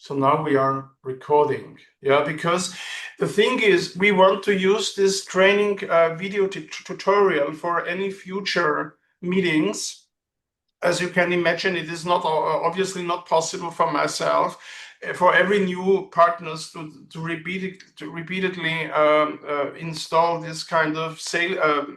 So now we are recording, yeah, because the thing is we want to use this training video tutorial for any future meetings. As you can imagine, it is not obviously not possible for myself for every new partners to repeatedly install this kind of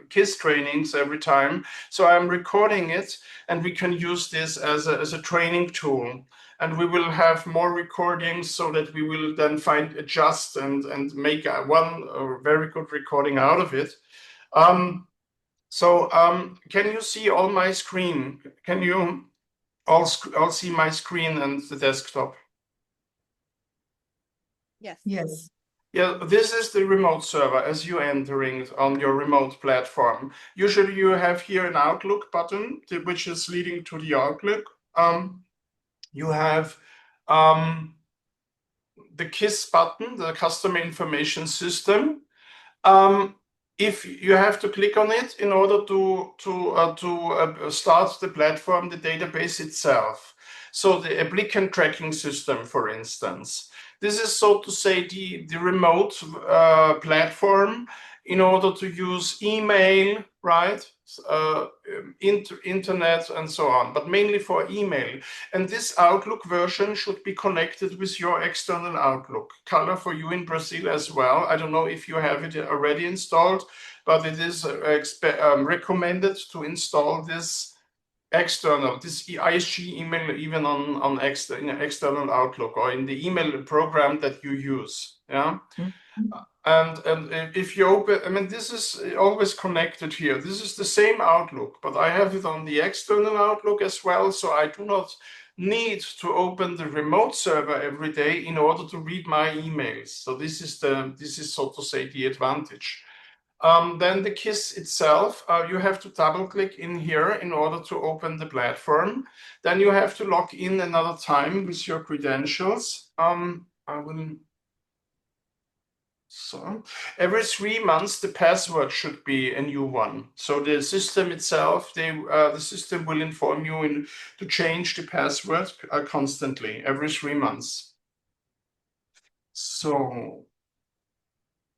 KISS trainings every time. So I'm recording it, and we can use this as a training tool. And we will have more recordings so that we will then adjust and make one very good recording out of it. Can you see all my screen? Can you all see my screen and the desktop? Yes. Yes. Yeah, this is the remote server as you entering on your remote platform. Usually you have here an Outlook button, which is leading to the Outlook. You have the KISS button, the Customer Information System. If you have to click on it in order to start the platform, the database itself. So the applicant tracking system, for instance. This is, so to say, the remote platform in order to use email, right? Internet and so on, but mainly for email. And this Outlook version should be connected with your external Outlook. Color for you in Brazil as well. I don't know if you have it already installed, but it is recommended to install this ISG email even on external Outlook or in the email program that you use. Yeah. Mm-hmm. And if you open, I mean, this is always connected here. This is the same Outlook, but I have it on the external Outlook as well. So I do not need to open the remote server every day in order to read my emails. So this is so to say the advantage. Then the KISS itself, you have to double click in here in order to open the platform. Then you have to log in another time with your credentials. So every 3 months, the password should be a new one. So the system itself, the system will inform you to change the password constantly every 3 months. So,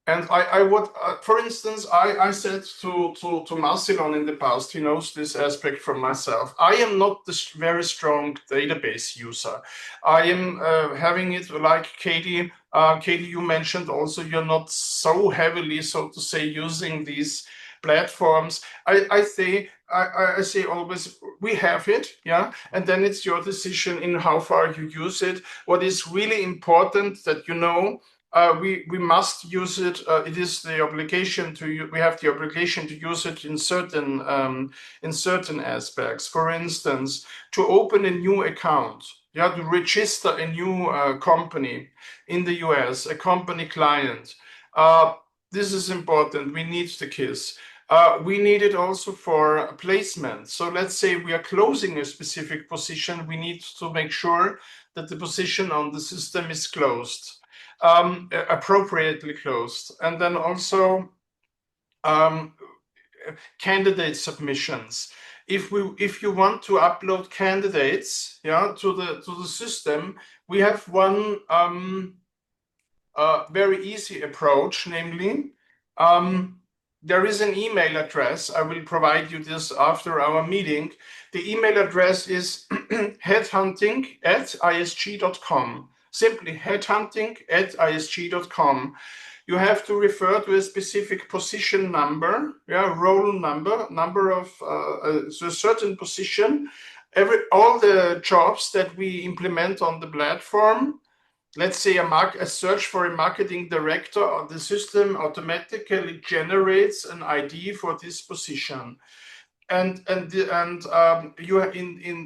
and I would, for instance, I said to Marcelon in the past, he knows this aspect from myself. I am not this very strong database user. I am having it like Katie. Katie, you mentioned also you're not so heavily, so to say, using these platforms. I say always, we have it, yeah, and then it's your decision in how far you use it. What is really important that you know. We must use it. It is the obligation to. We have the obligation to use it in certain aspects. For instance, to open a new account, yeah, to register a new company in the US, a company client. This is important. We need the KISS. We need it also for placement. So let's say we are closing a specific position. We need to make sure that the position on the system is closed. Appropriately closed, and then also candidate submissions. If you want to upload candidates, yeah, to the system, we have one very easy approach, namely. There is an email address. I will provide you this after our meeting. The email address is headhunting@isg.com. Simply headhunting@isg.com. You have to refer to a specific position number, yeah, role number of a certain position. All the jobs that we implement on the platform. Let's say a search for a marketing director on the system automatically generates an ID for this position. And you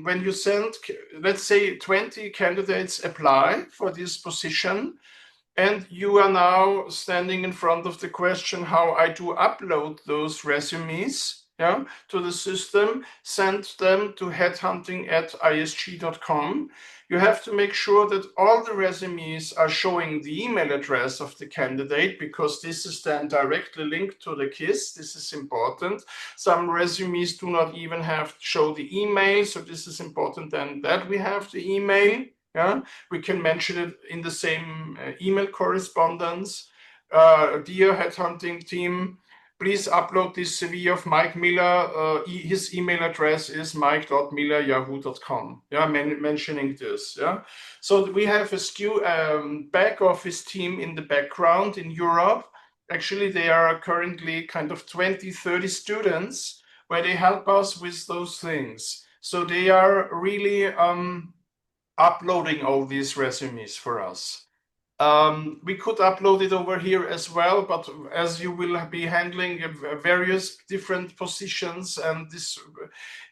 when you send, let's say 20 candidates apply for this position, and you are now standing in front of the question how I do upload those resumes, yeah, to the system, send them to headhunting@isg.com. You have to make sure that all the resumes are showing the email address of the candidate, because this is then directly linked to the KISS. This is important. Some resumes do not even have to show the email, so this is important then that we have the email. Yeah, we can mention it in the same email correspondence. Dear headhunting team, please upload this CV of Mike Miller. His email address is mike.miller@yahoo.com. Yeah, mentioning this. Yeah, so we have a back office team in the background in Europe. Actually, they are currently kind of 20, 30 students where they help us with those things. So they are really uploading all these resumes for us. We could upload it over here as well, but as you will be handling various different positions, and this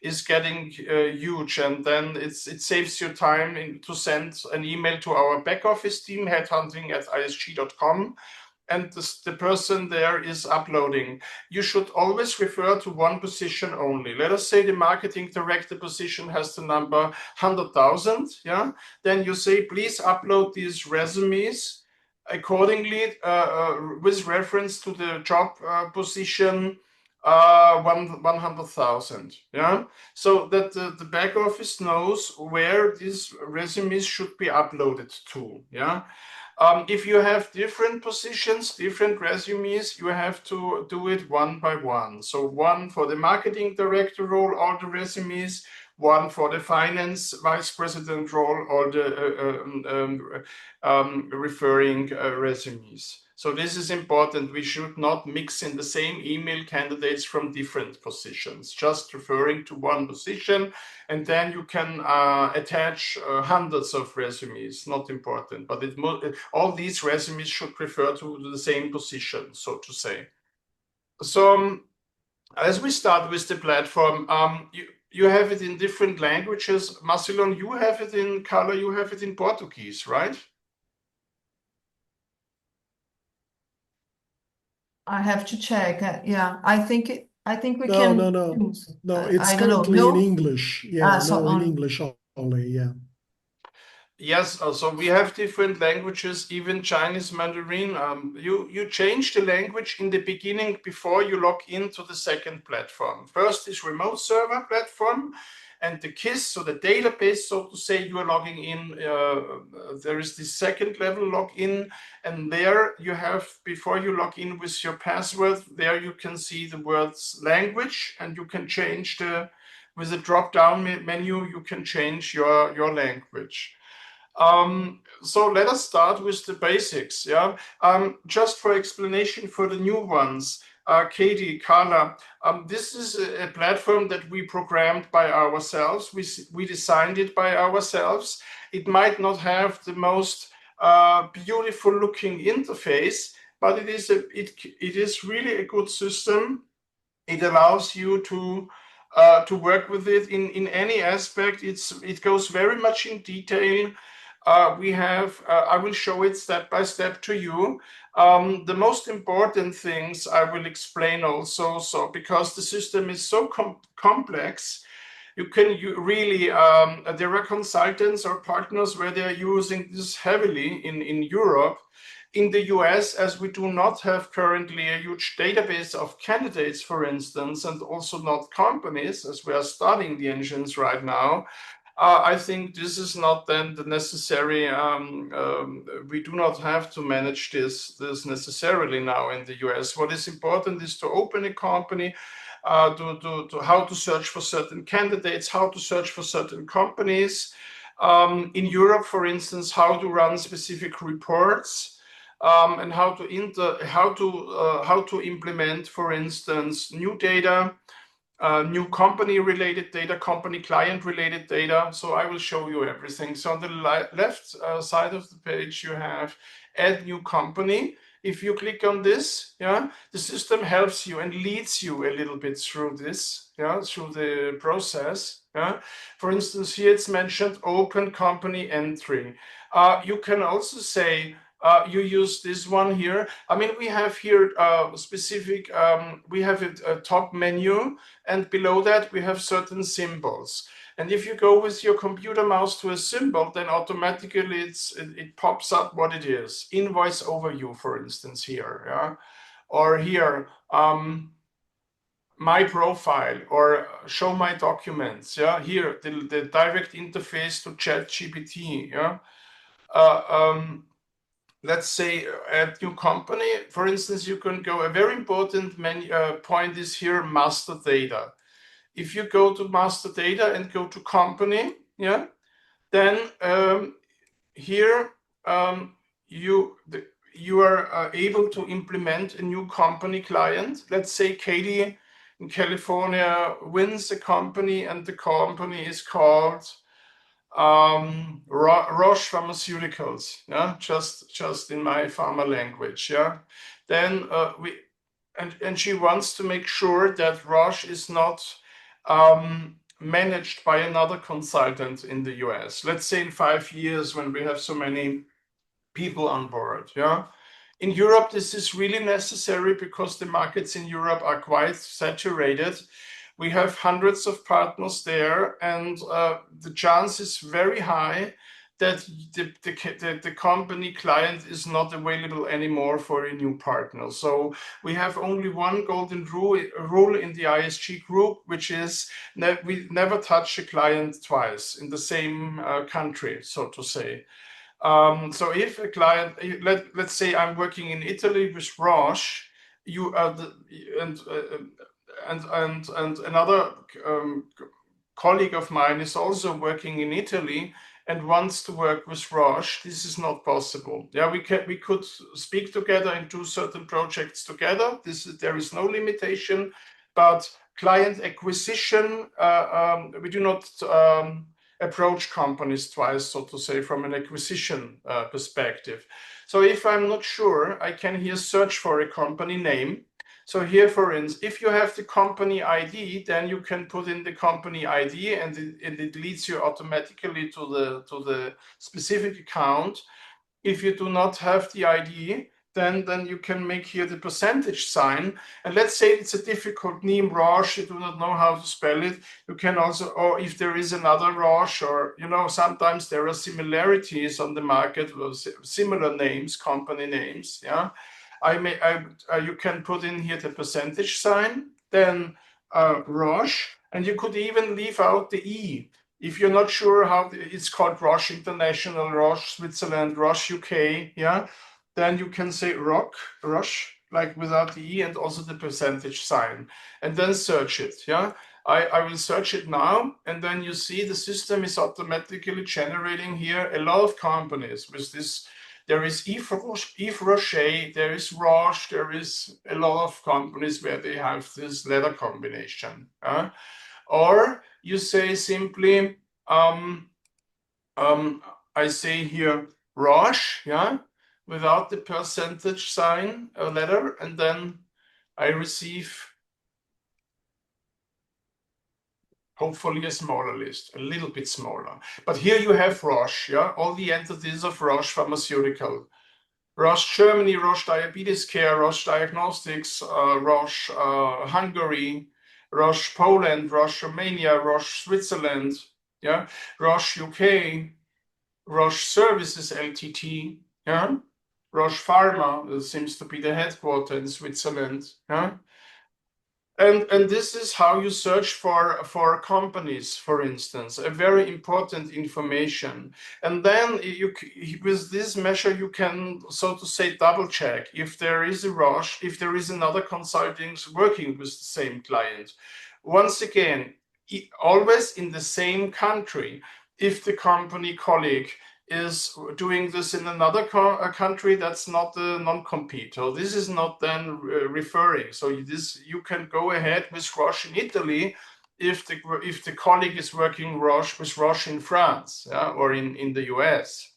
is getting huge, and then it saves you time to send an email to our back office team, headhunting@isg.com, and the person there is uploading. You should always refer to one position only. Let us say the marketing director position has the number 100,000. Yeah, then you say, please upload these resumes accordingly with reference to the job position 100,000. Yeah, so that the back office knows where these resumes should be uploaded to. Yeah. If you have different positions, different resumes, you have to do it one by one. So one for the marketing director role, all the resumes, one for the finance vice president role, all the referring resumes. So this is important. We should not mix in the same email candidates from different positions, just referring to one position, and then you can attach hundreds of resumes, not important, but all these resumes should refer to the same position, so to say. So as we start with the platform, you have it in different languages. Marcelon, you have it in color, you have it in Portuguese, right? I have to check. Yeah, I think we No, can no, no. choose. No, it's I don't know. currently in No? English. Yeah, So no, in on. English only. Yeah. Yes, so we have different languages, even Chinese Mandarin. You change the language in the beginning before you log into the second platform. First is remote server platform, and the KIS, so the database, so to say, you are logging in. There is the second level login, and there you have, before you log in with your password, there you can see the words language, and you can change with the drop down menu, you can change your language. So let us start with the basics. Yeah. Just for explanation for the new ones, Katie, Carla, this is a platform that we programmed by ourselves. We designed it by ourselves. It might not have the most beautiful looking interface, but it is really a good system. It allows you to work with it in any aspect. It goes very much in detail. I will show it step by step to you. The most important things I will explain also, so because the system is so complex, really, there are consultants or partners where they're using this heavily in Europe. In the US, as we do not have currently a huge database of candidates, for instance, and also not companies, as we are studying the engines right now, I think this is not then the necessary. We do not have to manage this necessarily now in the US. What is important is to open a company, to how to search for certain candidates, how to search for certain companies. In Europe, for instance, how to run specific reports, and how to implement, for instance, new data. New company related data, company client related data. So I will show you everything. So on the left side of the page, you have add new company. If you click on this, yeah, the system helps you and leads you a little bit through this, yeah, through the process. Yeah. For instance, here it's mentioned open company entry. You can also say, you use this one here. I mean, we have here specific, we have a top menu, and below that we have certain symbols. And if you go with your computer mouse to a symbol, then automatically it pops up what it is. Invoice overview, for instance, here, yeah? Or here, my profile or show my documents. Yeah, here the direct interface to ChatGPT. Yeah, let's say a new company, for instance, you can go. A very important point is here master data. If you go to master data and go to company, yeah, then here you are able to implement a new company client. Let's say Katie in California wins a company, and the company is called Roche Pharmaceuticals. Yeah, just in my pharma language. Yeah, then and she wants to make sure that Roche is not managed by another consultant in the US. Let's say in 5 years when we have so many people on board. Yeah. In Europe, this is really necessary because the markets in Europe are quite saturated. We have hundreds of partners there, and the chance is very high that the company client is not available anymore for a new partner. So we have only one golden rule in the ISG group, which is we never touch a client twice in the same country, so to say. So if a client, let's say I'm working in Italy with Roche, you and another colleague of mine is also working in Italy and wants to work with Roche. This is not possible. Yeah, we could speak together and do certain projects together. There is no limitation, but client acquisition, we do not approach companies twice, so to say, from an acquisition perspective. So if I'm not sure, I can here search for a company name. So here, for instance, if you have the company ID, then you can put in the company ID, and it leads you automatically to the specific account. If you do not have the ID, then you can make here the percentage sign. And let's say it's a difficult name, Roche, you do not know how to spell it. You can also, or if there is another Roche, or, sometimes there are similarities on the market with similar names, company names. Yeah. You can put in here the percentage sign, then Roche, and you could even leave out the E. If you're not sure how it's called, Roche International, Roche Switzerland, Roche UK, yeah, then you can say Roche, like without the E, and also the percentage sign, and then search it. Yeah, I will search it now, and then you see the system is automatically generating here a lot of companies with this. There is Yves Rocher, there is Roche, there is a lot of companies where they have this letter combination. Or you say simply, I say here Roche, yeah, without the percentage sign, a letter, and then I receive hopefully a smaller list, a little bit smaller. But here you have Roche, yeah, all the entities of Roche Pharmaceutical. Roche Germany, Roche Diabetes Care, Roche Diagnostics, Roche Hungary, Roche Poland, Roche Romania, Roche Switzerland, yeah, Roche UK, Roche Services Ltd, yeah, Roche Pharma, that seems to be the headquarter in Switzerland, yeah. And this is how you search for companies, for instance, a very important information. And then with this measure, you can, so to say, double check if there is a Roche, if there is another consulting working with the same client. Once again, always in the same country. If the company colleague is doing this in another country, that's not a non-compete. So this is not then referring. So you can go ahead with Roche in Italy if the colleague is working with Roche in France, yeah, or in the US.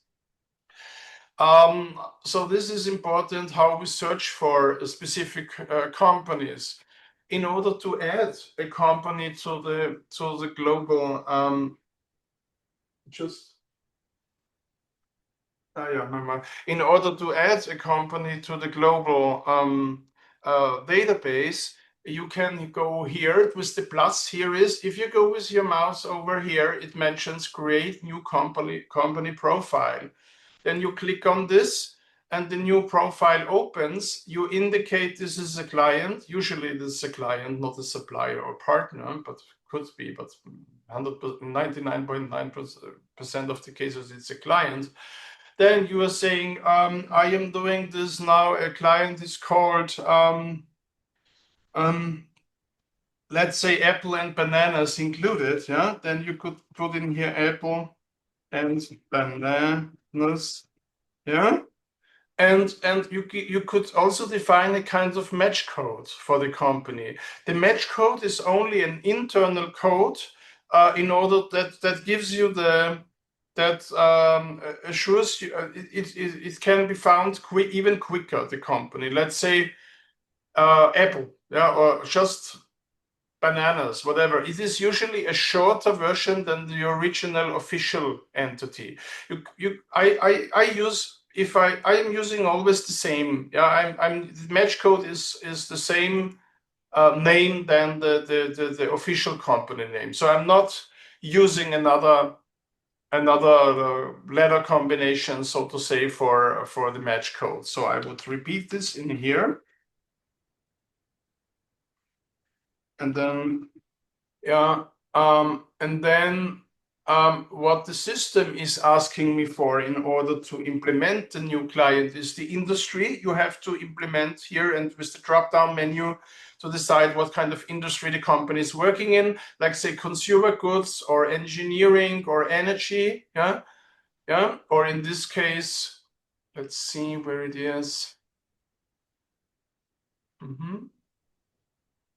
So this is important, how we search for specific companies. In order to add a company to the global in order to add a company to the global database, you can go here with the plus. Here is, if you go with your mouse over here, it mentions create new company profile. Then you click on this, and the new profile opens, you indicate this is a client. Usually this is a client, not a supplier or partner, but could be, but 99.9% of the cases it's a client. Then you are saying, I am doing this now. A client is called, let's say apple and bananas included. Yeah, then you could put in here apple and bananas. Yeah. And you could also define a kind of match code for the company. The match code is only an internal code in order that gives you assures you it can be found even quicker, the company. Let's say Apple, yeah, or just bananas, whatever. It is usually a shorter version than the original official entity. I use, if I am using always the same. Yeah, the match code is the same name than the official company name. So I'm not using another letter combination, so to say, for the match code. So I would repeat this in here, and then yeah, and then what the system is asking me for in order to implement the new client is the industry you have to implement here, and with the drop-down menu to decide what kind of industry the company is working in, like say consumer goods or engineering or energy, yeah, or in this case, let's see where it is. Let's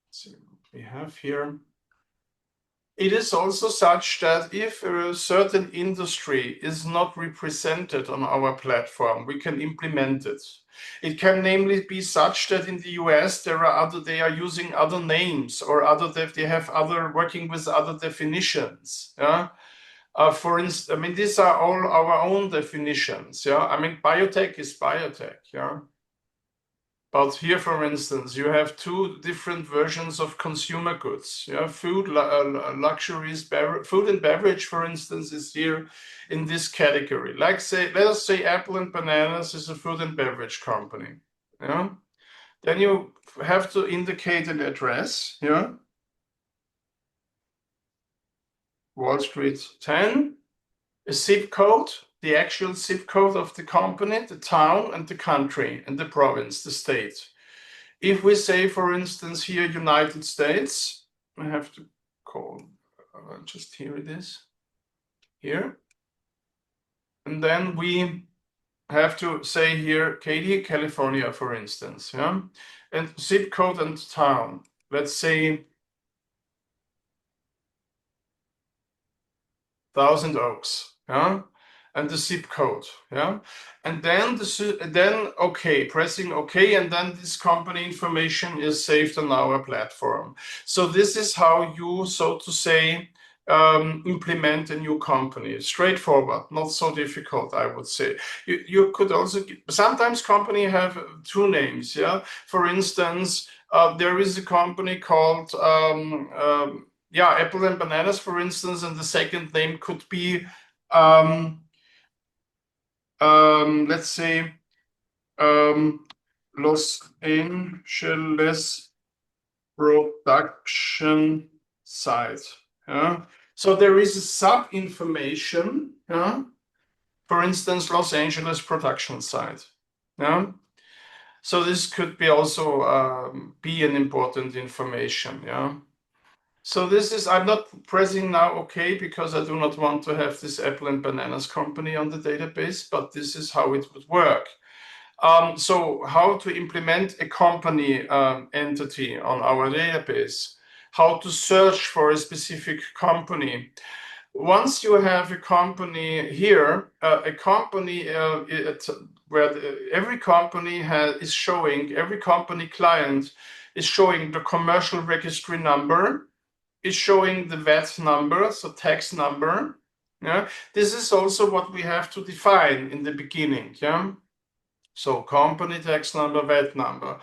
see what we have here. It is also such that if a certain industry is not represented on our platform, we can implement it. It can namely be such that in the US they are using other names, or they have other working with other definitions. Yeah. For instance, I mean, these are all our own definitions. Yeah. I mean, biotech is biotech. Yeah. But here, for instance, you have two different versions of consumer goods. Yeah, food, luxuries, food and beverage, for instance, is here in this category. Like say, let us say Apple and Bananas is a food and beverage company. Yeah, then you have to indicate an address. Yeah, Wall Street 10, a zip code, the actual zip code of the company, the town and the country and the province, the state. If we say, for instance, here United States, I have to call, just here it is, here. And then we have to say here Katy, California, for instance, yeah? And zip code and town, let's say Thousand Oaks, yeah? And the zip code, yeah? And then okay, pressing okay, and then this company information is saved on our platform. So this is how you, so to say, implement a new company. Straightforward, not so difficult, I would say. You could also, sometimes company have two names, yeah? For instance, there is a company called yeah, Apple and Bananas, for instance, and the second name could be let's say Los Angeles production site. Yeah? So there is a sub information. Yeah? For instance, Los Angeles production site. Yeah? So this could be also be an important information. Yeah. So this is, I'm not pressing now OK because I do not want to have this Apple and Bananas company on the database, but this is how it would work. So how to implement a company entity on our database, how to search for a specific company. Once you have a company here, a company where every company is showing, every company client is showing the commercial registry number, is showing the VAT number, so tax number. Yeah, this is also what we have to define in the beginning. Yeah, so company tax number, VAT number.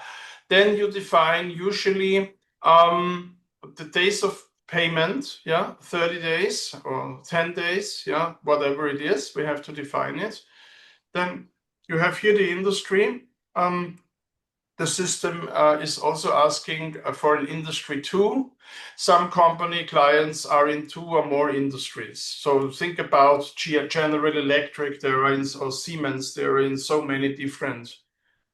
Then you define usually the days of payment. Yeah, 30 days or 10 days. Yeah, whatever it is, we have to define it. Then You have here the industry. The system is also asking for an industry 2. Some company clients are in 2 or more industries. So think about General Electric, they're in, or Siemens, they're in so many different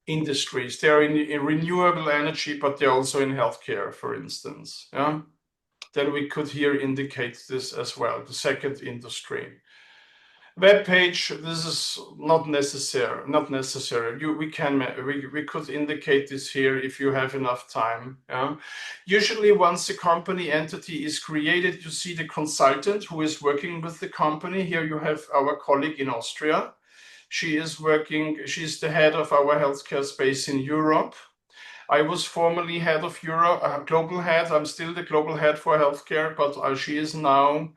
industries. They're in renewable energy, but they're also in healthcare, for instance. Yeah? Then we could here indicate this as well, the second industry. Web page, this is not necessary. We could indicate this here if you have enough time. Yeah? Usually once the company entity is created, you see the consultant who is working with the company. Here you have our colleague in Austria. She's the head of our healthcare space in Europe. I was formerly head of Europe, global head. I'm still the global head for healthcare, but she is now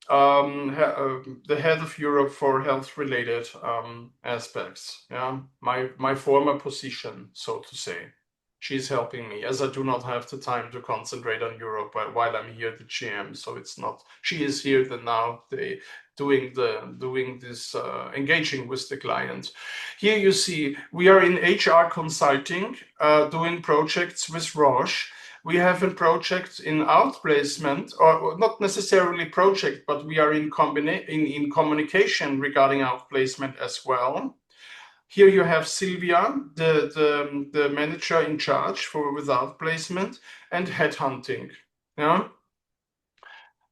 the head of Europe for health-related aspects. Yeah, my former position, so to say. She's helping me, as I do not have the time to concentrate on Europe while I'm here, the GM. So it's not. She is here now. Doing this engaging with the client. Here you see we are in HR consulting, doing projects with Roche. We have a project in outplacement, or not necessarily project, but we are in communication regarding outplacement as well. Here you have Sylvia, the manager in charge with outplacement and headhunting. Yeah.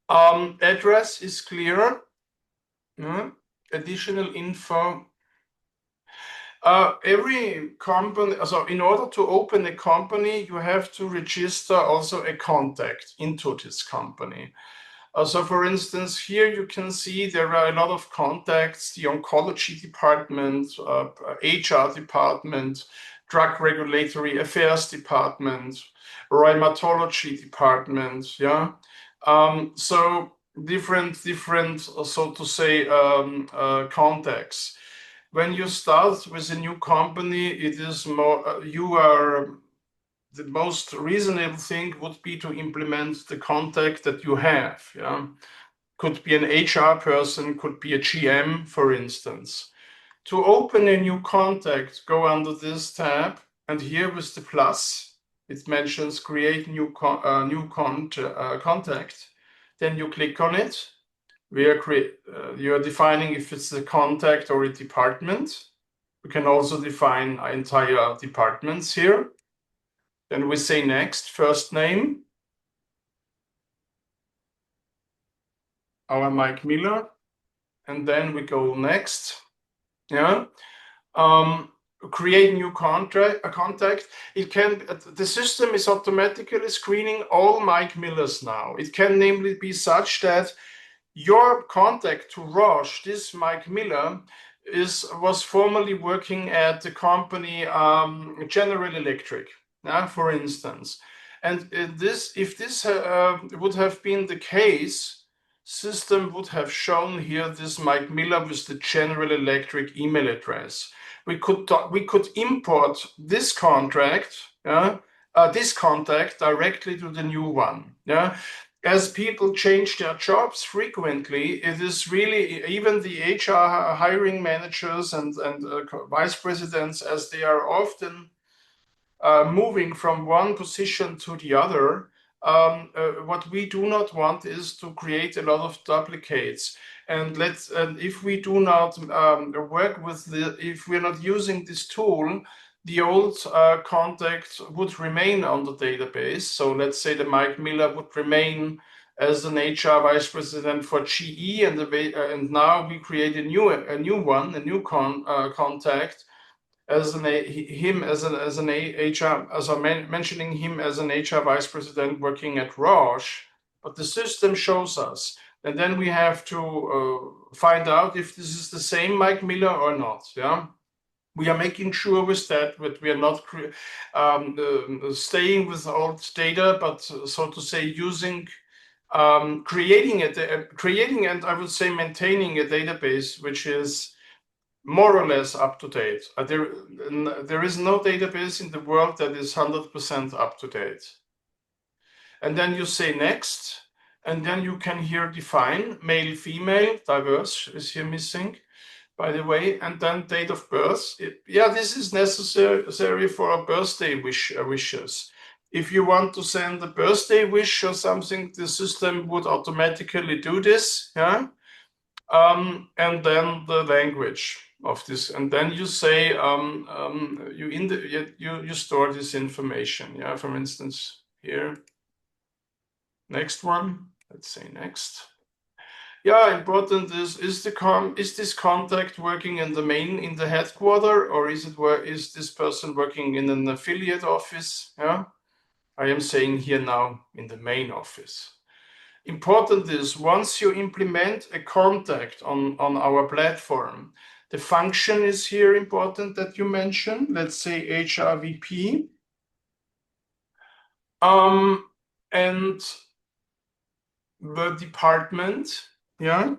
Address is clear. Yeah. Additional info. Every company, so in order to open a company, you have to register also a contact into this company. So for instance, here you can see there are a lot of contacts, the oncology department, HR department, drug regulatory affairs department, rheumatology department, yeah. So different, so to say, contacts. When you start with a new company, it is more, the most reasonable thing would be to implement the contact that you have. Yeah? Could be an HR person, could be a GM, for instance. To open a new contact, go under this tab, and here with the plus, it mentions create new contact. Then you click on it. You are defining if it's a contact or a department. We can also define entire departments here. Then we say next, first name, our Mike Miller, and then we go next. Yeah. Create new contact. The system is automatically screening all Mike Millers now. It can namely be such that your contact to Roche, this Mike Miller, was formerly working at the company General Electric, for instance. And if this would have been the case, system would have shown here this Mike Miller with the General Electric email address. We could import this contract, this contact directly to the new one. Yeah. As people change their jobs frequently, it is really even the HR hiring managers and vice presidents, as they are often moving from one position to the other. What we do not want is to create a lot of duplicates. And if we do not if we're not using this tool, the old contact would remain on the database. So let's say the Mike Miller would remain as an HR vice president for GE, and now we create a new contact mentioning him as an HR vice president working at Roche. But the system shows us, and then we have to find out if this is the same Mike Miller or not. Yeah. We are making sure with that, but we are not staying with old data, but so to say, creating and I would say maintaining a database which is more or less up to date. There is no database in the world that is 100% up to date. And then you say next, and then you can here define male, female, diverse is here missing. by the way, and then date of birth. Yeah, this is necessary for a birthday wishes. If you want to send a birthday wish or something, the system would automatically do this, yeah. And then the language of this, and then you say you store this information, yeah. For instance, here, next one. Let's say next. Yeah, important is this contact working in the headquarter, or is this person working in an affiliate office? Yeah, I am saying here now in the main office. Important is once you implement a contact on our platform, the function is here important that you mention. Let's say HRVP, and the department, yeah.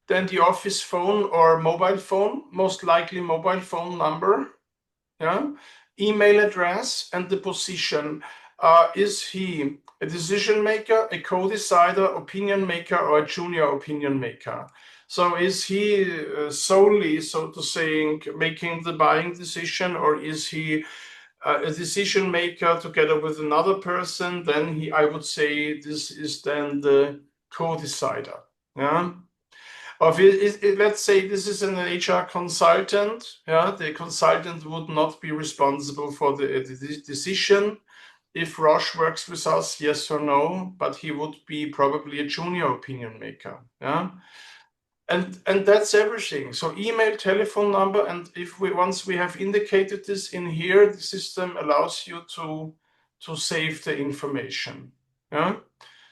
Then the office phone or mobile phone, most likely mobile phone number, yeah, email address, and the position. Is he a decision maker, a co-decider, opinion maker, or a junior opinion maker? So is he solely, so to say, making the buying decision, or is he a decision maker together with another person? Then I would say this is then the co-decider, yeah. Of let's say this is an HR consultant. Yeah, the consultant would not be responsible for the decision if Roche works with us, yes or no, but he would be probably a junior opinion maker. Yeah, and that's everything. So email, telephone number, and if once we have indicated this in here, the system allows you to save the information. Yeah.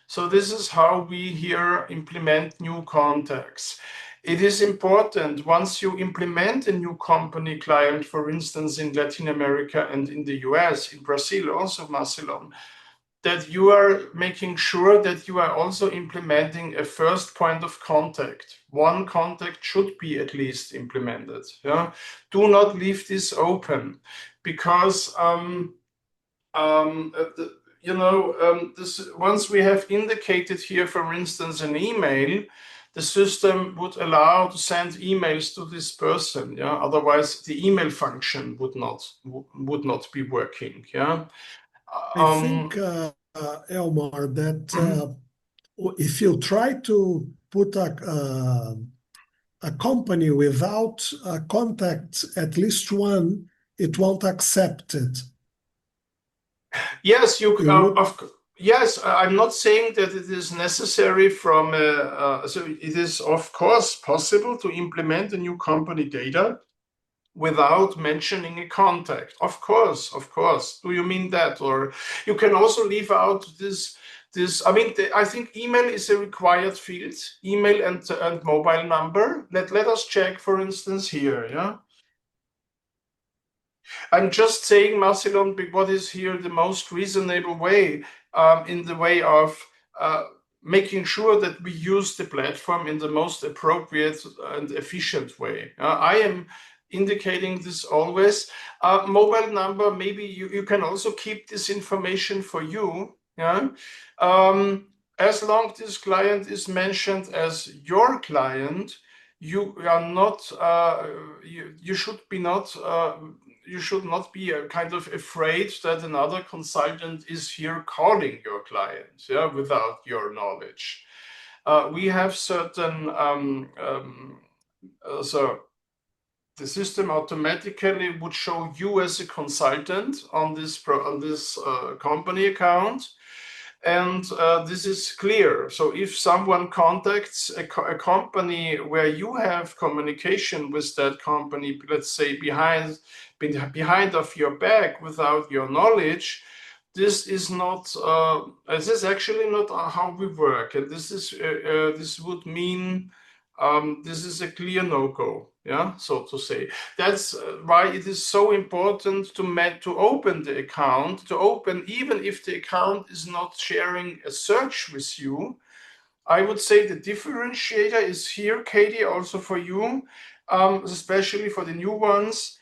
So this is how we here implement new contacts. It is important once you implement a new company client, for instance, in Latin America and in the US, in Brazil, also Marcelon, that you are making sure that you are also implementing a first point of contact. One contact should be at least implemented. Yeah? Do not leave this open, because this, once we have indicated here, for instance, an email, the system would allow to send emails to this person. Yeah, otherwise the email function would not be working. Yeah. I think, Elmar, that if you try to put a company without a contact, at least one, it won't accept it. Yes, You would, yes, I'm not saying that it is necessary from. So it is of course possible to implement a new company data without mentioning a contact. Of course, of course. Do you mean that? Or you can also leave out this. I mean, I think email is a required field. Email and mobile number. Let us check, for instance, here. Yeah. I'm just saying, Marcelon, what is here the most reasonable way, in the way of making sure that we use the platform in the most appropriate and efficient way. I am indicating this always. Mobile number, maybe you can also keep this information for you. Yeah. As long as this client is mentioned as your client, you are not, you should be not, you should not be kind of afraid that another consultant is here calling your client, yeah, without your knowledge. We have certain, so the system automatically would show you as a consultant on this company account. And this is clear. So if someone contacts a company where you have communication with that company, let's say behind of your back without your knowledge, this is not. This is actually not how we work, and this would mean this is a clear no-go. Yeah, so to say. That's why it is so important to open the account, to open even if the account is not sharing a search with you. I would say the differentiator is here, Katie, also for you, especially for the new ones.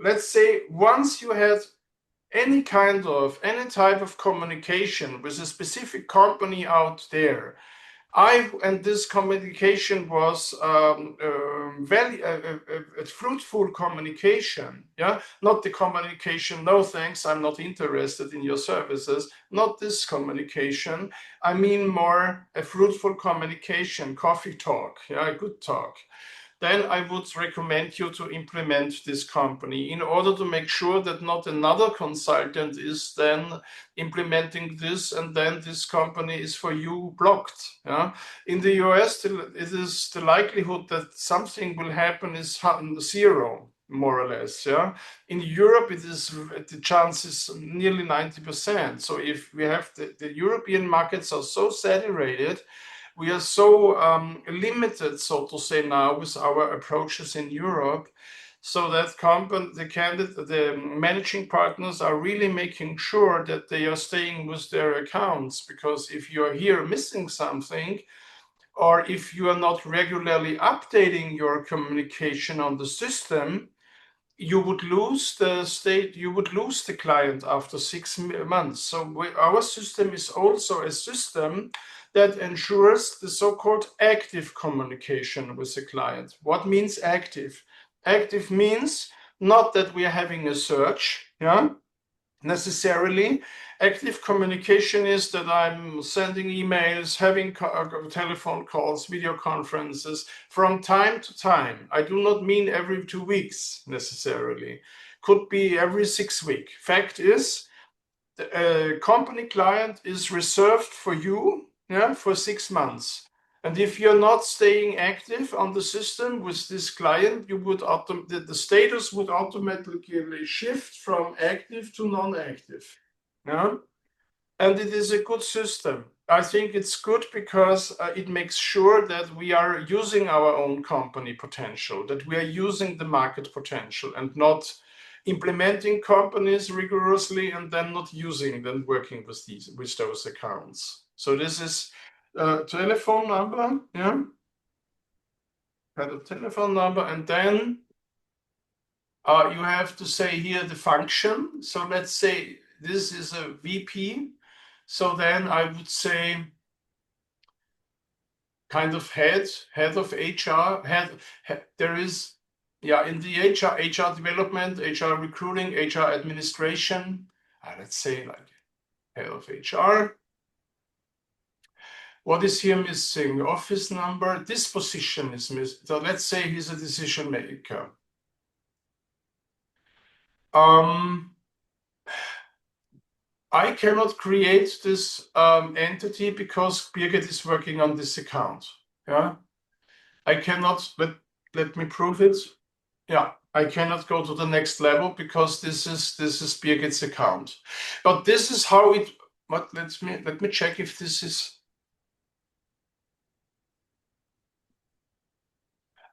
Let's say once you had any type of communication with a specific company out there, And this communication was very a fruitful communication. Yeah, not the communication. No, thanks. I'm not interested in your services. Not this communication. I mean more a fruitful communication, coffee talk. Yeah, a good talk. Then I would recommend you to implement this company in order to make sure that not another consultant is then implementing this and then this company is for you blocked. Yeah? In the US, it is the likelihood that something will happen is zero, more or less. Yeah. In Europe, it is the chance is nearly 90%. So if we have the European markets are so saturated, we are so limited, so to say, now with our approaches in Europe, so that the managing partners are really making sure that they are staying with their accounts. Because if you are here missing something, or if you are not regularly updating your communication on the system, you would lose the client after 6 months. So our system is also a system that ensures the so-called active communication with the client. What means active? Active means not that we are having a search, yeah, necessarily. Active communication is that I'm sending emails, having telephone calls, video conferences from time to time. I do not mean every 2 weeks necessarily. Could be every 6 weeks. Fact is, the company client is reserved for you, yeah, for 6 months. And if you're not staying active on the system with this client, the status would automatically shift from active to non-active. Yeah? And it is a good system. I think it's good because it makes sure that we are using our own company potential, that we are using the market potential and not implementing companies rigorously and then not using them, working with those accounts. So this is telephone number, yeah, kind of telephone number, and then you have to say here the function. So let's say this is a VP. So then I would say kind of head of HR, there is, yeah, in the HR development, HR recruiting, HR administration, let's say like head of HR. What is here missing? Office number. This position is missing. So let's say he's a decision maker. I cannot create this entity because Birgit is working on this account. Yeah, I cannot. Let me prove it. Yeah, I cannot go to the next level because this is Birgit's account. But this is how it. But let me check if this is.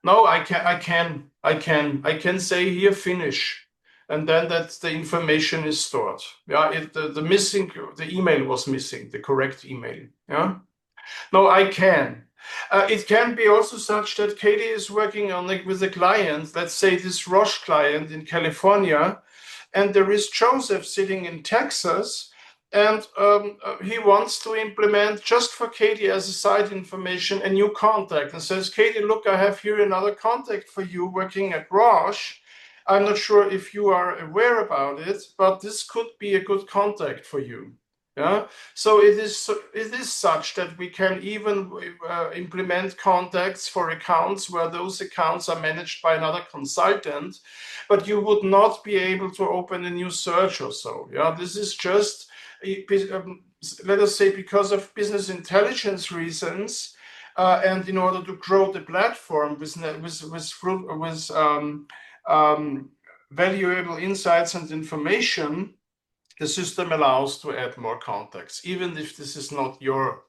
No, I can say here finish, and then that the information is stored. Yeah, the email was missing, the correct email. Yeah. No, I can. It can be also such that Katie is working on with a client, let's say this Roche client in California, and there is Joseph sitting in Texas, and he wants to implement just for Katie as a side information a new contact and says, Katie, look, I have here another contact for you working at Roche. I'm not sure if you are aware about it, but this could be a good contact for you. Yeah, so it is such that we can even implement contacts for accounts where those accounts are managed by another consultant, but you would not be able to open a new search or so. Yeah, this is just let us say because of business intelligence reasons, and in order to grow the platform with valuable insights and information. The system allows to add more contacts, even if this is not your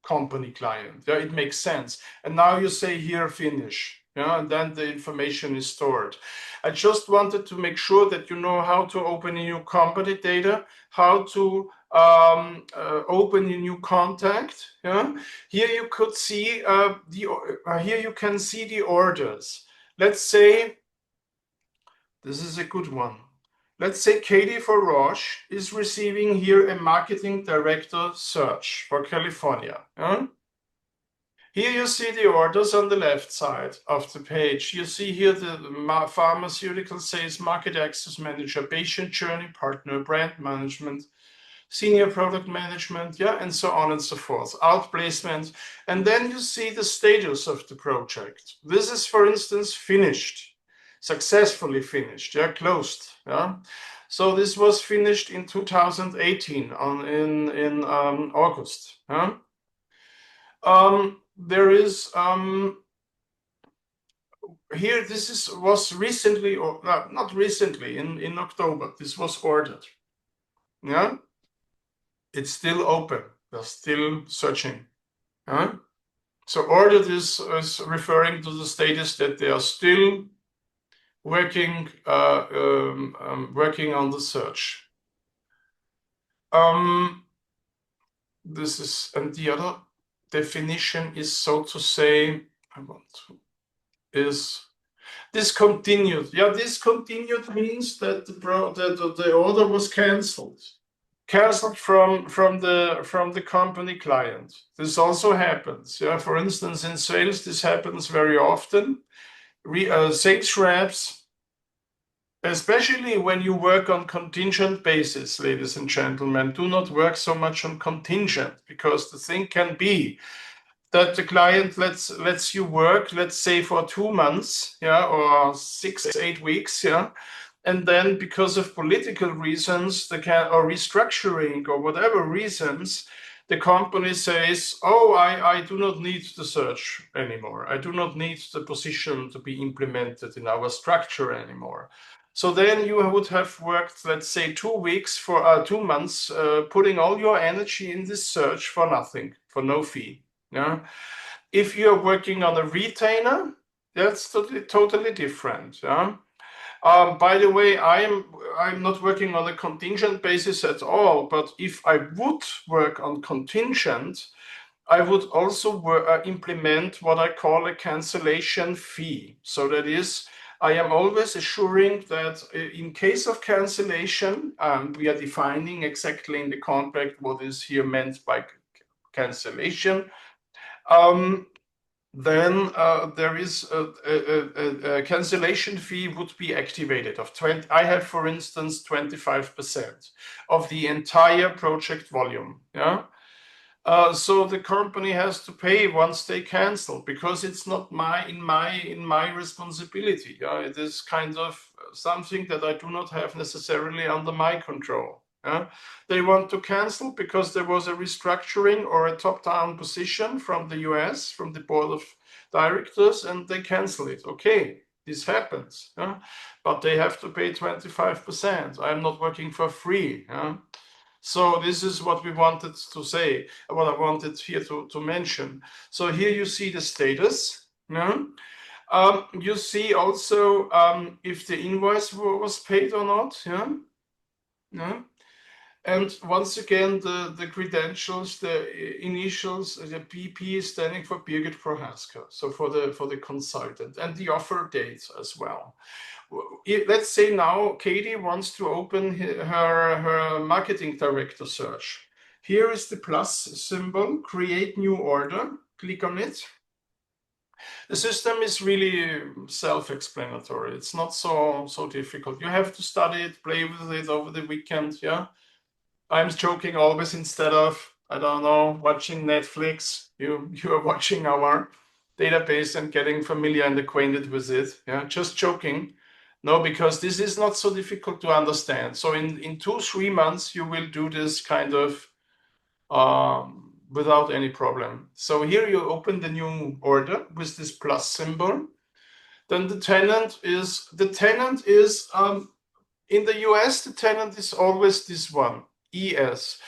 company client. Yeah, it makes sense. And now you say here finish. Yeah, and then the information is stored. I just wanted to make sure that you know how to open a new company data, how to open a new contact. Yeah, here you could see here you can see the orders. Let's say this is a good one. Let's say Katie for Roche is receiving here a marketing director search for California. Yeah? Here you see the orders on the left side of the page. You see here the pharmaceutical sales, market access manager, patient journey partner, brand management, senior product management, yeah, and so on and so forth, outplacement. And then you see the status of the project. This is, for instance, finished, successfully finished, yeah, closed, yeah. So this was finished in 2018 in August, yeah. There is here, was recently, or not recently, in October, this was ordered, yeah. It's still open. They're still searching. Huh? So ordered is referring to the status that they are still working working on the search. This is, and the other definition is, so to say, is discontinued. Yeah, discontinued means that the order was cancelled. Cancelled from the company client. This also happens. Yeah, for instance, in sales, this happens very often. Sales reps, especially when you work on contingent basis, ladies and gentlemen, do not work so much on contingent, because the thing can be that the client lets you work, let's say, for 2 months, yeah, or 6-8 weeks, yeah. And then because of political reasons, or restructuring or whatever reasons, the company says, oh, I do not need the search anymore. I do not need the position to be implemented in our structure anymore. So then you would have worked, let's say, 2 weeks for 2 months, putting all your energy in this search for nothing, for no fee. Yeah. If you're working on a retainer, that's totally different. Yeah. By the way, I'm not working on a contingent basis at all, but if I would work on contingent, I would also implement what I call a cancellation fee. So that is, I am always assuring that in case of cancellation, we are defining exactly in the contract what is here meant by cancellation. Then there is a cancellation fee would be activated of 20. I have, for instance, 25% of the entire project volume. Yeah. So the company has to pay once they cancel, because it's not in my responsibility. Yeah? It is kind of something that I do not have necessarily under my control. Yeah? They want to cancel because there was a restructuring or a top-down position from the US, from the board of directors, and they cancel it. Okay, this happens. Yeah? But they have to pay 25%. I'm not working for free. Yeah? So this is what we wanted to say, what I wanted here to mention. So here you see the status. Yeah? You see also if the invoice was paid or not. Yeah? Yeah? And once again, the credentials, the initials, the PP is standing for Birgit Prohaska, so for the consultant, and the offer date as well. Let's say now Katie wants to open her marketing director search. Here is the plus symbol, create new order, click on it. The system is really self-explanatory. It's not so difficult. You have to study it, play with it over the weekend, yeah? I'm joking always, instead of, I don't know, watching Netflix, you are watching our database and getting familiar and acquainted with it. Yeah, just joking. No, because this is not so difficult to understand. So in 2-3 months, you will do this kind of without any problem. So here you open the new order with this plus symbol. Then the tenant is in the US, the tenant is always this one, ES,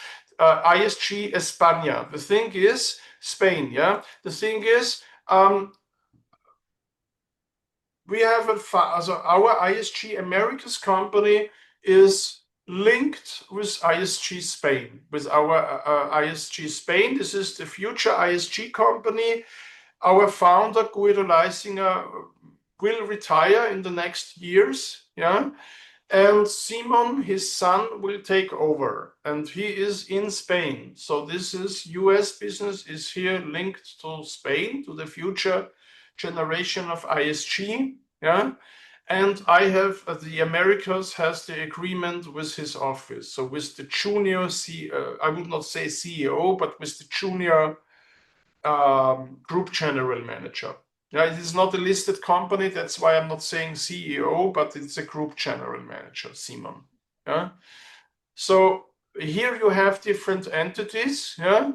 ISG España. The thing is Spain, yeah. The thing is we have our ISG-Americas company is linked with ISG Spain, with our ISG Spain. This is the future ISG company. Our founder, Guido Leisinger, will retire in the next years, yeah. And Simon, his son, will take over, and he is in Spain. So this is US business is here linked to Spain, to the future generation of ISG. Yeah. And I have the Americas has the agreement with his office. So with the junior I would not say CEO, but with the junior group general manager. Yeah, it is not a listed company. That's why I'm not saying CEO, but it's a group general manager, Simon. Yeah. So here you have different entities. Yeah.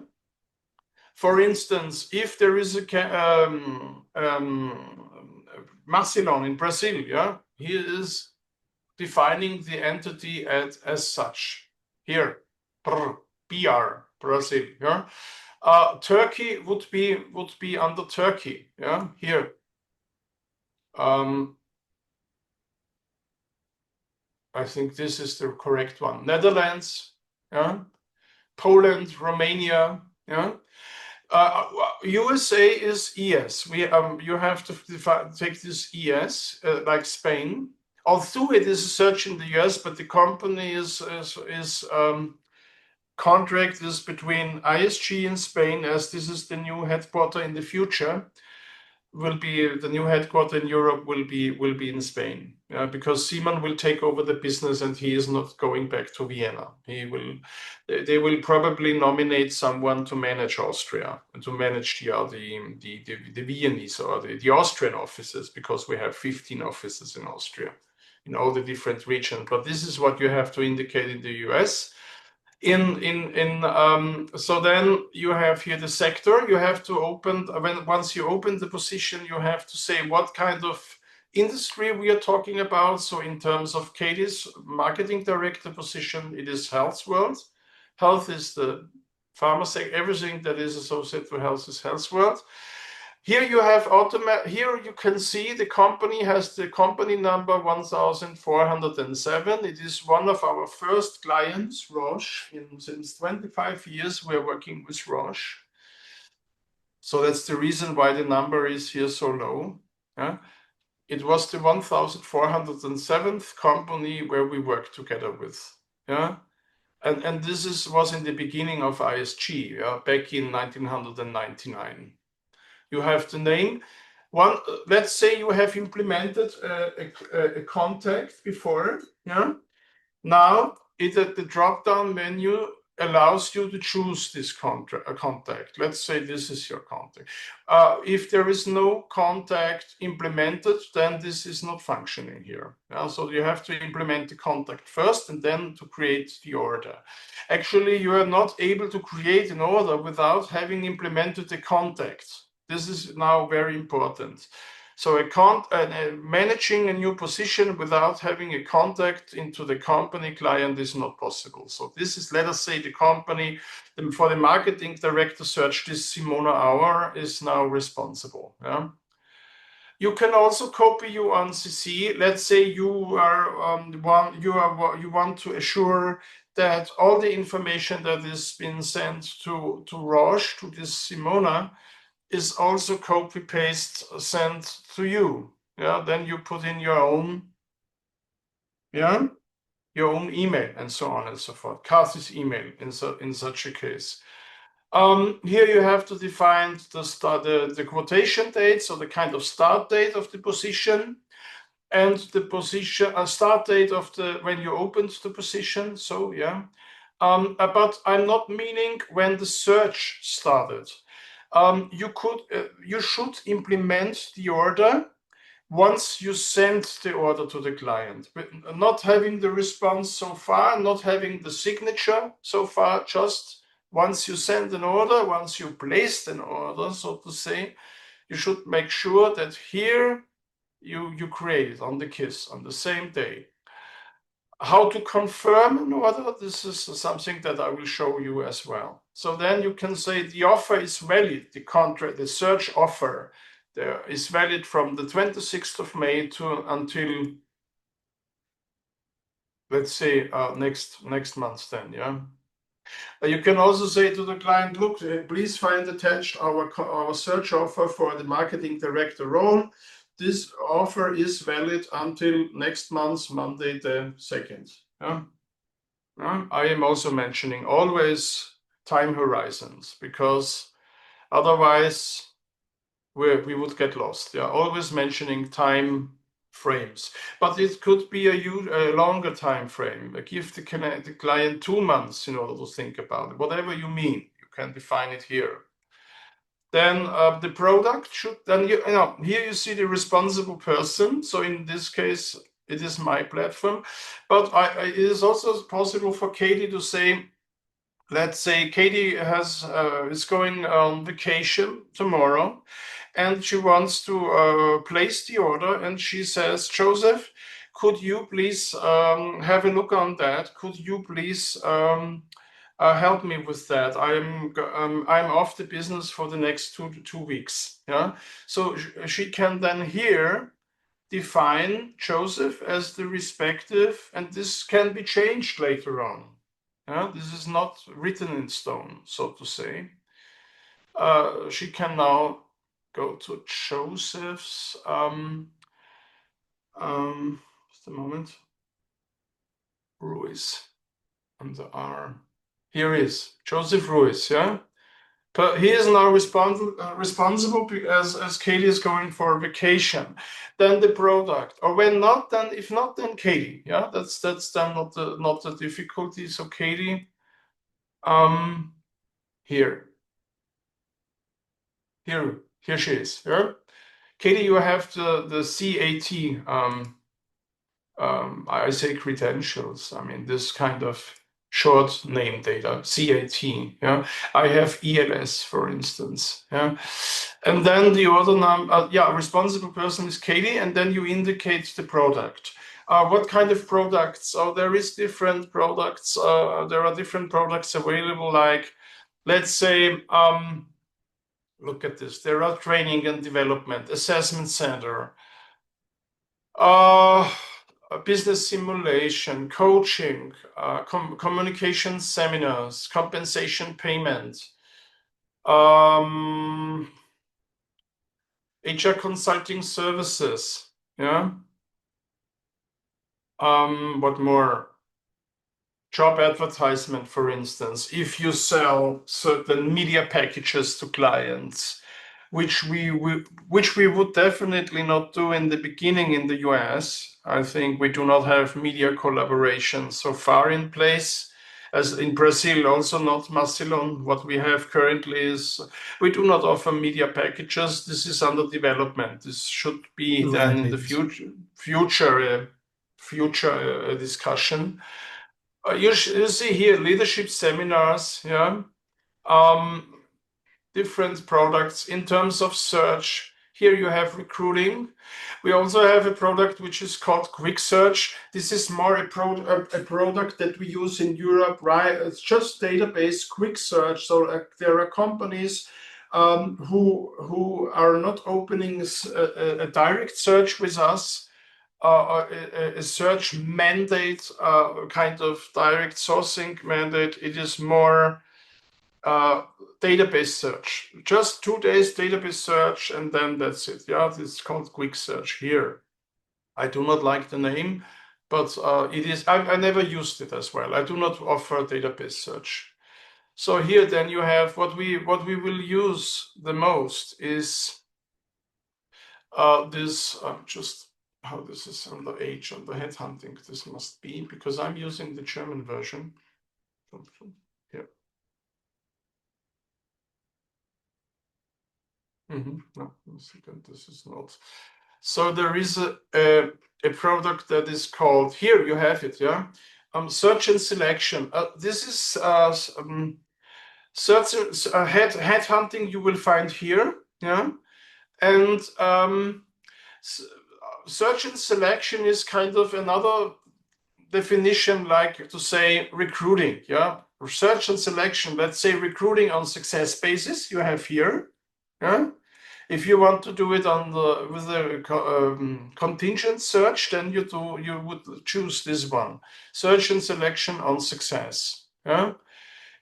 For instance, if there is a Macilon in Brazil, yeah, he is defining the entity as such. Here, BR, Brazil. Yeah. Turkey would be under Turkey. Yeah, here. I think this is the correct one. Netherlands. Yeah. Poland, Romania. Yeah. USA is ES. You have to take this ES like Spain. Although it is a search in the US, but the company is contract is between ISG in Spain, as this is the new headquarter in the future. Will be the new headquarter in Europe will be in Spain, because Simon will take over the business and he is not going back to Vienna. They will probably nominate someone to manage Austria and to manage the Viennese or the Austrian offices, because we have 15 offices in Austria in all the different regions. But this is what you have to indicate in the US. So then you have here the sector. You have to open once you open the position, you have to say what kind of industry we are talking about. So in terms of Katie's marketing director position, it is health world. Health is the pharma sector. Everything that is associated with health is health world. Here you have here you can see the company has the company number 1407. It is one of our first clients, Roche. Since 25 years, we are working with Roche. So that's the reason why the number is here so low. Yeah? It was the 1407th company where we worked together with. Yeah? And this was in the beginning of ISG, back in 1999. You have the name. Let's say you have implemented a contact before. Yeah. Now the drop-down menu allows you to choose this contact. Let's say this is your contact. If there is no contact implemented, then this is not functioning here. So you have to implement the contact first and then to create the order. Actually, you are not able to create an order without having implemented the contact. This is now very important. So managing a new position without having a contact into the company client is not possible. So this is, let us say, the company for the marketing director search. This Simona Auer is now responsible. Yeah. You can also copy you on CC. Let's say you want to assure that all the information that is been sent to Roche, to this Simona, is also copy paste sent to you. Yeah, then you put in your own email and so on and so forth. Kathy's email in such a case. Here you have to define the quotation date, so the kind of start date of the position, and the position start date of when you opened the position. So yeah, but I'm not meaning when the search started. You should implement the order once you send the order to the client, but not having the response so far, not having the signature so far, just once you send an order, once you placed an order, so to say, you should make sure that here you create it on the KISS on the same day. How to confirm an order, this is something that I will show you as well. So then you can say the offer is valid, the search offer is valid from the 26th of May until, let's say, next month then, yeah. You can also say to the client, look, please find attached our search offer for the marketing director role. this offer is valid until next month, Monday the 2nd. Yeah? I am also mentioning always time horizons, because otherwise we would get lost. Yeah, always mentioning time frames, but it could be a longer time frame. Give the client 2 months in order to think about it. Whatever you mean, you can define it here. Then the product should, then here you see the responsible person. So in this case, it is my platform, but it is also possible for Katie to say, let's say Katie is going on vacation tomorrow, and she wants to place the order, and she says, Joseph, could you please have a look on that? Could you please help me with that? I'm off the business for the next 2 weeks. Yeah, so she can then here define Joseph as the respective, and this can be changed later on. Yeah, this is not written in stone, so to say. She can now go to Joseph's. Just a moment. Ruiz and the R. Here is Joseph Ruiz. Yeah, but he is now responsible as Katie is going for vacation. Then the product, or when not, then if not, then Katie. Yeah, that's then not the difficulty. So Katie, here she is. Yeah, Katie, you have the CAT. I say credentials. I mean this kind of short name data, CAT. Yeah, I have ELS, for instance. Yeah, and then the other number. Yeah, responsible person is Katie, and then you indicate the product. What kind of products? So there is different products. There are different products available. Like, let's say, look at this. There are training and development, assessment center. Business simulation, coaching, communication seminars, compensation payment, HR consulting services. Yeah. What more? Job advertisement, for instance. If you sell certain media packages to clients, which we would definitely not do in the beginning in the US. I think we do not have media collaboration so far in place. As in Brazil, also not Macedon. What we have currently is we do not offer media packages. This is under development. This should be then in the future discussion. You see here leadership seminars. Yeah. Different products in terms of search. Here you have recruiting. We also have a product which is called Quick Search. This is more a product that we use in Europe, right? It's just database Quick Search. So there are companies who are not opening a direct search with us, a search mandate, kind of direct sourcing mandate. It is more database search, just 2 days database search, and then that's it. Yeah, it's called Quick Search here. I do not like the name, but it is. I never used it as well. I do not offer database search. So here then you have what we will use the most is this. Just how this is on the H on the headhunting. This must be because I'm using the German version. Here. No, one second, this is not. So there is a product that is called, here you have it, yeah? Search and selection. This is search headhunting you will find here, yeah? And search and selection is kind of another definition, like to say recruiting, yeah? Search and selection, let's say recruiting on success basis, you have here, yeah? If you want to do it with a contingent search, then you would choose this one, search and selection on success. Yeah.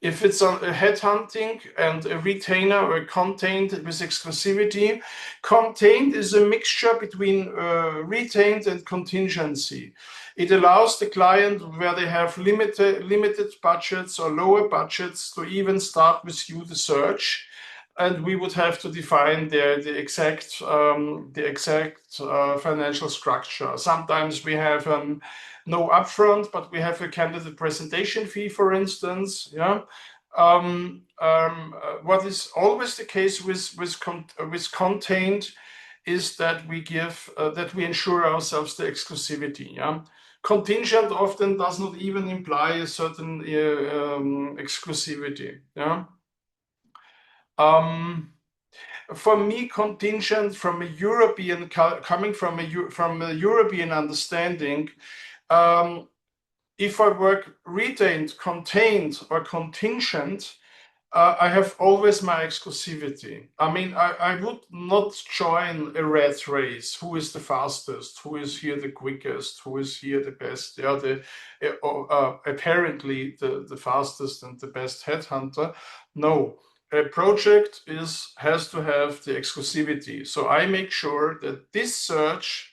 If it's a headhunting and a retainer or contained with exclusivity, contained is a mixture between retained and contingency. It allows the client where they have limited budgets or lower budgets to even start with you the search, and we would have to define the exact financial structure. Sometimes we have no upfront, but we have a candidate presentation fee, for instance. Yeah. What is always the case with contained is that we ensure ourselves the exclusivity. Yeah. Contingent often does not even imply a certain exclusivity. Yeah. For me, contingent from a European coming from a European understanding. If I work retained, contained, or contingent, I have always my exclusivity. I mean, I would not join a rat race. Who is the fastest? Who is here the quickest? Who is here the best? Yeah, apparently the fastest and the best headhunter. No, a project has to have the exclusivity. So I make sure that this search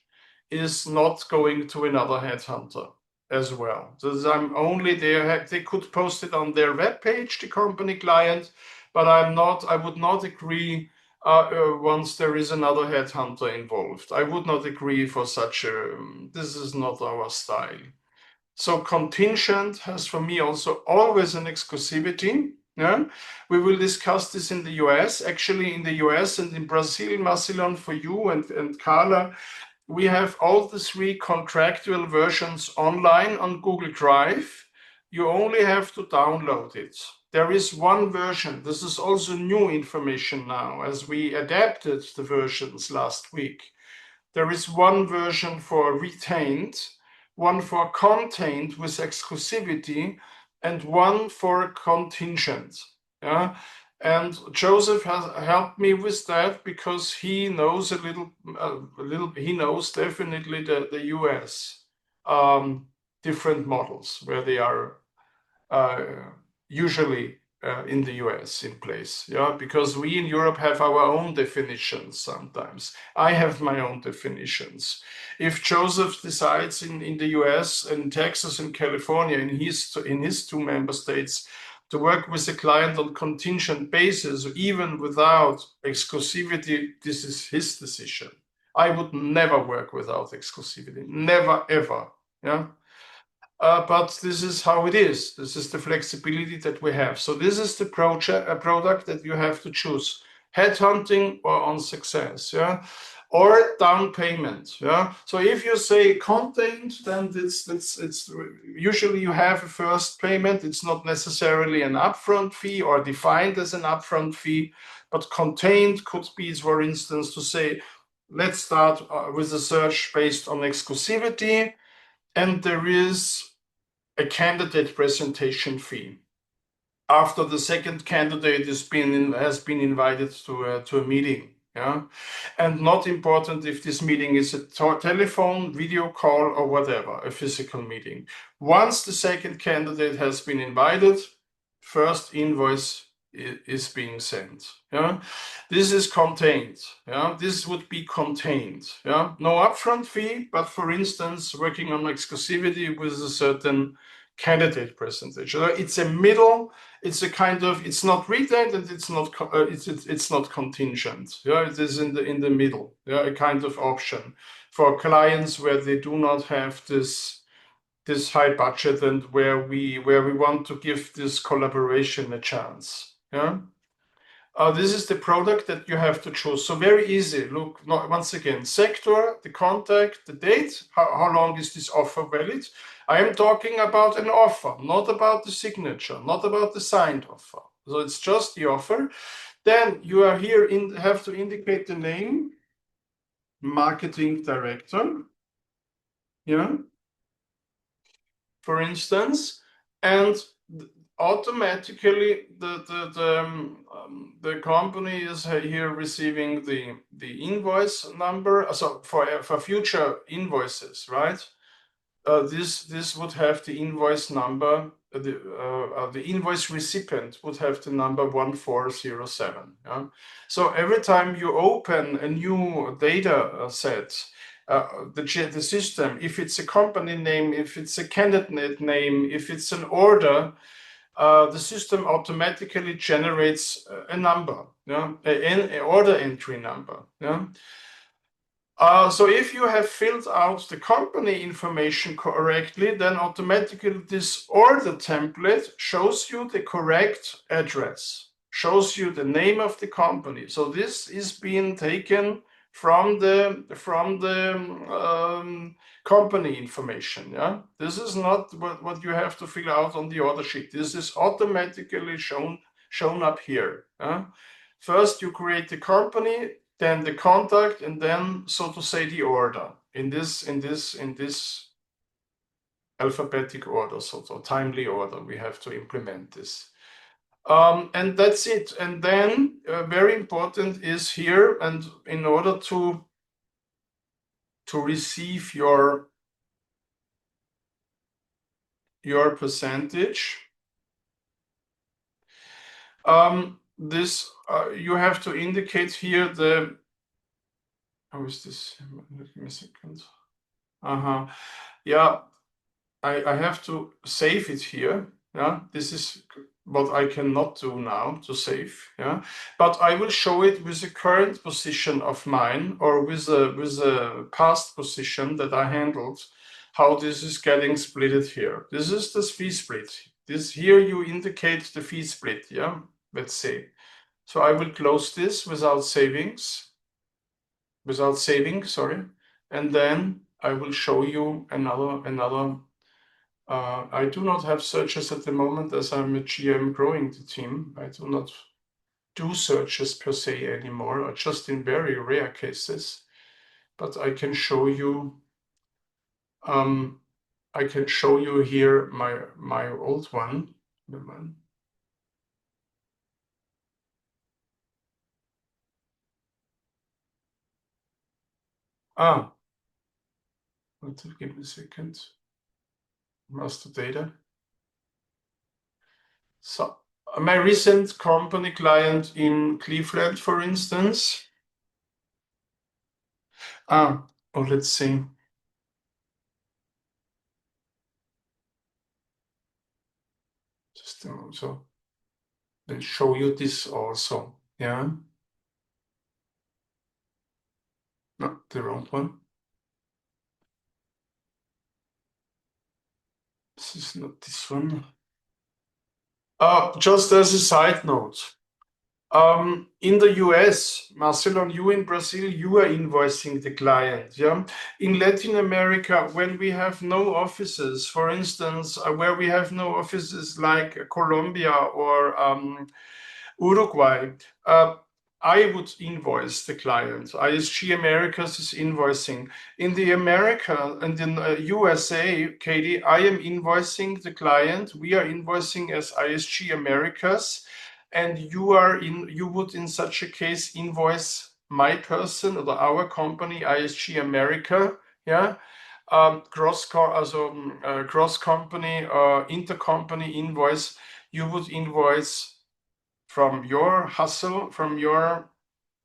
is not going to another headhunter as well. So I'm only there. They could post it on their webpage, the company client, but I would not agree once there is another headhunter involved. I would not agree for such a, this is not our style. So contingent has for me also always an exclusivity. Yeah, we will discuss this in the US. Actually, in the US and in Brazil, Marcelon, for you and Carla, we have all the 3 contractual versions online on Google Drive. You only have to download it. There is one version. This is also new information now, as we adapted the versions last week. There is one version for retained, one for contained with exclusivity, and one for contingent. Yeah? And Joseph has helped me with that because he knows he knows definitely the US different models where they are usually in the US in place. Yeah, because we in Europe have our own definitions sometimes. I have my own definitions. If Joseph decides in the US, in Texas, and California, in his 2 member states, to work with a client on contingent basis, even without exclusivity, this is his decision. I would never work without exclusivity, never ever. Yeah. But this is how it is. This is the flexibility that we have. So this is the product that you have to choose: headhunting or on success, yeah, or down payment, yeah. So if you say contained, then it's usually you have a first payment. It's not necessarily an upfront fee or defined as an upfront fee, but contained could be, for instance, to say, let's start with a search based on exclusivity, and there is a candidate presentation fee after the second candidate has been invited to a meeting. Yeah, and not important if this meeting is a telephone, video call, or whatever, a physical meeting. Once the second candidate has been invited, first invoice is being sent. Yeah, this is contained. Yeah, this would be contained. Yeah, no upfront fee, but for instance, working on exclusivity with a certain candidate presentation. It's a middle. It's a kind of, it's not retained and it's not contingent. Yeah, it is in the middle. Yeah, a kind of option for clients where they do not have this high budget and where we want to give this collaboration a chance. Yeah. This is the product that you have to choose. So very easy. Look, once again, sector, the contact, the date, how long is this offer valid? I am talking about an offer, not about the signature, not about the signed offer. So it's just the offer. Then you are here have to indicate the name, marketing director. Yeah. For instance, and automatically the company is here receiving the invoice number. So for future invoices, right? This would have the invoice number the invoice recipient would have the number 1407. Yeah? So every time you open a new data set, the system, if it's a company name, if it's a candidate name, if it's an order, the system automatically generates a number, yeah? An order entry number. Yeah? So if you have filled out the company information correctly, then automatically this order template shows you the correct address, shows you the name of the company. So this is being taken from the company information. Yeah, this is not what you have to fill out on the order sheet. This is automatically shown up here. Yeah? First, you create the company, then the contact, and then, so to say, the order in this alphabetic order, so timely order. We have to implement this, and that's it. And then very important is here, and in order to receive your percentage, this you have to indicate here the. How is this? Give me a second. Yeah, I have to save it here. Yeah, this is what I cannot do now to save. Yeah, but I will show it with the current position of mine or with a past position that I handled, how this is getting splitted here. This is the fee split. This here you indicate the fee split. Yeah, let's say. So I will close this without saving, sorry, and then I will show you another. I do not have searches at the moment as I'm a GM growing the team. I do not do searches per se anymore, or just in very rare cases. But I can show you. I can show you here my old one. Give me a second. Master data. So my recent company client in Cleveland, for instance. Let's see. Just a moment. So I'll show you this also. Yeah. No, the wrong one. This is not this one. Just as a side note, in the US, Marcelo, you in Brazil, you are invoicing the client. Yeah. In Latin America, when we have no offices, for instance, where we have no offices like Colombia or Uruguay, I would invoice the client. ISG-Americas is invoicing. In the America and in USA, Katie, I am invoicing the client. We are invoicing as ISG-Americas, and you would in such a case invoice my person or our company, ISG-America. Yeah. Cross company or intercompany invoice. You would invoice from your hustle, from your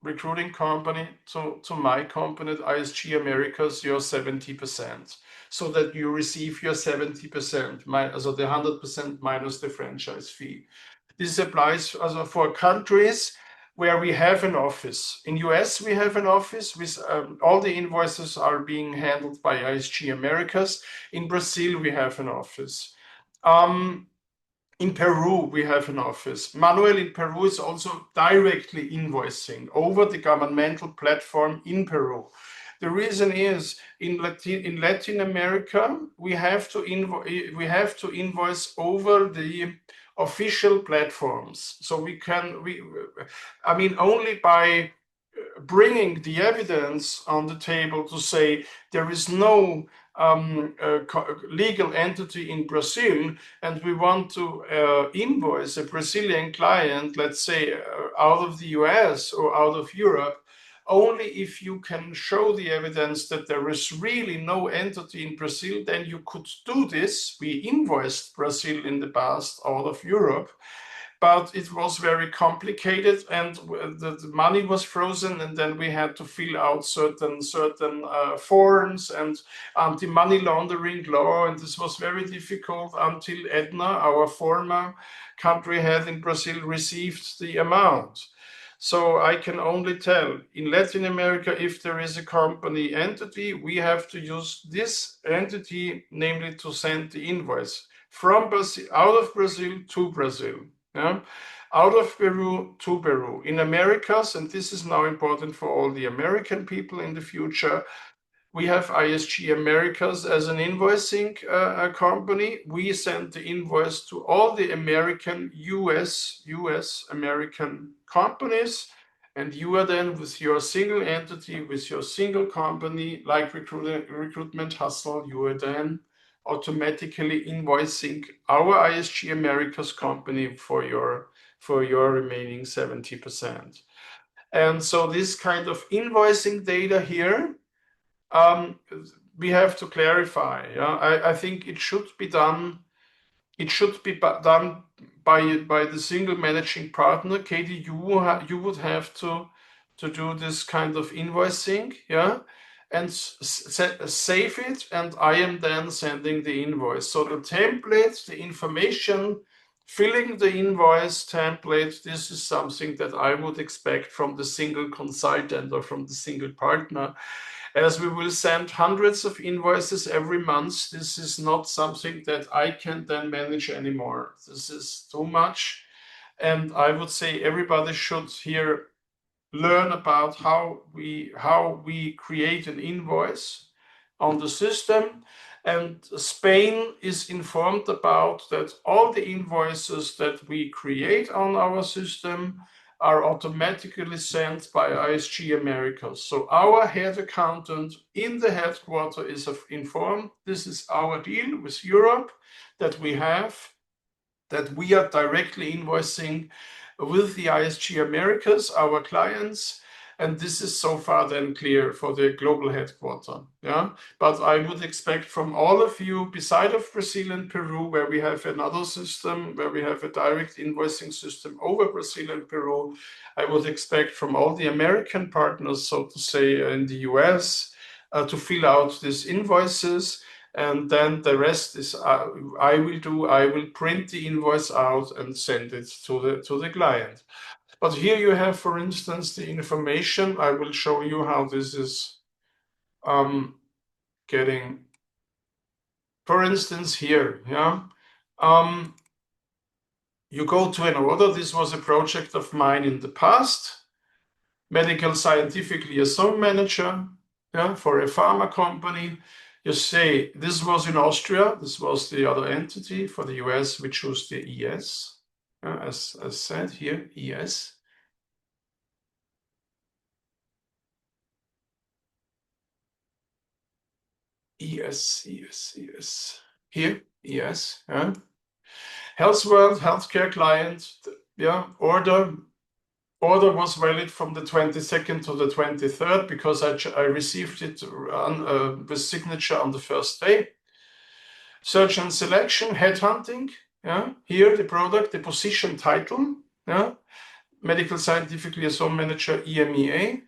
recruiting company to my company at ISG-Americas, your 70%, so that you receive your 70%, also the 100% minus the franchise fee. This applies also for countries where we have an office. In US, we have an office with all the invoices are being handled by ISG-Americas. In Brazil, we have an office. In Peru, we have an office. Manuel in Peru is also directly invoicing over the governmental platform in Peru. The reason is in Latin America, we have to invoice over the official platforms. So only by bringing the evidence on the table to say there is no legal entity in Brazil, and we want to invoice a Brazilian client, let's say out of the US or out of Europe, only if you can show the evidence that there is really no entity in Brazil, then you could do this. We invoiced Brazil in the past out of Europe, but it was very complicated, and the money was frozen, and then we had to fill out certain forms and anti-money laundering law, and this was very difficult until Edna, our former country head in Brazil, received the amount. So I can only tell, in Latin America, if there is a company entity, we have to use this entity, namely to send the invoice from Brazil, out of Brazil to Brazil. Yeah? Out of Peru to Peru. In Americas, and this is now important for all the American people in the future, we have ISG-Americas as an invoicing company. We send the invoice to all the American, US American companies, and you are then with your single entity, with your single company, like Recruitment Hustle, you are then automatically invoicing our ISG-Americas company for your remaining 70%. And so this kind of invoicing data here, we have to clarify. Yeah? I think it should be done. It should be done by the single managing partner. Katie, you would have to do this kind of invoicing, yeah, and save it, and I am then sending the invoice. So the template, the information, filling the invoice template, this is something that I would expect from the single consultant or from the single partner. As we will send hundreds of invoices every month, this is not something that I can then manage anymore. This is too much. And I would say everybody should here learn about how we create an invoice on the system. And Spain is informed about that all the invoices that we create on our system are automatically sent by ISG-Americas. So our head accountant in the headquarters is informed. This is our deal with Europe that we have, that we are directly invoicing with the ISG-Americas, our clients. And this is so far then clear for the global headquarters. Yeah? But I would expect from all of you, beside of Brazil and Peru, where we have another system, where we have a direct invoicing system over Brazil and Peru, I would expect from all the American partners, so to say, in the US, to fill out these invoices. And then the rest is I will print the invoice out and send it to the client. But here you have, for instance, the information. I will show you how this is getting, for instance, here. Yeah, you go to an order. This was a project of mine in the past. Medical scientific liaison manager, yeah, for a pharma company. You say this was in Austria. This was the other entity. For the US, we choose the ES, as said here, ES. ES. Here, ES. Yeah. Health World, healthcare client. Yeah, order was valid from the 22nd to the 23rd because I received it with signature on the first day. Search and selection, headhunting. Yeah, here the product, the position title. Yeah, medical scientific liaison manager, EMEA.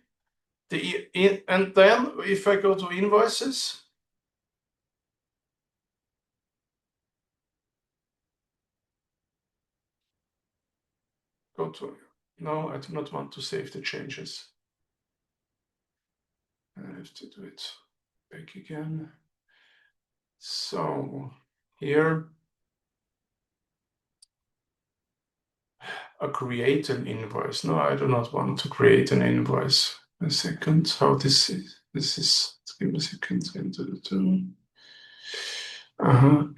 And then if I go to invoices. No, I do not want to save the changes. I have to do it back again. So here, create an invoice. No, I do not want to create an invoice. A second, how this is, give me a second.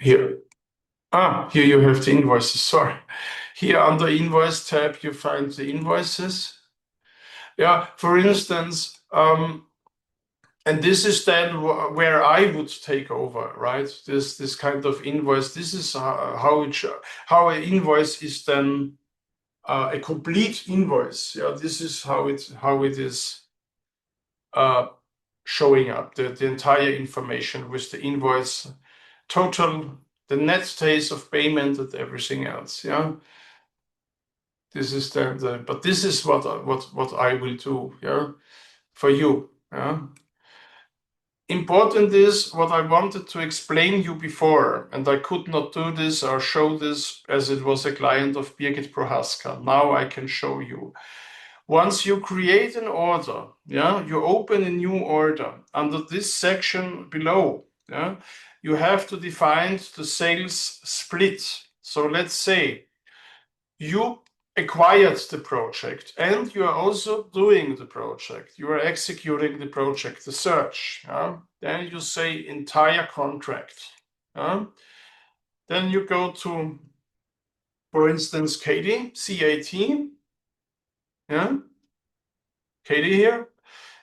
Here. Here you have the invoices, sorry. Here under invoice tab, you find the invoices. Yeah, for instance, and this is then where I would take over, right? This kind of invoice. This is how an invoice is then a complete invoice. Yeah, this is how it is showing up, the entire information with the invoice, total, the net days of payment and everything else. Yeah. This is but this is what I will do, yeah, for you. Yeah. Important is what I wanted to explain you before, and I could not do this or show this as it was a client of Birgit Prohaska. Now I can show you. Once you create an order, yeah, you open a new order under this section below, yeah, you have to define the sales split. So let's say you acquired the project and you are also doing the project. You are executing the project, the search. Then you say entire contract. Then you go to, for instance, Katie, CAT. Yeah, Katie here.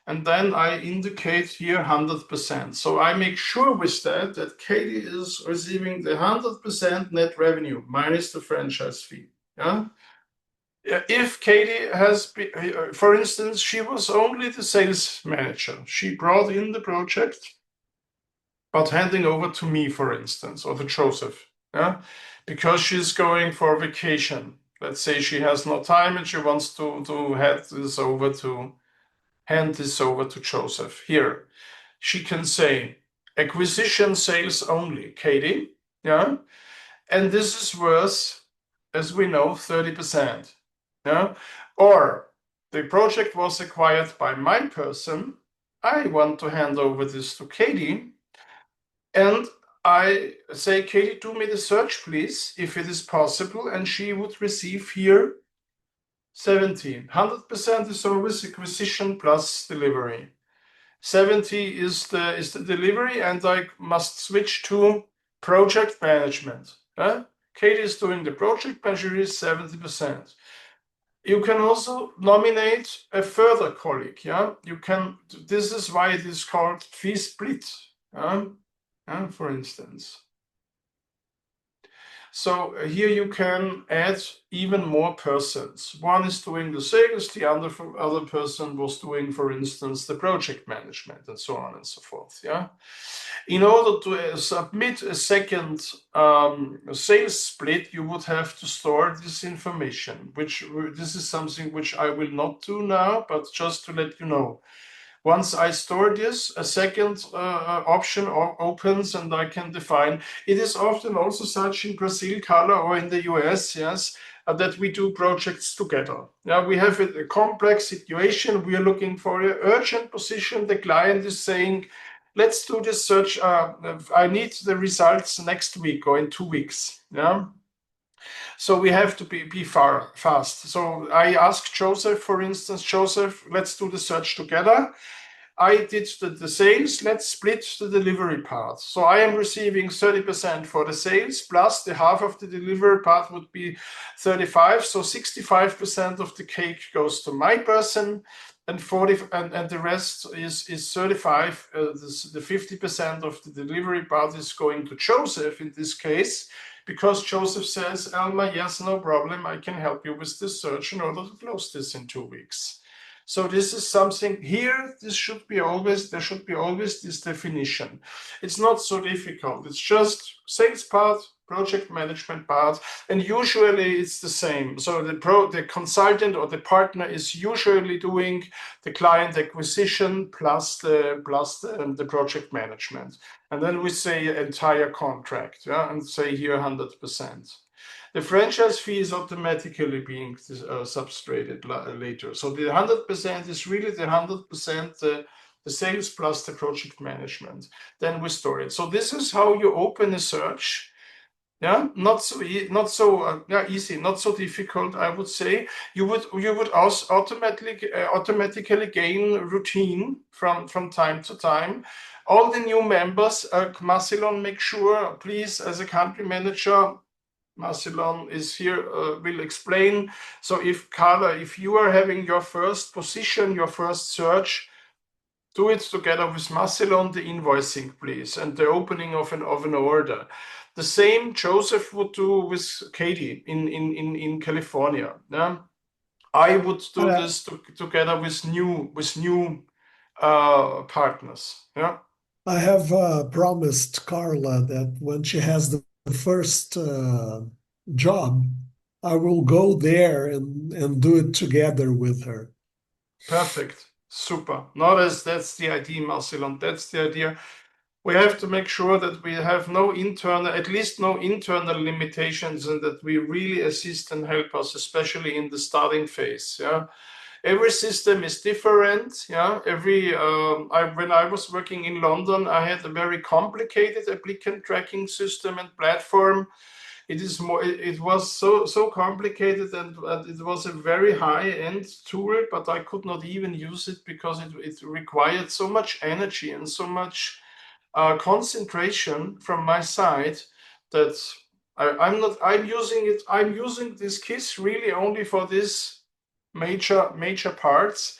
And then I indicate here 100%. So I make sure with that Katie is receiving the 100% net revenue minus the franchise fee. Yeah. If Katie has, for instance, she was only the sales manager. She brought in the project, but handing over to me, for instance, or to Joseph, yeah, because she's going for vacation. Let's say she has no time and she wants to hand this over to Joseph. Here, she can say acquisition sales only, Katie, yeah, and this is worth, as we know, 30%. Yeah? Or the project was acquired by my person. I want to hand over this to Katie. And I say, Katie, do me the search, please, if it is possible. And she would receive here 17. 100% is always acquisition plus delivery. 70 is the delivery, and I must switch to project management. Katie is doing the project measure is 70%. You can also nominate a further colleague. Yeah, you can. This is why it is called fee split. For instance. So here you can add even more persons. One is doing the sales, the other person was doing, for instance, the project management, and so on and so forth. Yeah. In order to submit a second sales split, you would have to store this information, this is something which I will not do now, but just to let you know. Once I store this, a second option opens and I can define. It is often also such in Brazil, Carla, or in the US, yes, that we do projects together. Yeah, we have a complex situation. We are looking for an urgent position. The client is saying, let's do this search. I need the results next week or in 2 weeks. Yeah. So we have to be fast. So I asked Joseph, for instance, Joseph, let's do the search together. I did the sales, let's split the delivery part. So I am receiving 30% for the sales, plus the half of the delivery part would be 35. So 65% of the cake goes to my person, and 40 and the rest is 35. The 50% of the delivery part is going to Joseph in this case, because Joseph says, Elma, yes, no problem, I can help you with this search in order to close this in 2 weeks. So this is something here, there should be always this definition. It's not so difficult. It's just sales part, project management part, and usually it's the same. So the consultant or the partner is usually doing the client acquisition plus the project management. And then we say entire contract, yeah, and say here 100%. The franchise fee is automatically being subtracted later. So the 100% is really the 100% the sales plus the project management. Then we store it. So this is how you open a search. Yeah, not so easy, not so difficult, I would say. You would also automatically gain routine from time to time. All the new members, Marcelon, make sure, please, as a country manager, Marcelon is here, will explain. So if Carla, if you are having your first position, your first search, do it together with Marcelon, the invoicing, please, and the opening of an order. The same Joseph would do with Katie in California. Yeah? I would do this together with new partners. Yeah. I have promised Carla that when she has the first job, I will go there and do it together with her. Perfect. Super. No, that's the idea, Marcelon. That's the idea. We have to make sure that we have at least no internal limitations, and that we really assist and help us, especially in the starting phase. Yeah. Every system is different. Yeah. When I was working in London, I had a very complicated applicant tracking system and platform. It was so complicated, and it was a very high-end tool, but I could not even use it because it required so much energy and so much concentration from my side that I'm using this KISS really only for this major parts,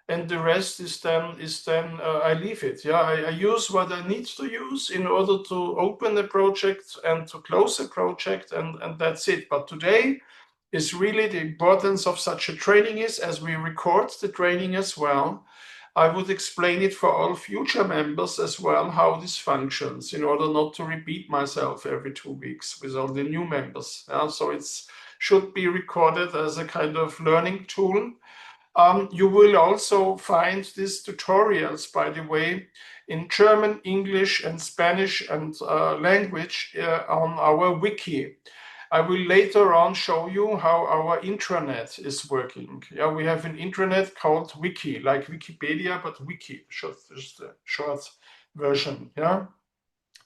and the rest is then I leave it. Yeah, I use what I need to use in order to open a project and to close a project, and that's it. But today is really the importance of such a training is, as we record the training as well, I would explain it for all future members as well, how this functions, in order not to repeat myself every 2 weeks with all the new members. Yeah? So it should be recorded as a kind of learning tool. You will also find these tutorials, by the way, in German, English, and Spanish and language on our wiki. I will later on show you how our intranet is working. Yeah, we have an intranet called Wiki, like Wikipedia, but Wiki, just a short version. Yeah,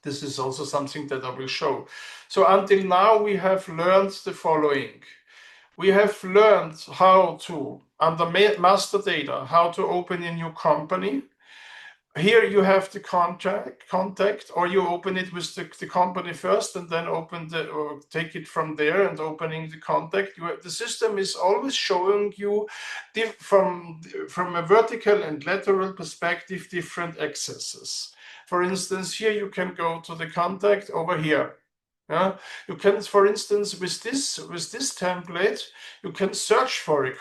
this is also something that I will show. So until now, we have learned the following. We have learned how to, under master data, how to open a new company. Here you have the contact, or you open it with the company first and then or take it from there and opening the contact. The system is always showing you from a vertical and lateral perspective different accesses. For instance, here you can go to the contact over here. Yeah, you can, for instance, with this template, you can search for a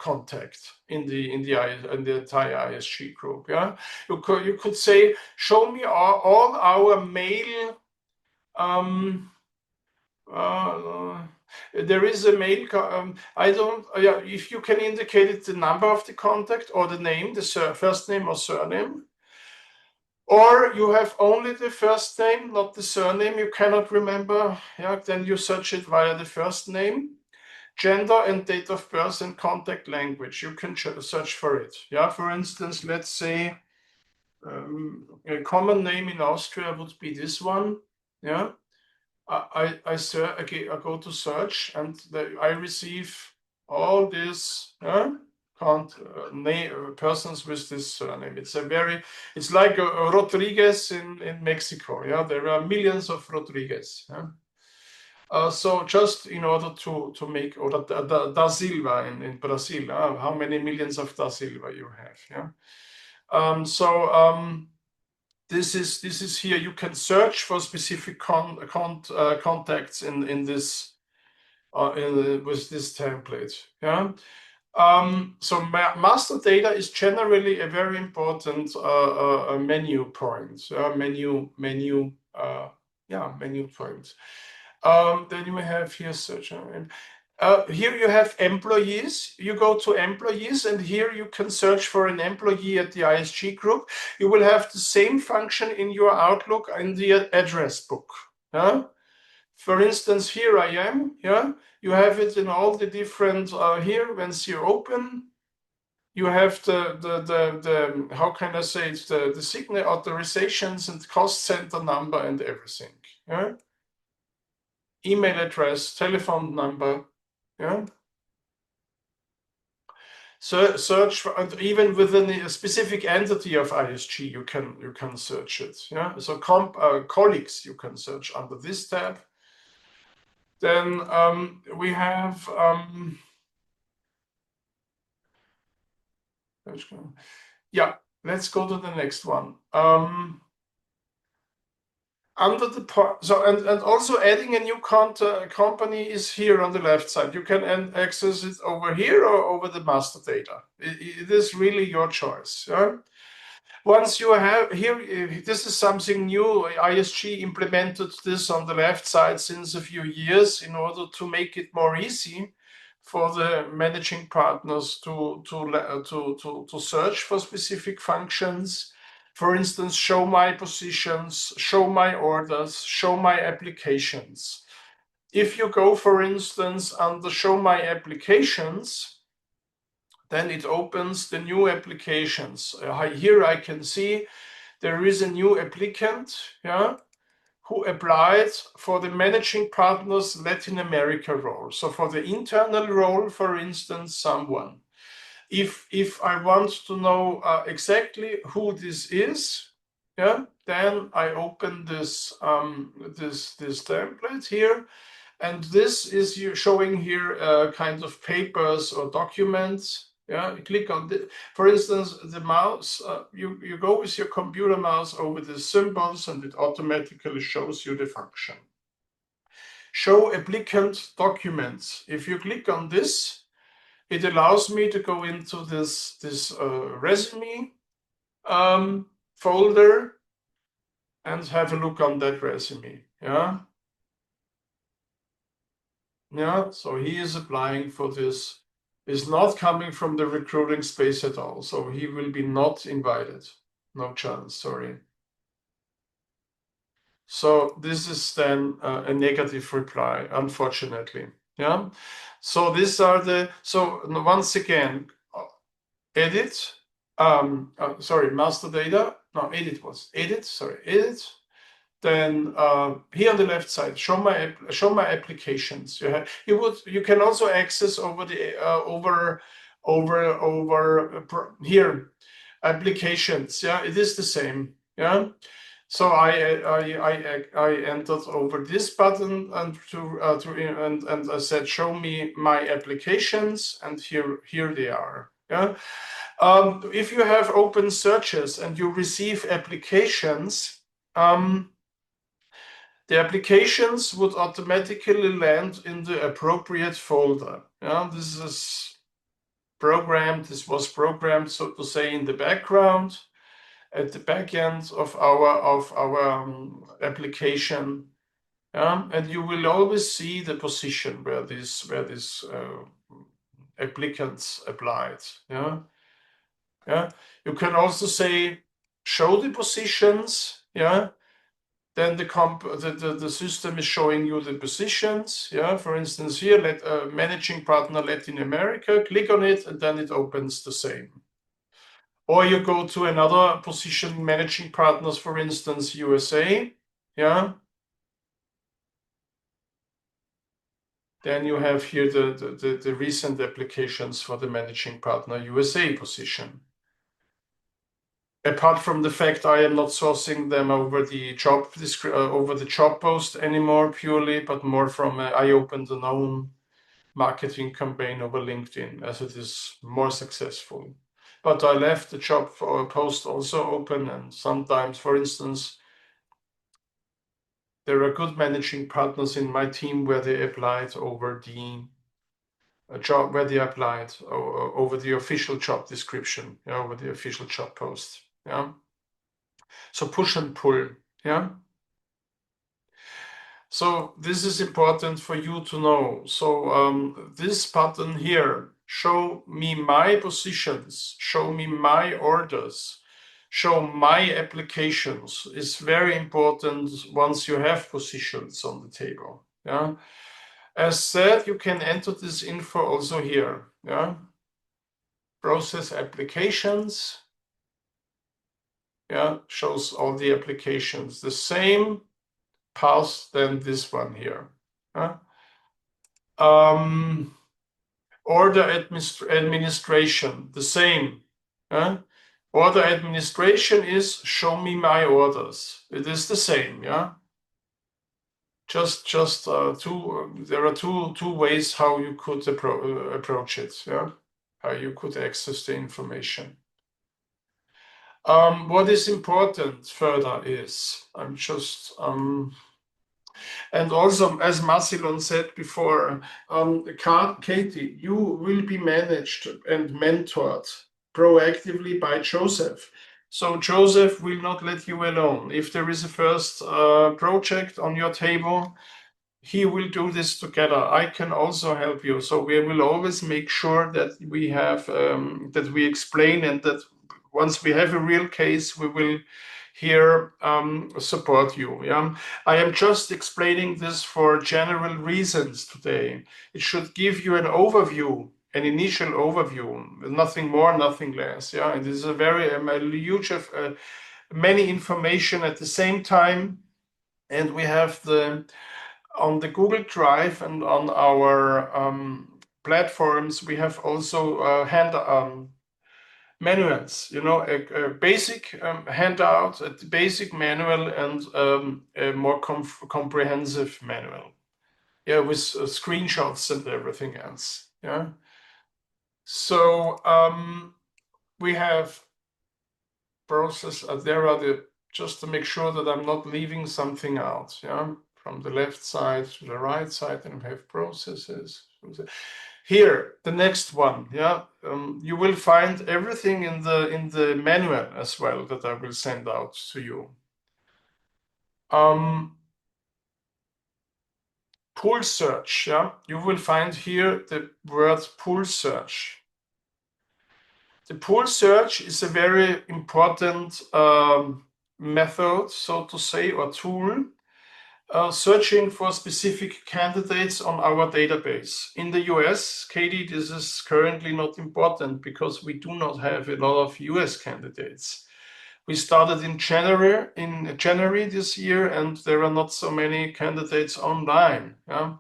contact in the entire ISG group. Yeah, you could say, show me all our mail. There is a mail. I don't. Yeah, if you can indicate it, the number of the contact or the name, the first name or surname. Or you have only the first name, not the surname, you cannot remember. Yeah, then you search it via the first name, gender and date of birth and contact language. You can search for it. Yeah, for instance, let's say a common name in Austria would be this one. Yeah, I go to search, and I receive all these persons with this surname. It's like a Rodriguez in Mexico. Yeah, there are millions of Rodriguez. Yeah? So just in order to make, or da Silva in Brazil, how many millions of da Silva you have? Yeah. This is here. You can search for specific contacts in this with this template. Yeah. So master data is generally a very important menu point. Menu point. Then you have here search. Here you have employees. You go to employees, and here you can search for an employee at the ISG group. You will have the same function in your Outlook in the address book. Yeah? For instance, here I am. Yeah, you have it in all the different. Here, once you open, you have the how can I say it? The signal authorizations and cost center number and everything. Yeah, email address, telephone number. Yeah. So search for, and even within a specific entity of ISG, you can search it. Yeah. So colleagues, you can search under this tab. Then we have yeah. Let's go to the next one. Under the so and also adding a new company is here on the left side. You can access it over here or over the master data. It is really your choice. Yeah? once you have here, this is something new. ISG implemented this on the left side since a few years in order to make it more easy for the managing partners to search for specific functions. For instance, show my positions, show my orders, show my applications. If you go, for instance, under show my applications, then it opens the new applications. Here I can see there is a new applicant, yeah, who applied for the managing partners Latin America role. So for the internal role, for instance, someone. If I want to know exactly who this is, yeah, then I open this this template here, and this is you showing here kind of papers or documents. Yeah, you click on this. For instance, the mouse, you go with your computer mouse over the symbols and it automatically shows you the function. Show applicant documents. If you click on this, it allows me to go into this resume folder and have a look on that resume. Yeah. Yeah, so he is applying for this, is not coming from the recruiting space at all. So he will be not invited. No chance, sorry. So this is then a negative reply, unfortunately. Yeah. So these are the, so once again, edit, sorry, master data. No, edit was edit, sorry, edit. Then here on the left side, show my applications. You can also access over the here applications. Yeah, it is the same. Yeah. So I entered over this button and and I said show me my applications, and here they are. Yeah. If you have open searches and you receive applications, the applications would automatically land in the appropriate folder. Yeah, this is programmed. This was programmed, so to say, in the background at the back end of our application. Yeah, and you will always see the position where this applicants applied. Yeah, yeah. You can also say show the positions. Yeah. Then the system is showing you the positions. Yeah, for instance, here, managing partner Latin America, click on it, and then it opens the same. Or you go to another position, managing partners, for instance, USA. Yeah. Then you have here the recent applications for the managing partner USA position. Apart from the fact I am not sourcing them over the job post anymore purely, but more from I opened an own marketing campaign over LinkedIn as it is more successful. But I left the job post also open, and sometimes, for instance, there are good managing partners in my team where they applied over the job, where they applied over the official job description, over the official job post. Yeah. So push and pull. Yeah. So this is important for you to know. So this button here, show me my positions, show me my orders, show my applications, is very important once you have positions on the table. Yeah. As said, you can enter this info also here. Yeah. Process applications. Yeah, shows all the applications. The same path than this one here. Order administration, the same. Order administration is show me my orders. It is the same. Yeah. Just there are two ways how you could approach it. Yeah. How you could access the information. What is important further is and also, as Marcelon said before, Katie, you will be managed and mentored proactively by Joseph. So Joseph will not let you alone. If there is a first project on your table, he will do this together. I can also help you. So we will always make sure that we have that we explain, and that once we have a real case, we will here support you. Yeah, I am just explaining this for general reasons today. It should give you an overview, an initial overview, nothing more, nothing less. Yeah, it is a very a huge of many information at the same time, and we have the on the Google Drive and on our platforms, we have also hand manuals, a basic handout, a basic manual, and a more comprehensive manual. Yeah, with screenshots and everything else. Yeah. So we have process. There are just to make sure that I'm not leaving something out. Yeah, from the left side to the right side, and we have processes. Here, the next one. Yeah, you will find everything in the manual as well that I will send out to you. Pool search. Yeah, you will find here the word pool search. The pool search is a very important method, so to say, or tool, searching for specific candidates on our database. In the US, Katie, this is currently not important because we do not have a lot of US candidates. We started in January this year, and there are not so many candidates online. Yeah?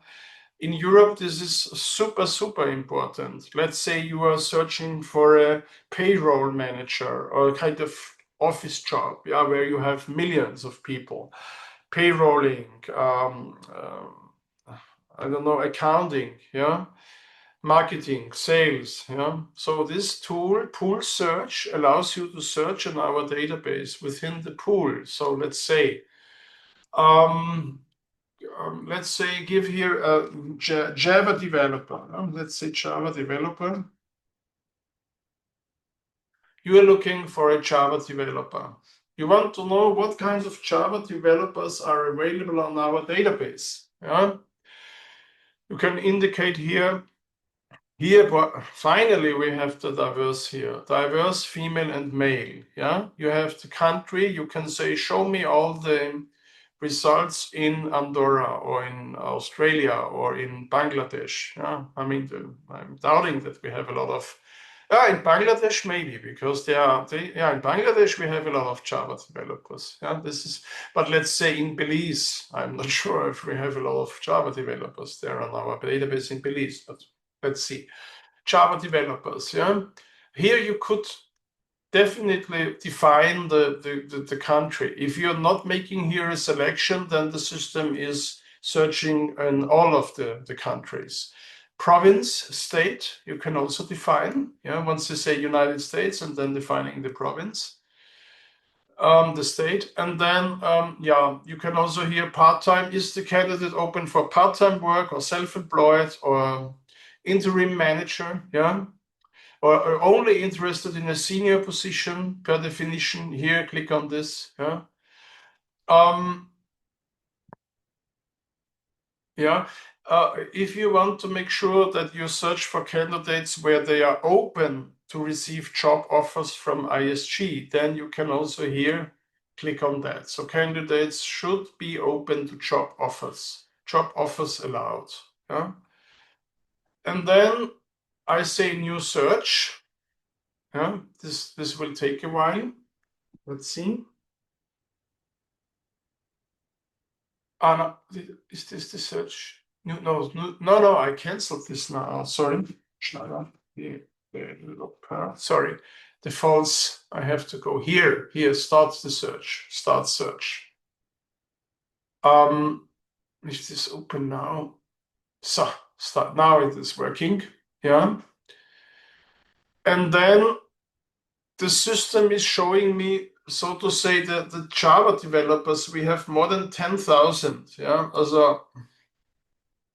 In Europe, this is super, super important. Let's say you are searching for a payroll manager or a kind of office job, yeah, where you have millions of people. Payrolling, I don't know, accounting, yeah, marketing, sales, yeah. So this tool, Pool Search, allows you to search in our database within the pool. So let's say give here a Java developer. Let's say Java developer. You are looking for a Java developer. You want to know what kinds of Java developers are available on our database. Yeah? You can indicate here. Here, finally, we have the diverse here. Diverse, female and male. Yeah, you have the country. You can say, show me all the results in Andorra or in Australia or in Bangladesh. Yeah, I mean, I'm doubting that we have a lot of. In Bangladesh maybe because in Bangladesh we have a lot of Java developers. Yeah, but let's say in Belize, I'm not sure if we have a lot of Java developers there on our database in Belize, but let's see. Java developers. Yeah, here you could definitely define the country. If you're not making here a selection, then the system is searching in all of the countries. Province, state, you can also define. Yeah, once you say United States and then defining the province, the state, and then you can also hear part-time. Is the candidate open for part-time work or self-employed or interim manager? Yeah. Or only interested in a senior position per definition. Here, click on this. Yeah. If you want to make sure that you search for candidates where they are open to receive job offers from ISG, then you can also here click on that. So candidates should be open to job offers allowed. Yeah. And then I say new search. Yeah, this will take a while. Let's see. No, is this the search? No, I canceled this now. Sorry. Sorry. The false, I have to go here. Here, start the search. Start search. Is this open now? So, start now, it is working. Yeah. And then the system is showing me, so to say, the Java developers. We have more than 10,000. Yeah.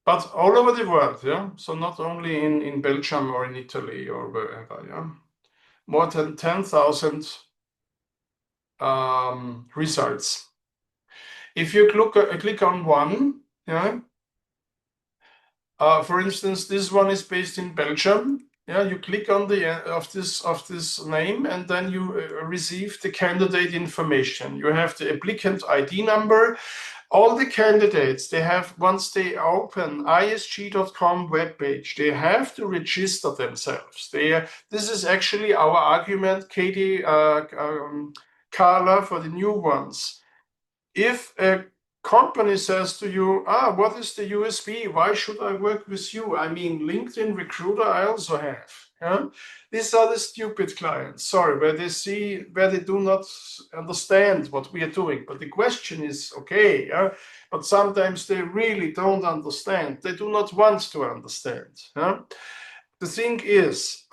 But all over the world, yeah. So not only in Belgium or in Italy or wherever, yeah. More than 10,000 results. If you click on one, yeah, for instance, this one is based in Belgium. Yeah, you click on the end of this name, and then you receive the candidate information. You have the applicant ID number. All the candidates, they have, once they open ISG.com webpage, they have to register themselves. This is actually our argument, Katie, Carla, for the new ones. If a company says to you, what is the USB? Why should I work with you? I mean, LinkedIn Recruiter I also have. Yeah? These are the stupid clients, sorry, where they do not understand what we are doing. But the question is, okay, yeah? But sometimes they really don't understand. They do not want to understand. Yeah? The thing is,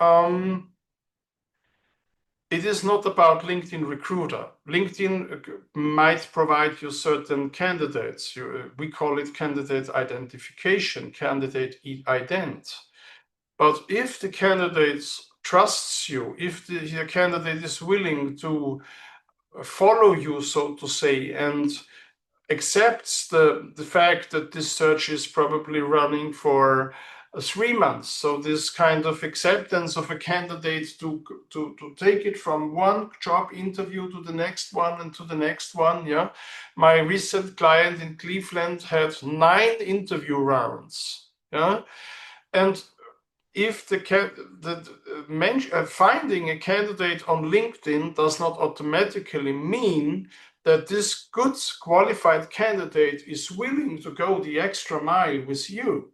it is not about LinkedIn Recruiter. LinkedIn might provide you certain candidates. We call it candidate identification, candidate ident. But if the candidate trusts you, if the candidate is willing to follow you, so to say, and accepts the fact that this search is probably running for 3 months. So this kind of acceptance of a candidate to take it from one job interview to the next one and to the next one. Yeah, my recent client in Cleveland had 9 interview rounds. Yeah, and if finding a candidate on LinkedIn does not automatically mean that this good qualified candidate is willing to go the extra mile with you.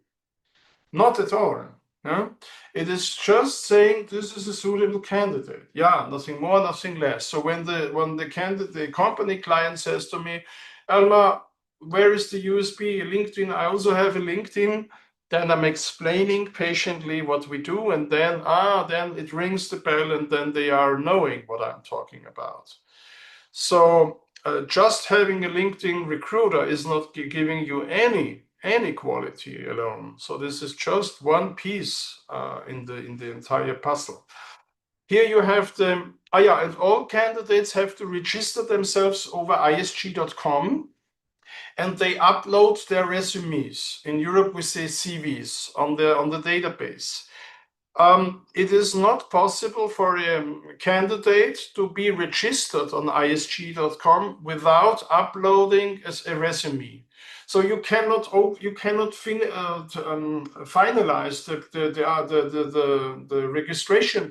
Not at all. Yeah? It is just saying this is a suitable candidate. Yeah, nothing more, nothing less. So when the company client says to me, Elmar, where is the USB? LinkedIn, I also have a LinkedIn. Then I'm explaining patiently what we do, and then it rings the bell, and then they are knowing what I'm talking about. So just having a LinkedIn recruiter is not giving you any quality alone. So this is just one piece in the entire puzzle. Here you have and all candidates have to register themselves over ISG.com, and they upload their resumes. In Europe, we say CVs on the database. It is not possible for a candidate to be registered on ISG.com without uploading a resume. So you cannot finalize the registration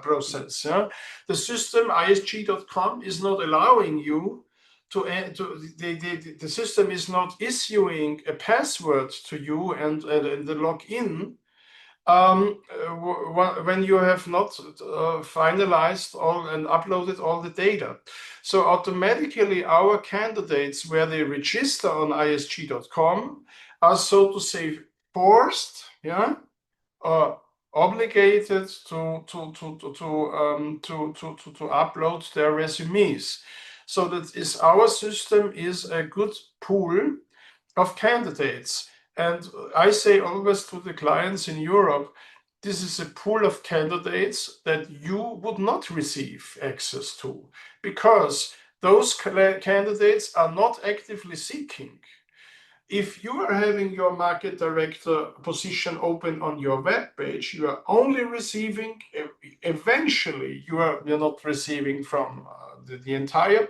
process. Yeah? The system ISG.com is not allowing you the system is not issuing a password to you and the login when you have not finalized all and uploaded all the data. So automatically our candidates, where they register on ISG.com, are, so to say, forced, yeah, obligated to upload their resumes. So that is, our system is a good pool of candidates. And I say always to the clients in Europe, this is a pool of candidates that you would not receive access to, because those candidates are not actively seeking. If you are having your market director position open on your web page, you are only receiving, eventually you're not receiving from the entire,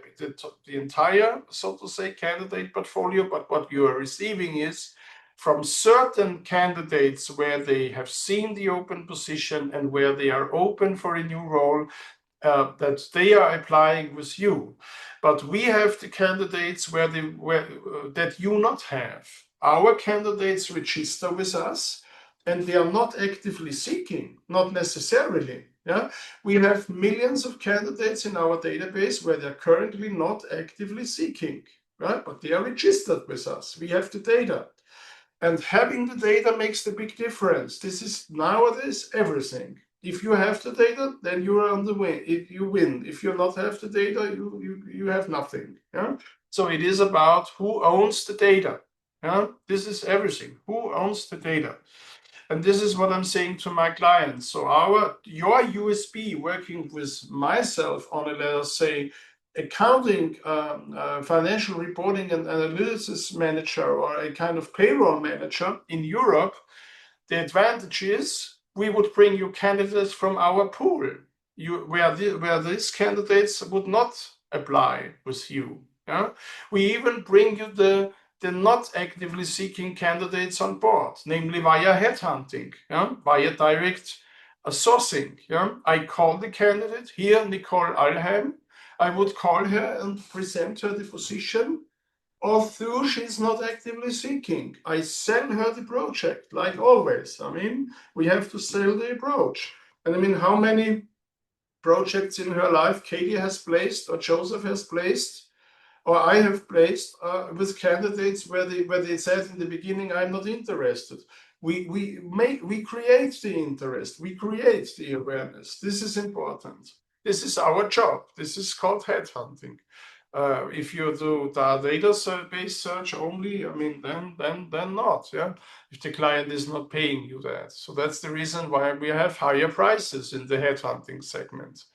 so to say, candidate portfolio, but what you are receiving is from certain candidates where they have seen the open position and where they are open for a new role, that they are applying with you. But we have the candidates that you not have. Our candidates register with us, and they are not actively seeking, not necessarily. Yeah, we have millions of candidates in our database where they're currently not actively seeking, right? But they are registered with us. We have the data. And having the data makes the big difference. This is nowadays everything. If you have the data, then you are on the win. If you win, if you not have the data, you have nothing. Yeah. So it is about who owns the data. Yeah. This is everything. Who owns the data? And this is what I'm saying to my clients. So your USB working with myself on a, let us say, accounting, financial reporting and analysis manager or a kind of payroll manager in Europe, the advantage is we would bring you candidates from our pool, where these candidates would not apply with you. Yeah? We even bring you the not actively seeking candidates on board, namely via headhunting, yeah? Via direct sourcing. Yeah? I call the candidate here, Nicole Alheim. I would call her and present her the position, although she's not actively seeking. I sell her the project, like always. I mean, we have to sell the approach. And I mean, how many projects in her life Katie has placed or Joseph has placed or I have placed with candidates where they said in the beginning, I'm not interested. We create the interest, we create the awareness. This is important. This is our job. This is called headhunting. If you do the database search only, I mean, then not. Yeah, if the client is not paying you that, so that's the reason why we have higher prices in the headhunting segment.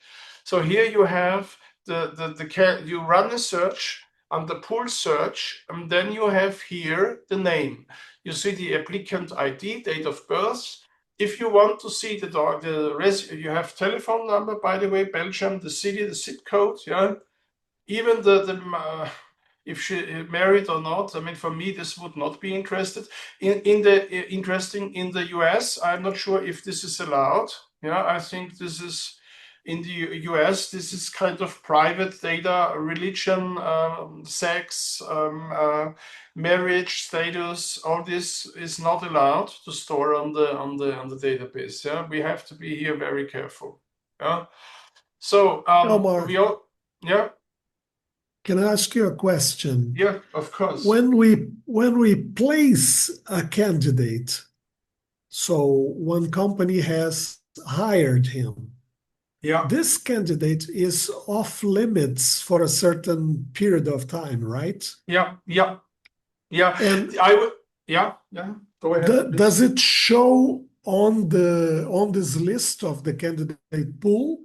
So here you have you run a search on the pool search, and then you have here the name. You see the applicant ID, date of birth. If you want to see you have telephone number, by the way, Belgium, the city, the zip code, yeah. Even if she married or not. I mean, for me, this would not be interesting in the US. I'm not sure if this is allowed. Yeah, I think this is in the US. This is kind of private data, religion, sex, marriage status. All this is not allowed to store on the database. Yeah, we have to be here very careful. Yeah. So Elmar, yeah. can I ask you a question? Yeah, of course. When we place a candidate, so one company has hired him, Yeah, this candidate is off limits for a certain period of time, right? yeah. And I would. Yeah. Go ahead, please. does it show on this list of the candidate pool?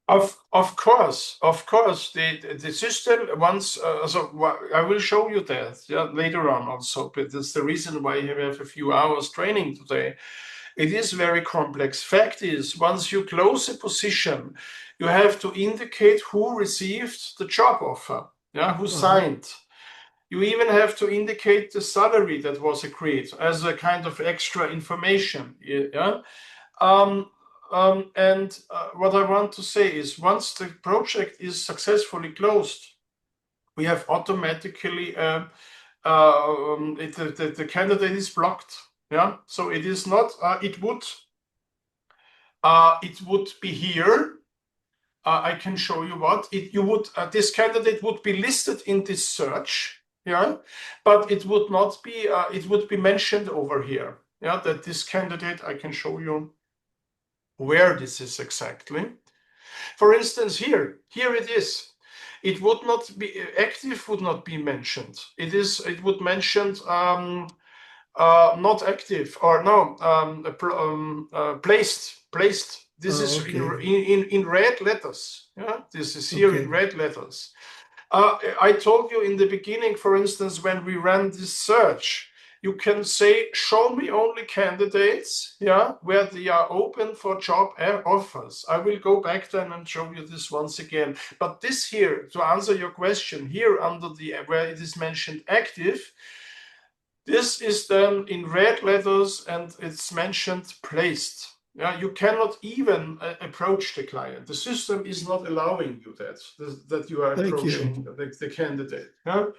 Of course, the system once. I will show you that, yeah, later on also. But that's the reason why we have a few hours training today. It is very complex. Fact is, once you close a position, you have to indicate who received the job offer, yeah, who signed. You even have to indicate the salary that was agreed as a kind of extra information. Yeah. And what I want to say is, once the project is successfully closed, we have automatically the candidate is blocked. Yeah. So it is not. It would be here. I can show you what you would. This candidate would be listed in this search. Yeah, but it would not be. It would be mentioned over here. Yeah, that this candidate. I can show you where this is exactly. For instance, here it is. It would not be active. Would not be mentioned. It would mention not active or no placed. This is Okay. in red letters. Yeah, this is here in Okay. red letters. I told you in the beginning, for instance, when we ran this search, you can say, show me only candidates, yeah, where they are open for job offers. I will go back then and show you this once again. But this here, to answer your question, here under where it is mentioned active, this is then in red letters and it's mentioned placed. Yeah, you cannot even approach the client. The system is not allowing you that you are Thank approaching you. the candidate. Yeah?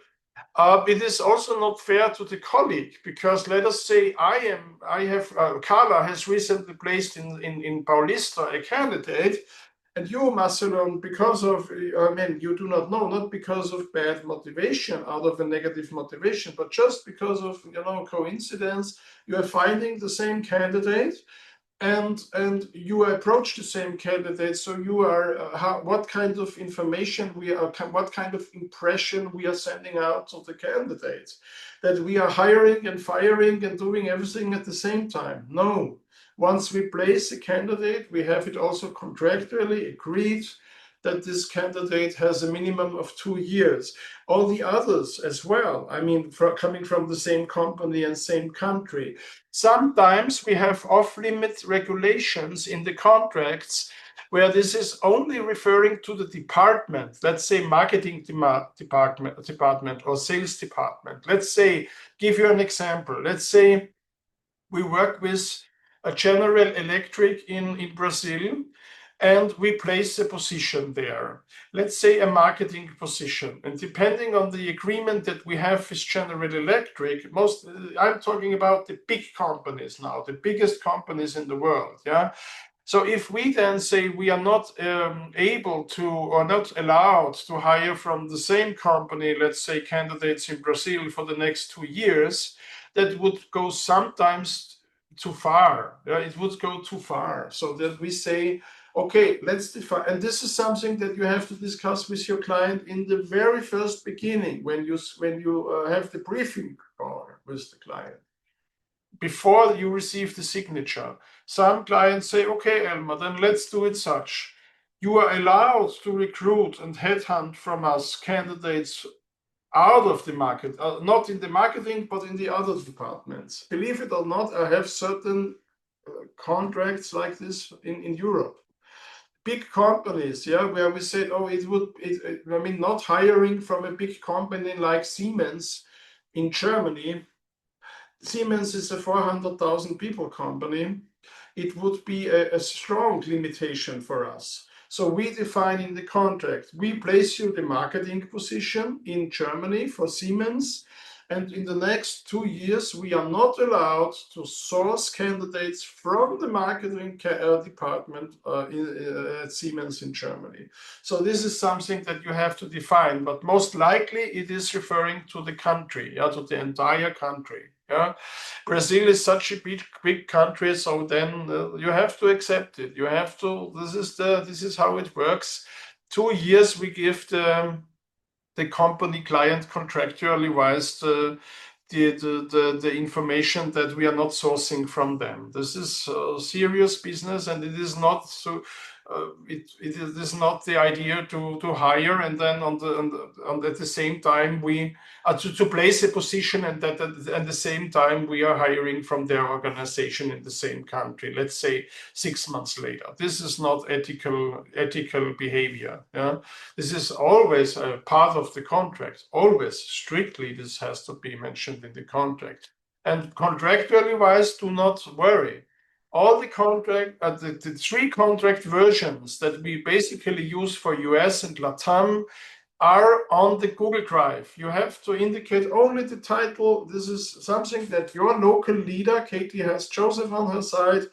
It is also not fair to the colleague, because let us say Carla has recently placed in Paulista a candidate, and you, Marcelo, because of, I mean, you do not know, not because of bad motivation, out of a negative motivation, but just because of, coincidence, you are finding the same candidate, and you approach the same candidate. So you are what kind of information what kind of impression we are sending out to the candidates, that we are hiring and firing and doing everything at the same time? No. Once we place a candidate, we have it also contractually agreed that this candidate has a minimum of 2 years. All the others as well, I mean, coming from the same company and same country. Sometimes we have off-limit regulations in the contracts where this is only referring to the department, let's say marketing department or sales department. Let's say, give you an example. Let's say we work with a General Electric in Brazil, and we place a position there. Let's say a marketing position. And depending on the agreement that we have with General Electric, I'm talking about the big companies now, the biggest companies in the world. Yeah. So if we then say we are not able to or not allowed to hire from the same company, let's say candidates in Brazil for the next 2 years, that would go sometimes too far. Yeah, it would go too far. So that we say, okay, let's define, and this is something that you have to discuss with your client in the very first beginning when you have the briefing call with the client before you receive the signature. Some clients say, okay, Elmar, then let's do it such. You are allowed to recruit and headhunt from us candidates out of the market, not in the marketing, but in the other departments. Believe it or not, I have certain contracts like this in Europe. Big companies, yeah, where we said, oh, I mean, not hiring from a big company like Siemens in Germany. Siemens is a 400,000 people company. It would be a strong limitation for us. So we define in the contract, we place you the marketing position in Germany for Siemens. And in the next 2 years, we are not allowed to source candidates from the marketing department at Siemens in Germany. So this is something that you have to define, but most likely it is referring to the country, yeah, to the entire country. Yeah, Brazil is such a big country, so then you have to accept it. You have to. This is how it works. 2 years we give the company client contractually wise the information that we are not sourcing from them. This is serious business, and it is not so. It is not the idea to hire and then at the same time we to place a position and that at the same time we are hiring from their organization in the same country. Let's say 6 months later. This is not ethical behavior. Yeah? This is always a part of the contract. Always strictly this has to be mentioned in the contract. And contractually wise, do not worry. All the contract, the 3 contract versions that we basically use for US and LATAM are on the Google Drive. You have to indicate only the title. This is something that your local leader, Katie, has Joseph on her side.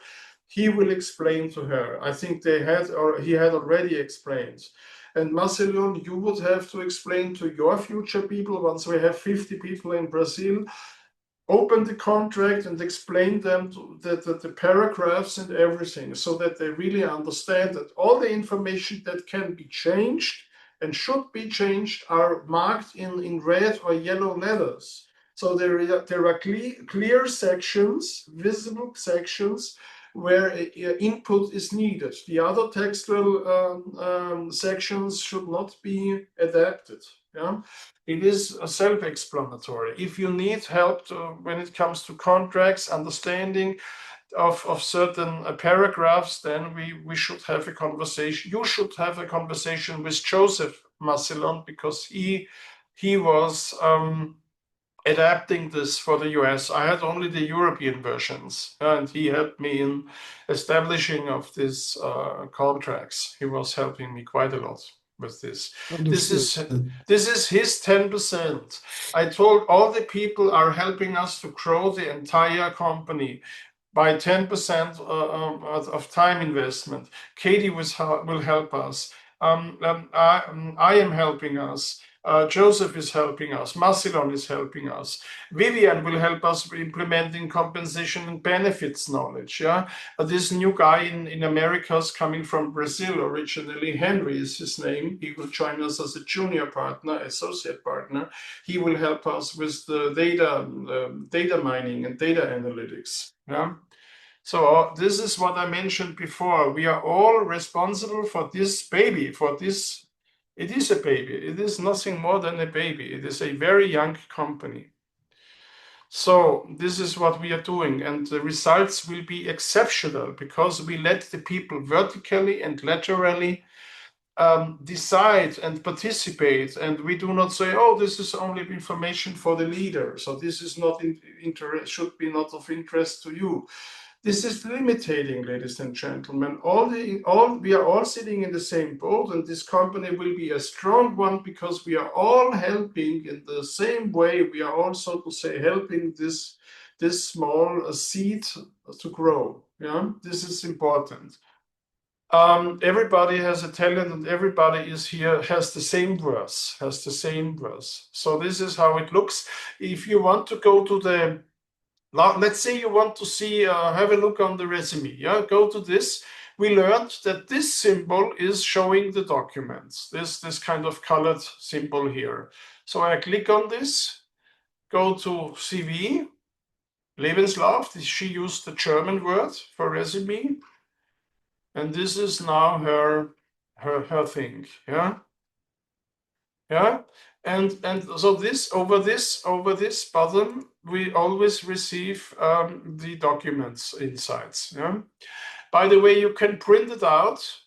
He will explain to her. I think he had already explained. And Marcelo, you would have to explain to your future people, once we have 50 people in Brazil, open the contract and explain them the paragraphs and everything so that they really understand that all the information that can be changed and should be changed are marked in red or yellow letters. So there are clear sections, visible sections where input is needed. The other textual sections should not be adapted. Yeah? It is self-explanatory. If you need help when it comes to contracts, understanding of certain paragraphs, then we should have a conversation. You should have a conversation with Joseph Massillon because he was adapting this for the US. I had only the European versions, and he helped me in establishing of these contracts. He was helping me quite a lot with this. Understood. This is his 10%. I told all the people are helping us to grow the entire company by 10% of time investment. Katie will help us. I am helping us. Joseph is helping us. Marcelon is helping us. Vivian will help us implementing compensation and benefits knowledge. Yeah, this new guy in Americas coming from Brazil originally, Henry is his name. He will join us as a junior partner, associate partner. He will help us with the data mining and data analytics. Yeah. So this is what I mentioned before. We are all responsible for this baby, for this. It is a baby. It is nothing more than a baby. It is a very young company. So this is what we are doing, and the results will be exceptional because we let the people vertically and laterally decide and participate, and we do not say, "Oh, this is only information for the leader, so this is not should be not of interest to you." This is limiting, ladies and gentlemen. We are all sitting in the same boat, and this company will be a strong one because we are all helping in the same way. We are also, to say, helping this small seed to grow. Yeah, this is important. Everybody has a talent, and everybody is here has the same worth. So this is how it looks. If you want to go to the let's say you want to see, have a look on the resume. Yeah, go to this. We learned that this symbol is showing the documents. This kind of colored symbol here. So I click on this, go to CV, Lebenslauf. She used the German word for resume, and this is now her thing. Yeah. Yeah, and so this over this button we always receive the documents insights. Yeah, by the way, you can print it out.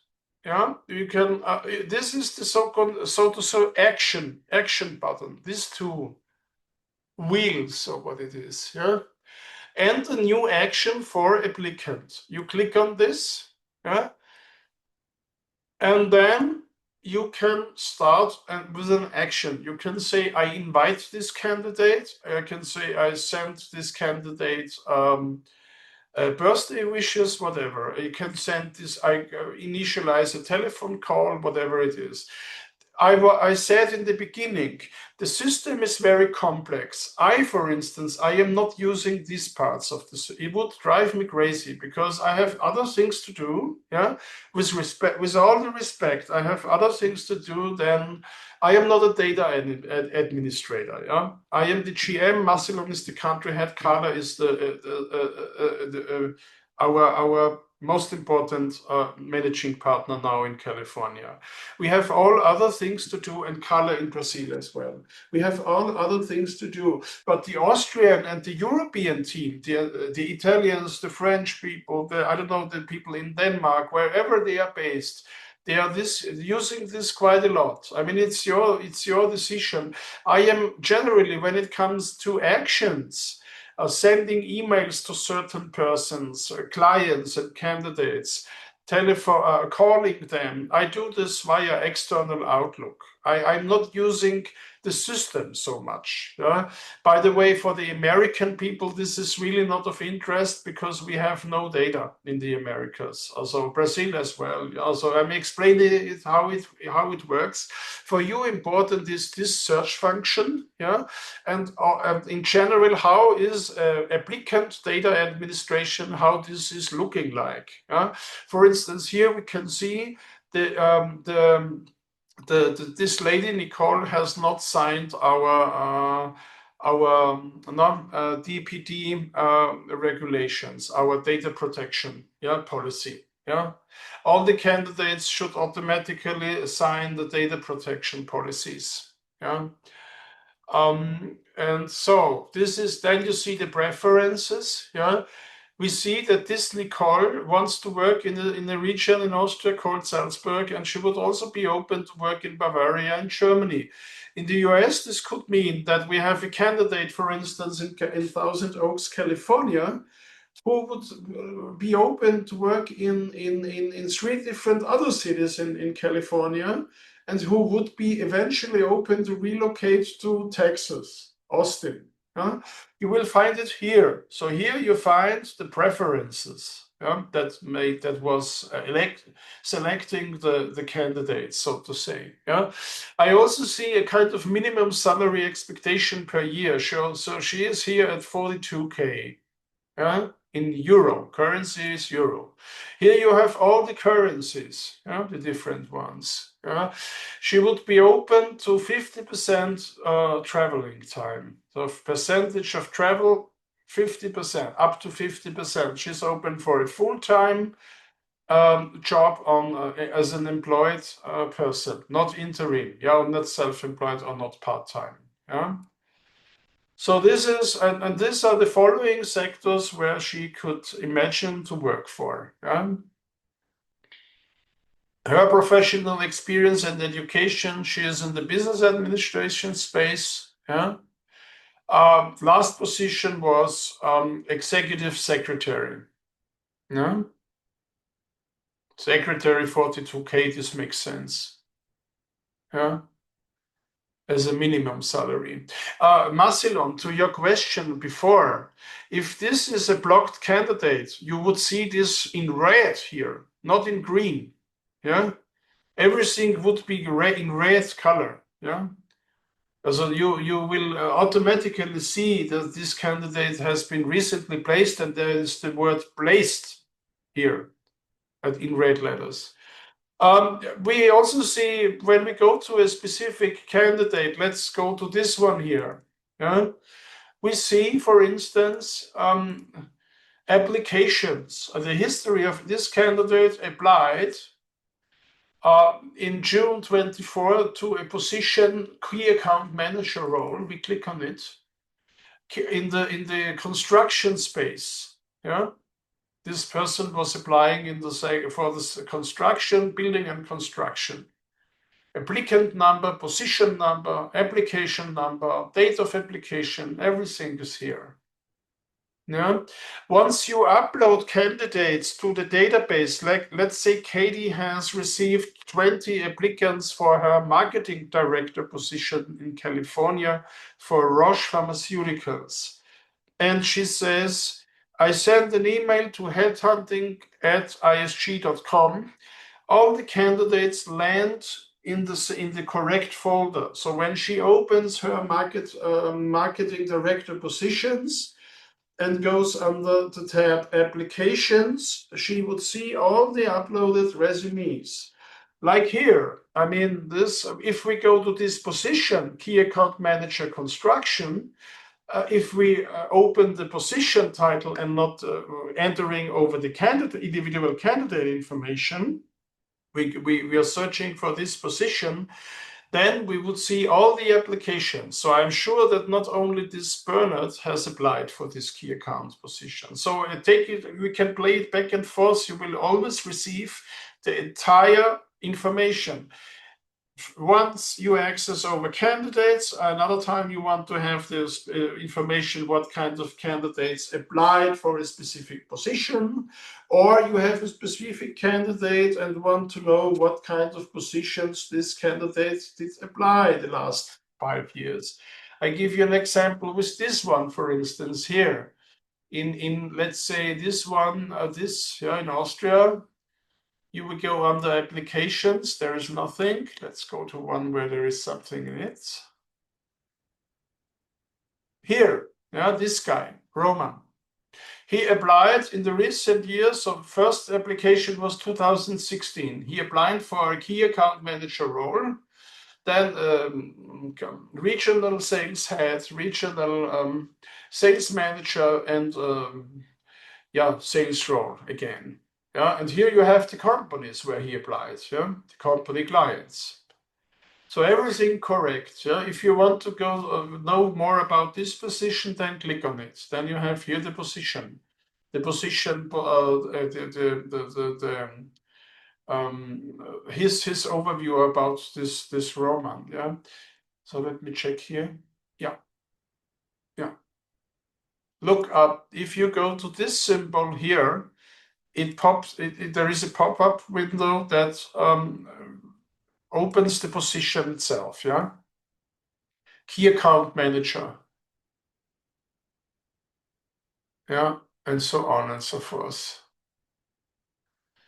Yeah, you can. This is the so-called action button. These two wheels, or what it is. Yeah, and a new action for applicant. You click on this. Yeah, and then you can start with an action. You can say, I invite this candidate. I can say, I send this candidate birthday wishes, whatever. You can send this, I initialize a telephone call, whatever it is. I said in the beginning, the system is very complex. For instance, I am not using these parts of this. It would drive me crazy because I have other things to do. Yeah, with all the respect, I have other things to do than I am not a data administrator. Yeah, I am the GM. Marcelon is the country head. Carla is our most important managing partner now in California. We have all other things to do, and Carla in Brazil as well. We have all other things to do, but the Austrian and the European team, the Italians, the French people, I don't know, the people in Denmark, wherever they are based, they are using this quite a lot. I mean, it's your decision. I am generally, when it comes to actions, sending emails to certain persons, clients and candidates, calling them. I do this via external Outlook. I'm not using the system so much. By the way, for the American people, this is really not of interest because we have no data in the Americas. Also Brazil as well. Also, I'm explaining it how it works. For you, important is this search function. Yeah, and in general, how is applicant data administration? How this is looking like? For instance, here we can see this lady Nicole has not signed our DPD regulations, our data protection policy. Yeah, all the candidates should automatically sign the data protection policies. Yeah. And so this is, then you see the preferences. Yeah, we see that this Nicole wants to work in a region in Austria called Salzburg, and she would also be open to work in Bavaria and Germany. In the US, this could mean that we have a candidate, for instance, in Thousand Oaks, California, who would be open to work in 3 different other cities in California, and who would be eventually open to relocate to Texas, Austin. You will find it here. So here you find the preferences that was selecting the candidates, so to say. I also see a kind of minimum salary expectation per year. So she is here at 42K. In euro. Currency is euro. Here you have all the currencies, the different ones. She would be open to 50% traveling time. So percentage of travel, 50%, up to 50%. She's open for a full-time job as an employed person, not interim, yeah, not self-employed or not part-time. Yeah. So this is, and these are the following sectors where she could imagine to work for. Yeah. Her professional experience and education, she is in the business administration space. Yeah. Last position was executive secretary. Yeah. Secretary 42K, this makes sense. Yeah. As a minimum salary. Marcelon, to your question before, if this is a blocked candidate, you would see this in red here, not in green. Yeah. Everything would be in red color. Yeah. So you will automatically see that this candidate has been recently placed, and there is the word placed here in red letters. We also see when we go to a specific candidate, let's go to this one here. Yeah? We see, for instance, applications. The history of this candidate applied in June 24 to a position key account manager role. We click on it in the construction space. Yeah. This person was applying for the construction, building and construction. Applicant number, position number, application number, date of application, everything is here. Yeah. Once you upload candidates to the database, like let's say Katie has received 20 applicants for her marketing director position in California for Roche Pharmaceuticals. And she says, I sent an email to headhunting@isg.com. All the candidates land in the correct folder. So when she opens her marketing director positions and goes under the tab applications, she would see all the uploaded resumes. Like here, I mean, this, if we go to this position, key account manager construction, if we open the position title and not entering over the individual candidate information, we are searching for this position, then we would see all the applications. So I'm sure that not only this Bernard has applied for this key account position. So we can play it back and forth. You will always receive the entire information. Once you access over candidates, another time you want to have this information, what kind of candidates applied for a specific position, or you have a specific candidate and want to know what kind of positions this candidate did apply the last 5 years. I give you an example with this one, for instance, here. In let's say this one, in Austria, you will go under applications. There is nothing. Let's go to one where there is something in it. Here, yeah, this guy, Roman. He applied in the recent years. So first application was 2016. He applied for a key account manager role. Then regional sales head, regional sales manager, and sales role again. Yeah, and here you have the companies where he applies, yeah, the company clients. So everything correct. Yeah, if you want to go know more about this position, then click on it. Then you have here the position, his overview about this Roman. Yeah. So let me check here. Yeah. Yeah. Look up. If you go to this symbol here, there is a pop-up window that opens the position itself, yeah? Key account manager. Yeah, and so on and so forth.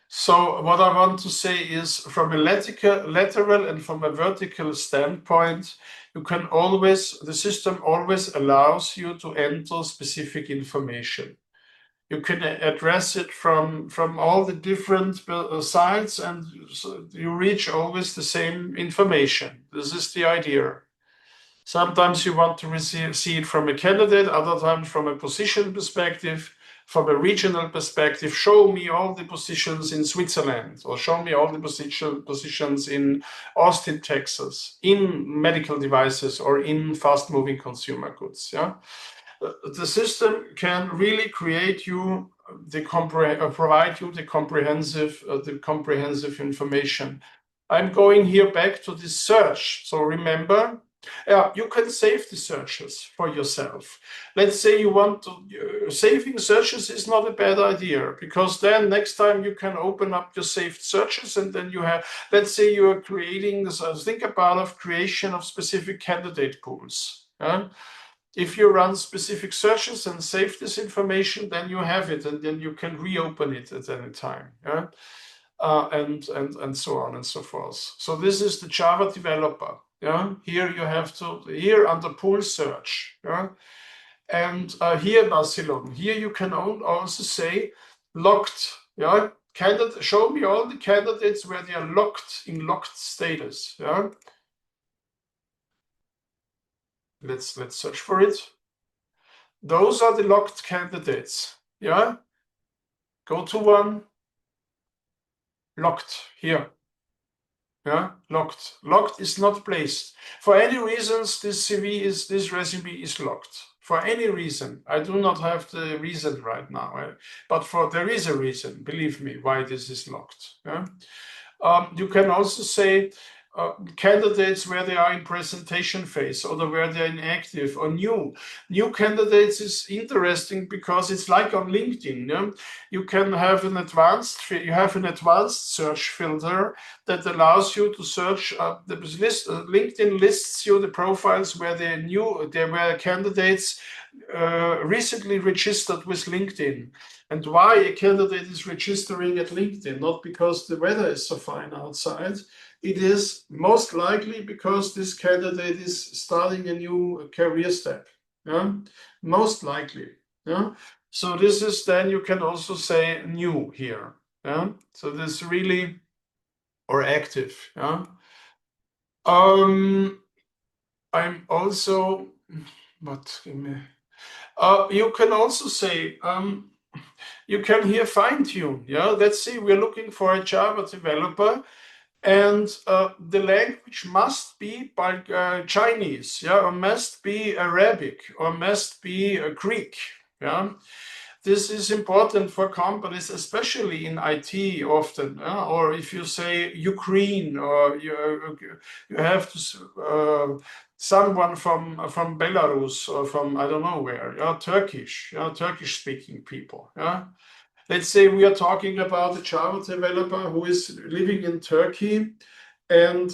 So what I want to say is, from a lateral and from a vertical standpoint, the system always allows you to enter specific information. You can address it from all the different sides, and you reach always the same information. This is the idea. Sometimes you want to see it from a candidate, other times from a position perspective, from a regional perspective. Show me all the positions in Switzerland, or show me all the positions in Austin, Texas, in medical devices or in fast-moving consumer goods. Yeah, the system can really create you provide you the comprehensive information. I'm going here back to this search. So remember, you can save the searches for yourself. Let's say you want to, saving searches is not a bad idea, because then next time you can open up your saved searches, and then you have, let's say you are creating this, think about of creation of specific candidate pools. If you run specific searches and save this information, then you have it, and then you can reopen it at any time. And so on and so forth. So this is the Java developer. Here you have to, here under pool search. And here Barcelona, here you can also say locked. Show me all the candidates where they are locked in locked status. Let's search for it. Those are the locked candidates. Go to one. Locked here. Locked. Locked is not placed. For any reasons, this resume is locked. For any reason. I do not have the reason right now, but there is a reason, believe me, why this is locked. You can also say candidates where they are in presentation phase, or where they're inactive, or new. New candidates is interesting because it's like on LinkedIn. You can have an advanced search filter that allows you to search the list. LinkedIn lists you the profiles where there were candidates recently registered with LinkedIn. And why a candidate is registering at LinkedIn, not because the weather is so fine outside. It is most likely because this candidate is starting a new career step. Most likely. So this is, then you can also say new here. So this really, or active. I'm also, you can also say, you can here fine tune. Let's see, we're looking for a Java developer, and the language must be by Chinese, or must be Arabic, or must be Greek. This is important for companies, especially in IT often, or if you say Ukraine, or you have to someone from Belarus, or from I don't know where, Turkish speaking people. Let's say we are talking about a Java developer who is living in Turkey, and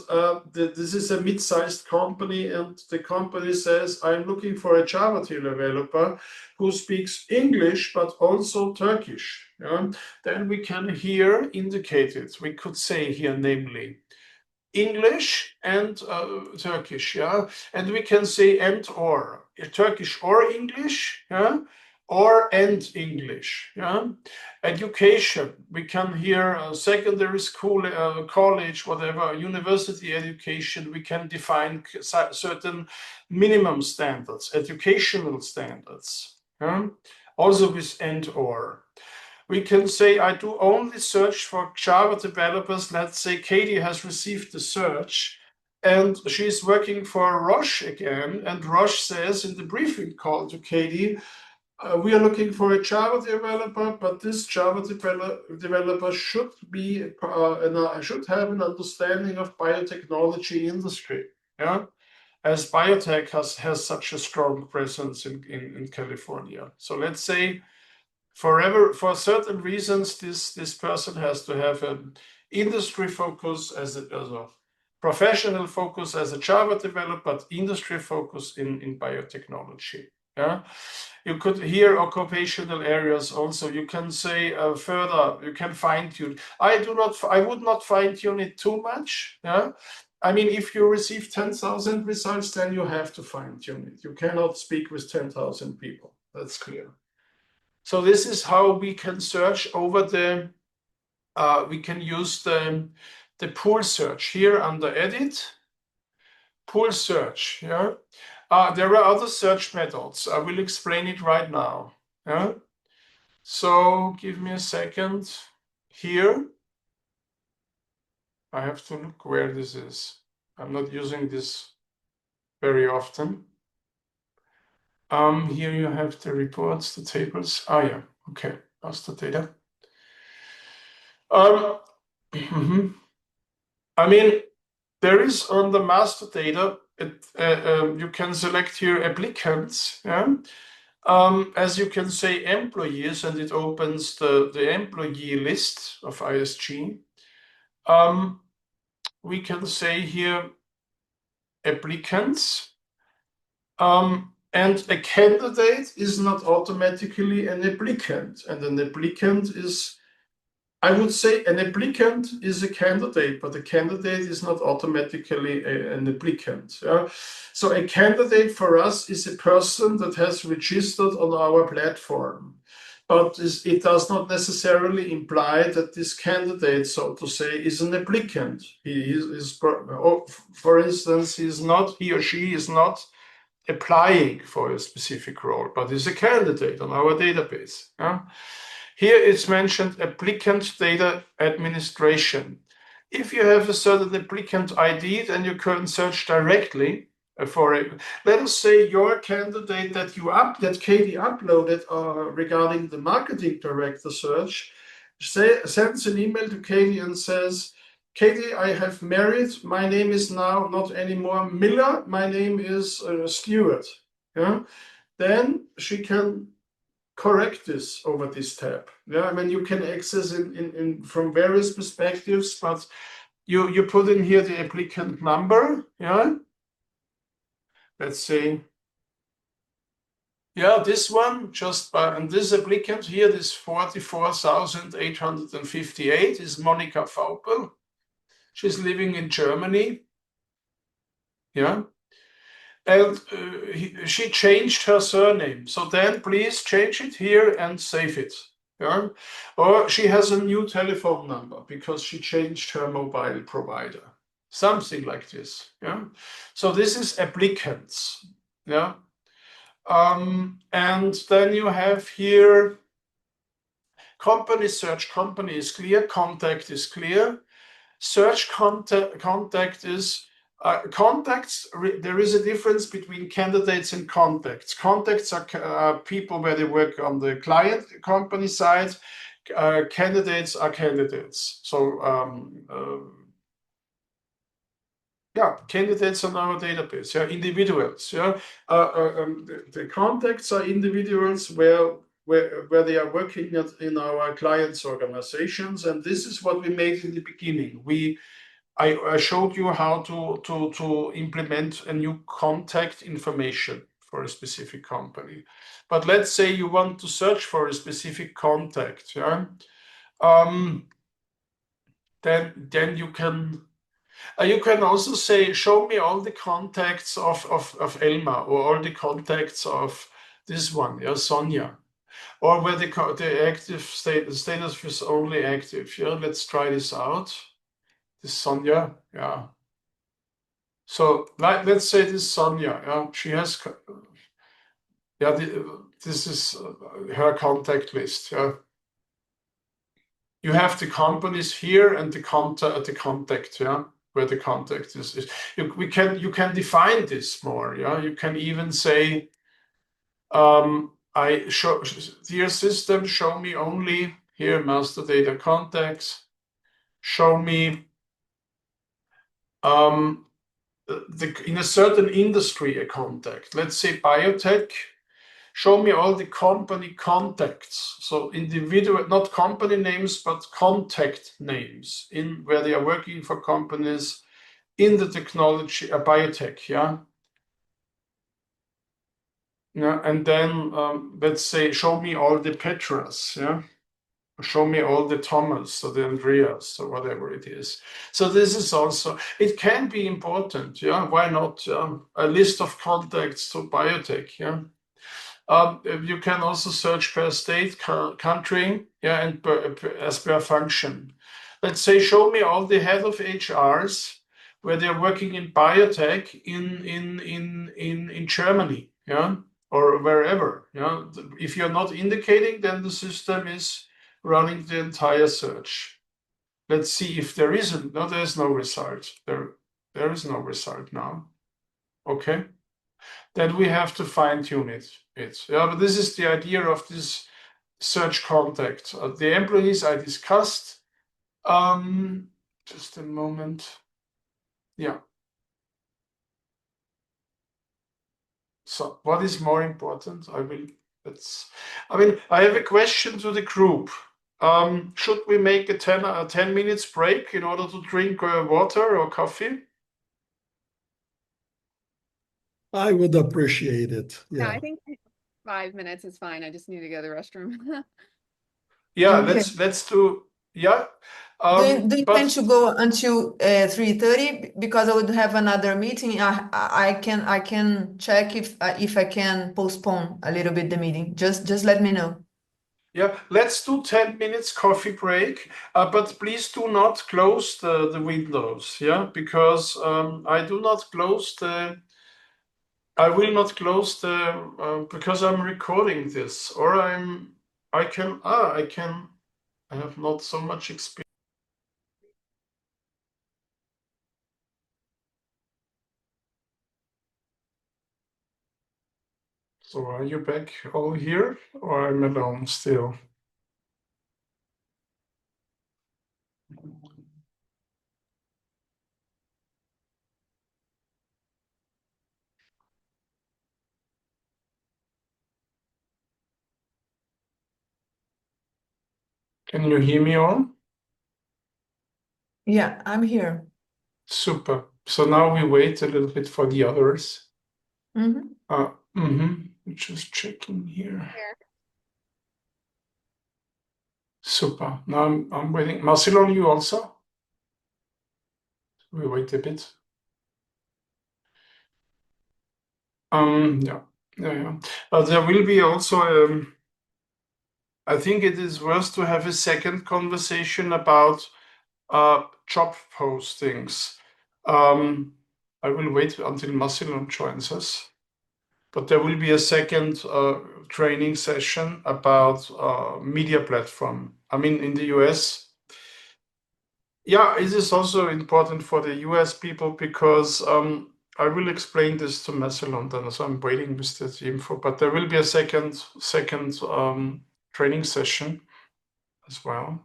this is a mid-sized company, and the company says, I'm looking for a Java developer who speaks English but also Turkish. Then we can here indicate it. We could say here, namely, English and Turkish, and we can say and or Turkish or English, or and English, Education, we can hear secondary school, college, whatever, university education. We can define certain minimum standards, educational standards, also with and or. We can say, I do only search for Java developers. Let's say Katie has received the search, and she's working for Roche again. And Roche says in the briefing call to Katie, we are looking for a Java developer, but this Java developer should have an understanding of biotechnology industry. As biotech has such a strong presence in California. So let's say, for certain reasons, this person has to have an industry focus as a professional focus as a Java developer, but industry focus in biotechnology. You could hear occupational areas also. You can say further, you can fine tune. I would not fine tune it too much. I mean, if you receive 10,000 results, then you have to fine tune it. You cannot speak with 10,000 people. That's clear. So this is how we can search over we can use the pool search here under edit. pool search. Yeah, there are other search methods. I will explain it right now. Yeah, so give me a second. Here, I have to look where this is. I'm not using this very often. Here you have the reports, the tables. Yeah, okay, master data. I mean, there is on the master data, you can select here applicants. Yeah. As you can say employees, and it opens the employee list of ISG. We can say here applicants. And a candidate is not automatically an applicant. And an applicant is, I would say an applicant is a candidate, but a candidate is not automatically an applicant. So a candidate for us is a person that has registered on our platform. But it does not necessarily imply that this candidate, so to say, is an applicant. For instance, he or she is not applying for a specific role, but is a candidate on our database. Here it's mentioned applicant data administration. If you have a certain applicant ID, then you can search directly for it. Let us say your candidate that Katie uploaded regarding the marketing director search sends an email to Katie and says, Katie, I have married. My name is now not anymore Miller. My name is Stewart. Yeah? Then she can correct this over this tab. Yeah, I mean, you can access in from various perspectives, but you put in here the applicant number. Yeah, let's say, yeah, this one and this applicant here, this 44,858 is Monika Faupel. She's living in Germany. Yeah. And she changed her surname. So then please change it here and save it. Yeah? Or she has a new telephone number because she changed her mobile provider. Something like this. Yeah. So this is applicants. Yeah. And then you have here company search. Company is clear. Contact is clear. Search contact is contacts. There is a difference between candidates and contacts. Contacts are people where they work on the client company side. Candidates are candidates. So candidates on our database. Yeah, individuals. Yeah, the contacts are individuals where they are working in our clients' organizations, and this is what we made in the beginning. I showed you how to implement a new contact information for a specific company. But let's say you want to search for a specific contact, yeah? Then you can also say, show me all the contacts of Elma, or all the contacts of this one, yeah, Sonia, or where the active status is only active. Yeah, let's try this out. This Sonia, yeah. So let's say this Sonia, yeah, she has, yeah, this is her contact list. Yeah, you have the companies here and the contact, yeah, where the contact is. You can define this more. Yeah, you can even say, dear system, show me only here master data contacts. Show me in a certain industry a contact. Let's say biotech. Show me all the company contacts. So individual, not company names, but contact names in where they are working for companies in the technology, biotech. Yeah. Yeah, and then let's say, show me all the Petras. Yeah. Show me all the Thomas or the Andreas or whatever it is. So this is also, it can be important. Yeah. Why not? A list of contacts to biotech. Yeah. You can also search per state, country, yeah, and as per function. Let's say, show me all the head of HRs where they're working in biotech in Germany, yeah, or wherever. Yeah, if you're not indicating, then the system is running the entire search. Let's see if there isn't. No, there's no result. There is no result now. Okay, then we have to fine tune it. Yeah, but this is the idea of this search contact. The employees I discussed. Just a moment. Yeah. So what is more important? I have a question to the group. Should we make a 10 minutes break in order to drink water or coffee? I would appreciate it. Yeah, Yeah. I think 5 minutes is fine. I just need to go to the restroom. Yeah, Okay. let's do. Yeah. Do you intend But to go until 3:30? Because I would have another meeting. I can check if I can postpone a little bit the meeting. Just let me know. yeah, let's do 10 minutes coffee break. But please do not close the windows. Yeah, because I will not close the because I'm recording this, or I have not so much experience. So are you back all here, or I'm alone still? Can you hear me all? Yeah, I'm here. Super. So now we wait a little bit for the others. Mhm. Just checking here. Here. Super. Now I'm waiting. Marcelo, you also? We wait a bit. Yeah. There will be also, I think it is worth to have a second conversation about job postings. I will wait until Marcelo joins us, but there will be a second training session about media platform. I mean, in the US. Yeah, it is also important for the US people because I will explain this to Marcelo then, so I'm waiting with the info, but there will be a second training session as well.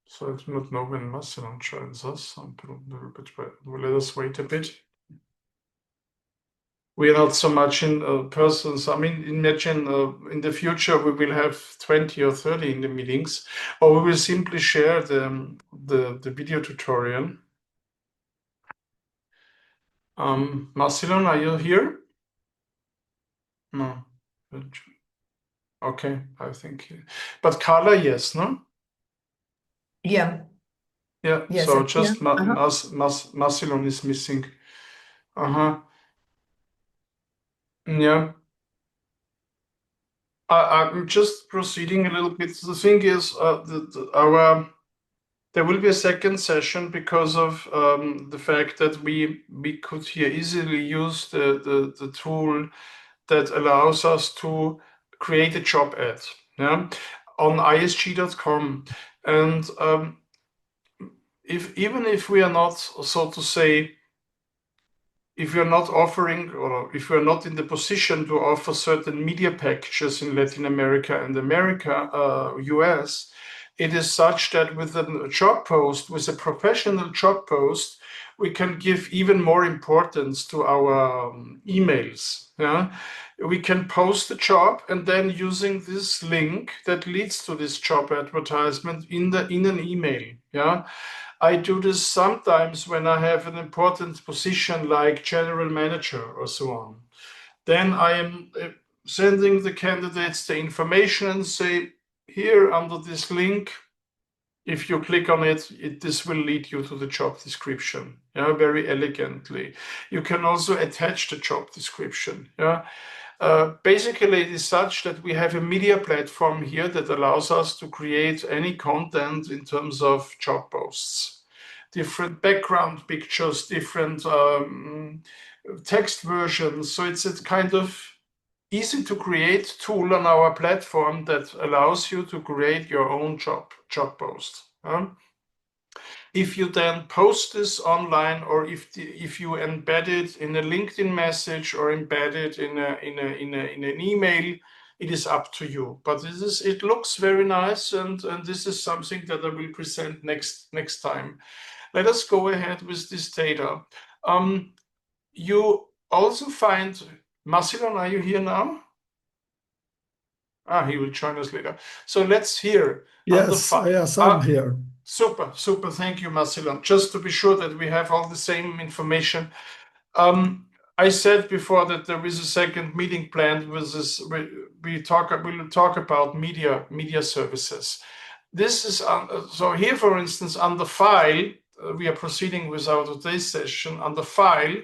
So I do not know when Marcelo joins us. Let us wait a bit. We are not so much in persons. I mean, imagine in the future we will have 20 or 30 in the meetings, or we will simply share the video tutorial. Marcelon, are you here? No. Okay, I think. But Carla, yes, no? Yeah. Yeah, Yes, so I'm here. just Marcelon is missing. Yeah. I'm just proceeding a little bit. The thing is, there will be a second session because of the fact that we could here easily use the tool that allows us to create a job ad, yeah, on ISG.com. And even if we are not, so to say, if we are not offering or if we are not in the position to offer certain media packages in Latin America and US, it is such that with a job post, with a professional job post, we can give even more importance to our emails. Yeah, we can post the job and then using this link that leads to this job advertisement in an email. Yeah. I do this sometimes when I have an important position like general manager or so on. Then I am sending the candidates the information and say, here under this link, If you click on it, this will lead you to the job description, yeah, very elegantly. You can also attach the job description, yeah. Basically, it is such that we have a media platform here that allows us to create any content in terms of job posts, different background pictures, different text versions. So it's a kind of easy to create tool on our platform that allows you to create your own job post. If you then post this online, or if you embed it in a LinkedIn message or embed it in an email, it is up to you. But it looks very nice, and this is something that I will present next time. Let us go ahead with this data. You also find Masilon, are you here now? He will join us later. So let's hear. Yes, I'm here. Super. Thank you, Masilon. Just to be sure that we have all the same information. I said before that there is a second meeting planned with this. We'll talk about media services. This is so here, for instance, on the file, we are proceeding with our today's session. On the file,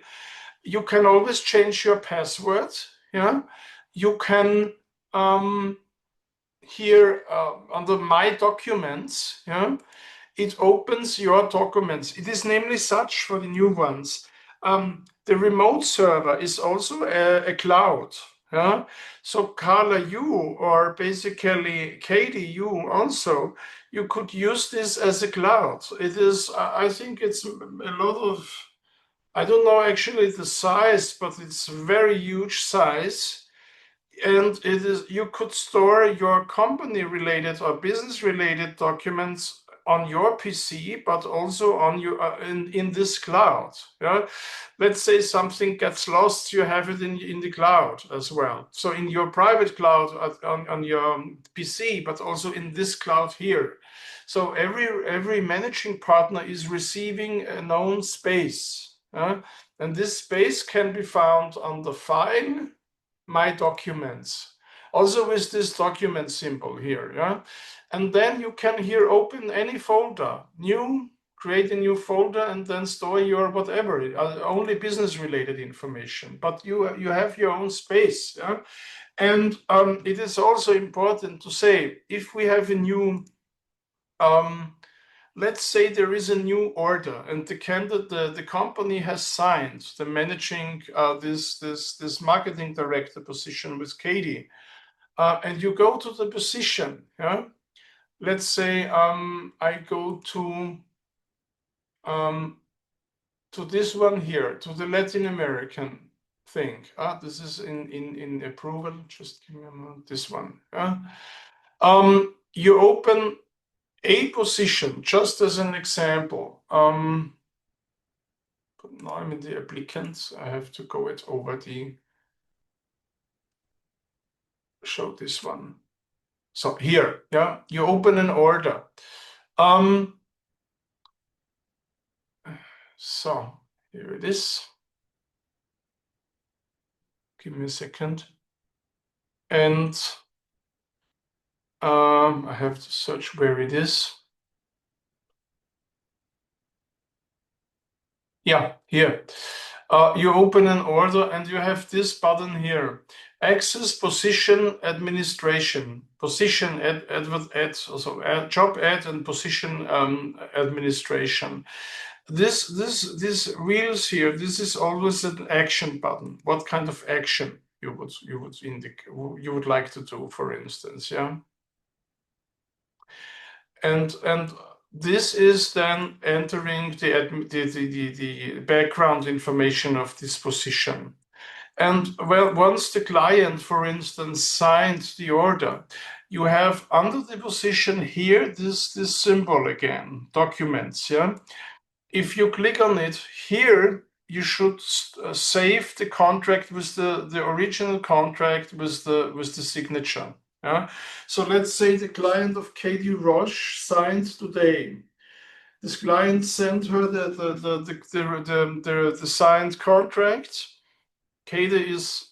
you can always change your password. Yeah, you can here under My Documents. Yeah, it opens your documents. It is namely such for the new ones. The remote server is also a cloud. Yeah? So Carla, you, or basically Katie, you also, you could use this as a cloud. It is, I think it's a lot of, I don't know actually the size, but it's very huge size. And it is, you could store your company related or business related documents on your PC, but also on your in this cloud. Yeah, let's say something gets lost, you have it in the cloud as well. So in your private cloud on your PC, but also in this cloud here. So every managing partner is receiving a known space, and this space can be found on the file, My Documents, also with this document symbol here, yeah. And then you can here open any folder, create a new folder, and then store your whatever, only business related information, but you have your own space, yeah. And it is also important to say, if we have a new let's say there is a new order and the company has signed the managing this marketing director position with Katie, and you go to the position, yeah. Let's say I go to this one here, to the Latin American thing. This is in approval. Just give me a moment. This one. You open a position, just as an example. But now I'm in the applicants. I have to go it over show this one. So here, yeah, you open an order. So here it is. Give me a second. And I have to search where it is. Yeah, here. You open an order and you have this button here. Access position administration. Position job ad and position administration. This wheels here, this is always an action button. What kind of action you would like to do, for instance, yeah. And this is then entering the background information of this position. And well, once the client, for instance, signed the order, you have under the position here this symbol again, documents, yeah. If you click on it here, you should save the contract with the original contract with the signature. Yeah. So let's say the client of Katie Roche signed today. This client sent her the signed contract. Katie is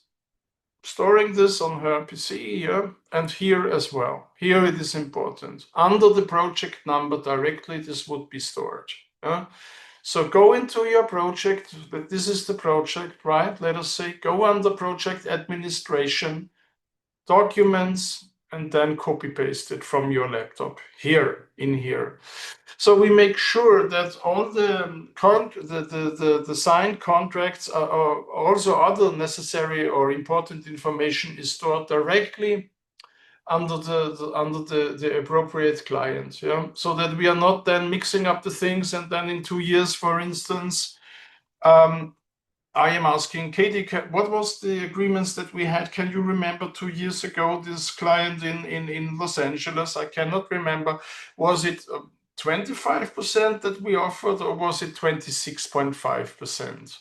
storing this on her PC here and here as well. Here it is important. Under the project number directly, this would be stored. So go into your project, but this is the project, right? Let us say, go under project administration, documents, and then copy paste it from your laptop here, in here. So we make sure that all the signed contracts or also other necessary or important information is stored directly under the appropriate client, yeah, so that we are not then mixing up the things and then in 2 years, for instance, I am asking Katie, what was the agreements that we had? Can you remember 2 years ago, this client in Los Angeles? I cannot remember. Was it 25% that we offered, or was it 26.5%?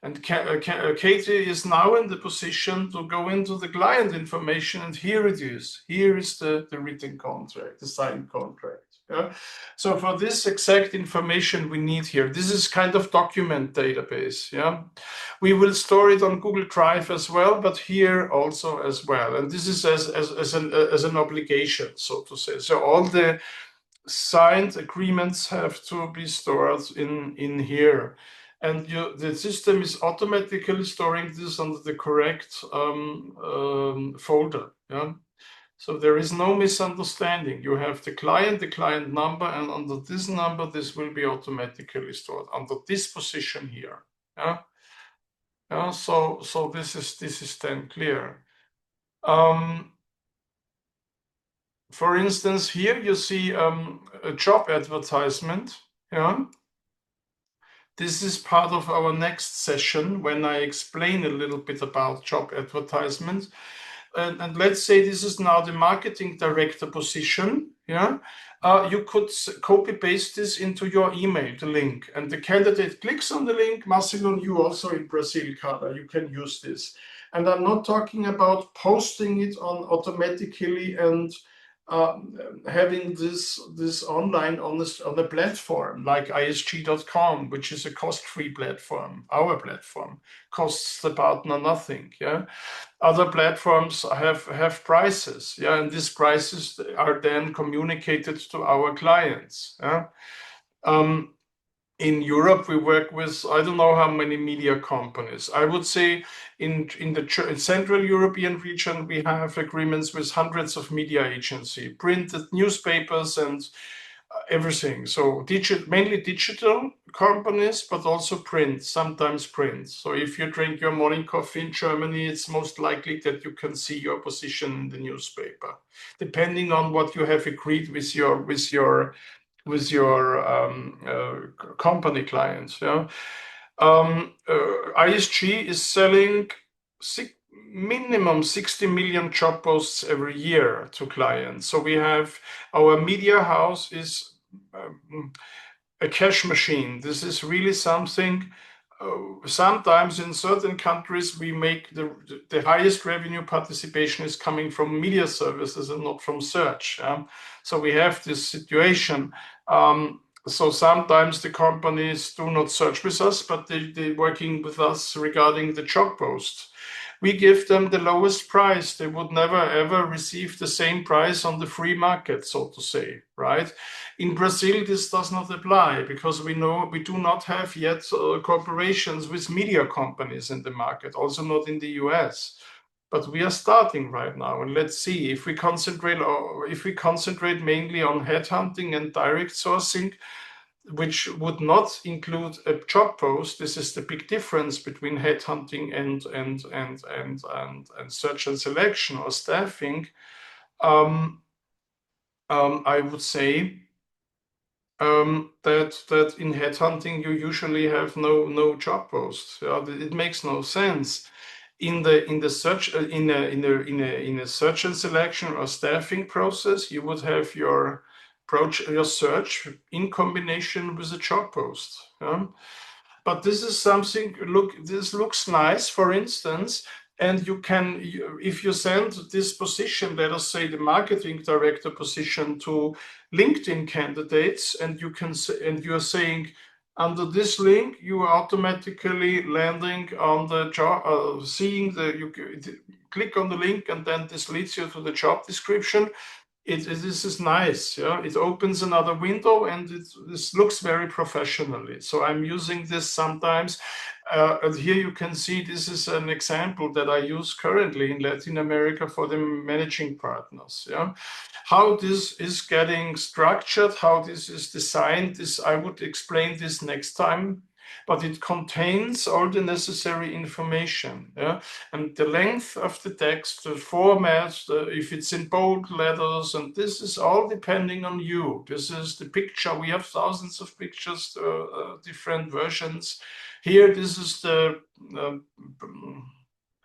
And Katie is now in the position to go into the client information, and here it is. Here is the written contract, the signed contract. Yeah? So for this exact information we need here, this is kind of document database. Yeah, we will store it on Google Drive as well, but here also as well. And this is as an obligation, so to say. So all the signed agreements have to be stored in here. And the system is automatically storing this under the correct folder. Yeah? So there is no misunderstanding. You have the client number, and under this number, this will be automatically stored under this position here. Yeah? Yeah, so this is then clear. For instance, here you see a job advertisement. Yeah. This is part of our next session when I explain a little bit about job advertisements. And let's say this is now the marketing director position. Yeah, you could copy paste this into your email, the link, and the candidate clicks on the link. Marcelo, you also in Brazil, Carla, you can use this. And I'm not talking about posting it on automatically and having this online on a platform like ISG.com, which is a cost-free platform. Our platform costs the partner nothing. Yeah, other platforms have prices. Yeah, and these prices are then communicated to our clients. Yeah. In Europe, we work with, I don't know how many media companies. I would say in the Central European region, we have agreements with hundreds of media agencies, printed newspapers and everything. So mainly digital companies, but also print, sometimes print. So if you drink your morning coffee in Germany, it's most likely that you can see your position in the newspaper, depending on what you have agreed with your company clients. Yeah, ISG is selling minimum 60 million job posts every year to clients. So we have our media house is a cash machine. This is really something. Sometimes in certain countries we make the highest revenue participation is coming from media services and not from search. So we have this situation. So sometimes the companies do not search with us, but they're working with us regarding the job post. We give them the lowest price. They would never ever receive the same price on the free market, so to say, right? In Brazil, this does not apply because we do not have yet corporations with media companies in the market, also not in the US. But we are starting right now, and let's see if we concentrate mainly on headhunting and direct sourcing, which would not include a job post. This is the big difference between headhunting and search and selection or staffing. I would say that in headhunting you usually have no job post. It makes no sense. In a search and selection or staffing process, you would have your search in combination with a job post. But this is something. This looks nice, for instance, and if you send this position, let us say the marketing director position, to LinkedIn candidates, and you are saying, under this link, you are automatically landing on the job, click on the link and then this leads you to the job description. This is nice. Yeah, it opens another window and this looks very professionally. So I'm using this sometimes. And here you can see this is an example that I use currently in Latin America for the managing partners. Yeah, how this is getting structured, how this is designed. This I would explain this next time. But it contains all the necessary information. Yeah? And the length of the text, the format, if it's in bold letters, and this is all depending on you. This is the picture. We have thousands of pictures, different versions. Here, this is the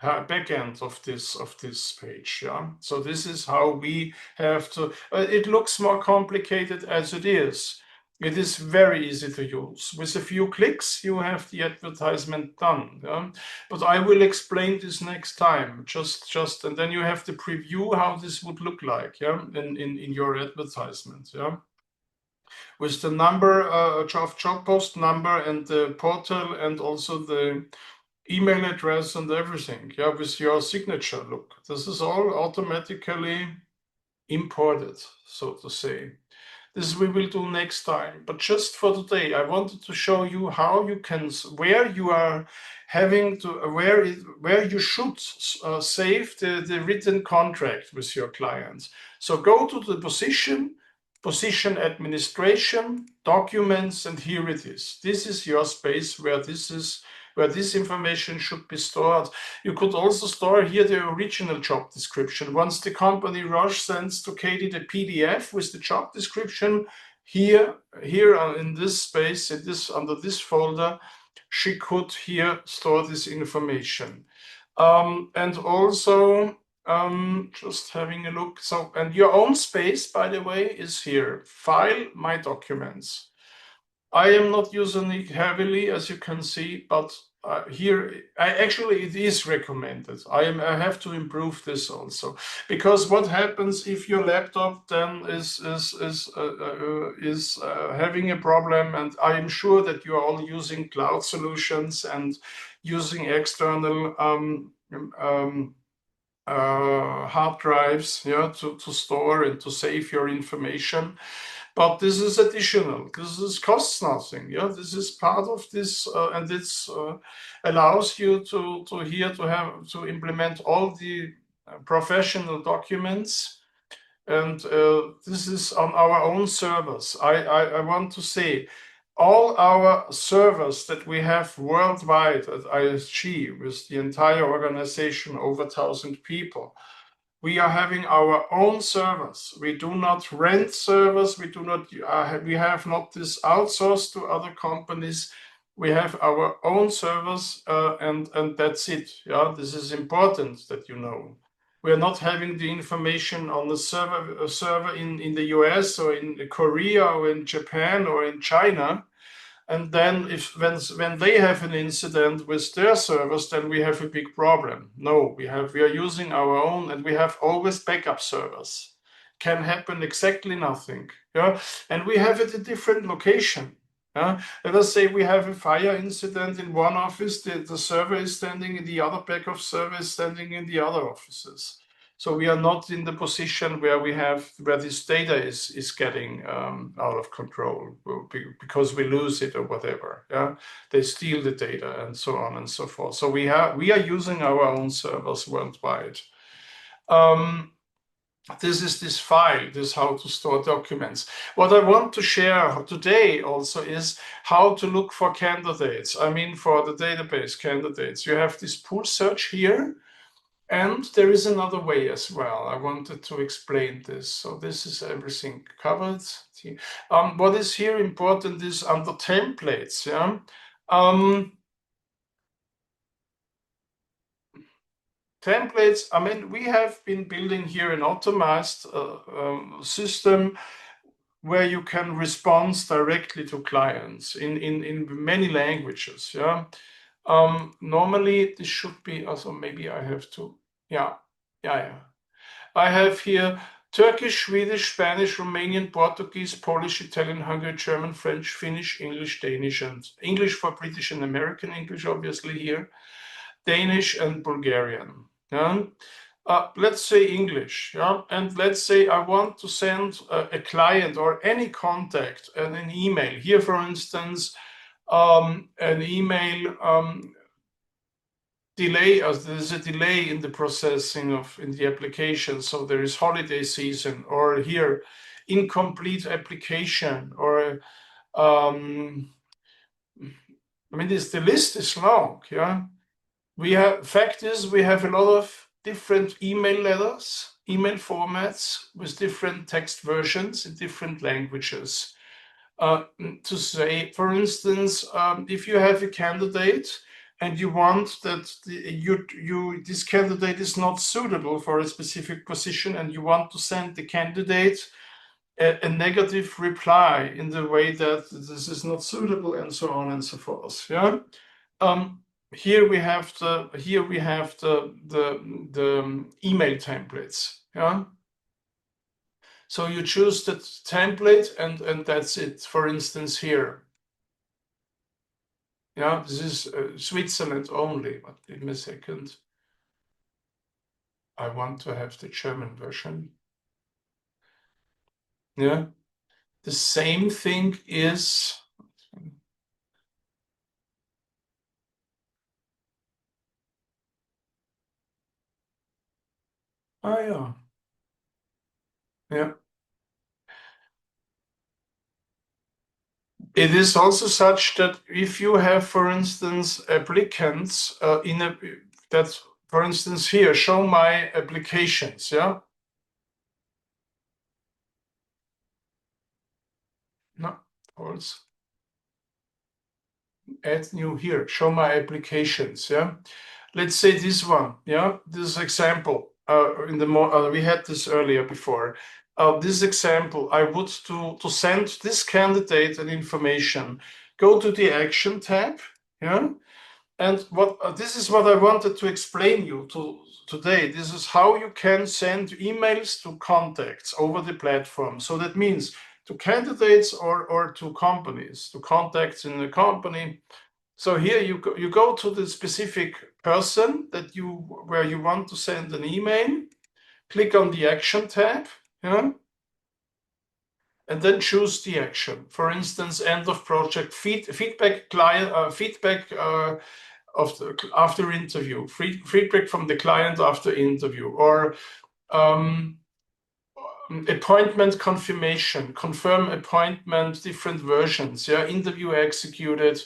back end of this page. Yeah. So this is how we have to. It looks more complicated as it is. It is very easy to use. With a few clicks, you have the advertisement done. Yeah? But I will explain this next time. And then you have to preview how this would look like. Yeah, in your advertisement. Yeah, with the number of job post number and the portal and also the email address and everything. Yeah, with your signature. Look, this is all automatically imported, so to say. This we will do next time. But just for today, I wanted to show you how you can, where you are having to, where you should save the written contract with your clients. So go to the position administration, documents, and here it is. This is your space where this information should be stored. You could also store here the original job description. Once the company Roche sends to Katie the PDF with the job description, here in this space, under this folder, she could here store this information. And also, just having a look. So, and your own space, by the way, is here. File, my documents. I am not using it heavily, as you can see, but here, actually, it is recommended. I have to improve this also, because what happens if your laptop then is having a problem, and I am sure that you are all using cloud solutions and using external hard drives, yeah, to store and to save your information. But this is additional. This costs nothing. Yeah, this is part of this, and it's allows you to implement all the professional documents. And this is on our own servers. I want to say, all our servers that we have worldwide at ISG, with the entire organization, over 1,000 people, we are having our own servers. We do not rent servers. We have not this outsourced to other companies. We have our own servers, and that's it. Yeah, this is important that you know. We are not having the information on the server in the US or in Korea or in Japan or in China. And then when they have an incident with their servers, then we have a big problem. No, we are using our own, and we have always backup servers. Can happen exactly nothing. Yeah, and we have it at a different location. Yeah, let us say we have a fire incident in one office, the server is standing in the other, backup server is standing in the other offices. So we are not in the position where this data is getting out of control because we lose it or whatever. Yeah, they steal the data and so on and so forth. So we are using our own servers worldwide. This is this file. This is how to store documents. What I want to share today also is how to look for candidates. I mean, for the database candidates, you have this pool search here. And there is another way as well. I wanted to explain this. So this is everything covered. What is here important is under templates. Yeah. Templates. I mean, we have been building here an optimized system where you can respond directly to clients in many languages. Yeah. Normally this should be also, maybe I have to. Yeah. I have here Turkish, Swedish, Spanish, Romanian, Portuguese, Polish, Italian, Hungarian, German, French, Finnish, English, Danish, and English for British and American English, obviously here, Danish and Bulgarian. Yeah. Let's say English, yeah, and let's say I want to send a client or any contact an email. Here, for instance, an email delay, as there's a delay in the processing of in the application, so there is holiday season, or here incomplete application, or I mean, the list is long, yeah. Fact is, we have a lot of different email letters, email formats with different text versions in different languages. To say, for instance, if you have a candidate and you want that this candidate is not suitable for a specific position, and you want to send the candidate a negative reply in the way that this is not suitable, and so on and so forth. Yeah. Here we have the email templates. Yeah. So you choose the template, and that's it. For instance, here. Yeah, this is Switzerland only. But give me a second. I want to have the German version. Yeah. The same thing is. Oh, yeah. Yeah. It is also such that if you have, for instance, applicants that, for instance, here, show my applications, yeah? No, false. Add new here, show my applications, yeah? Let's say this one, yeah? This example, we had this earlier before. This example, I would to send this candidate an information, go to the action tab, yeah? And this is what I wanted to explain you today. This is how you can send emails to contacts over the platform. So that means to candidates or to companies, to contacts in the company. So here you go to the specific person where you want to send an email, click on the action tab, yeah, and then choose the action. For instance, end of project feedback client feedback after interview, feedback from the client after interview, or appointment confirmation, confirm appointment, different versions, yeah, interview executed,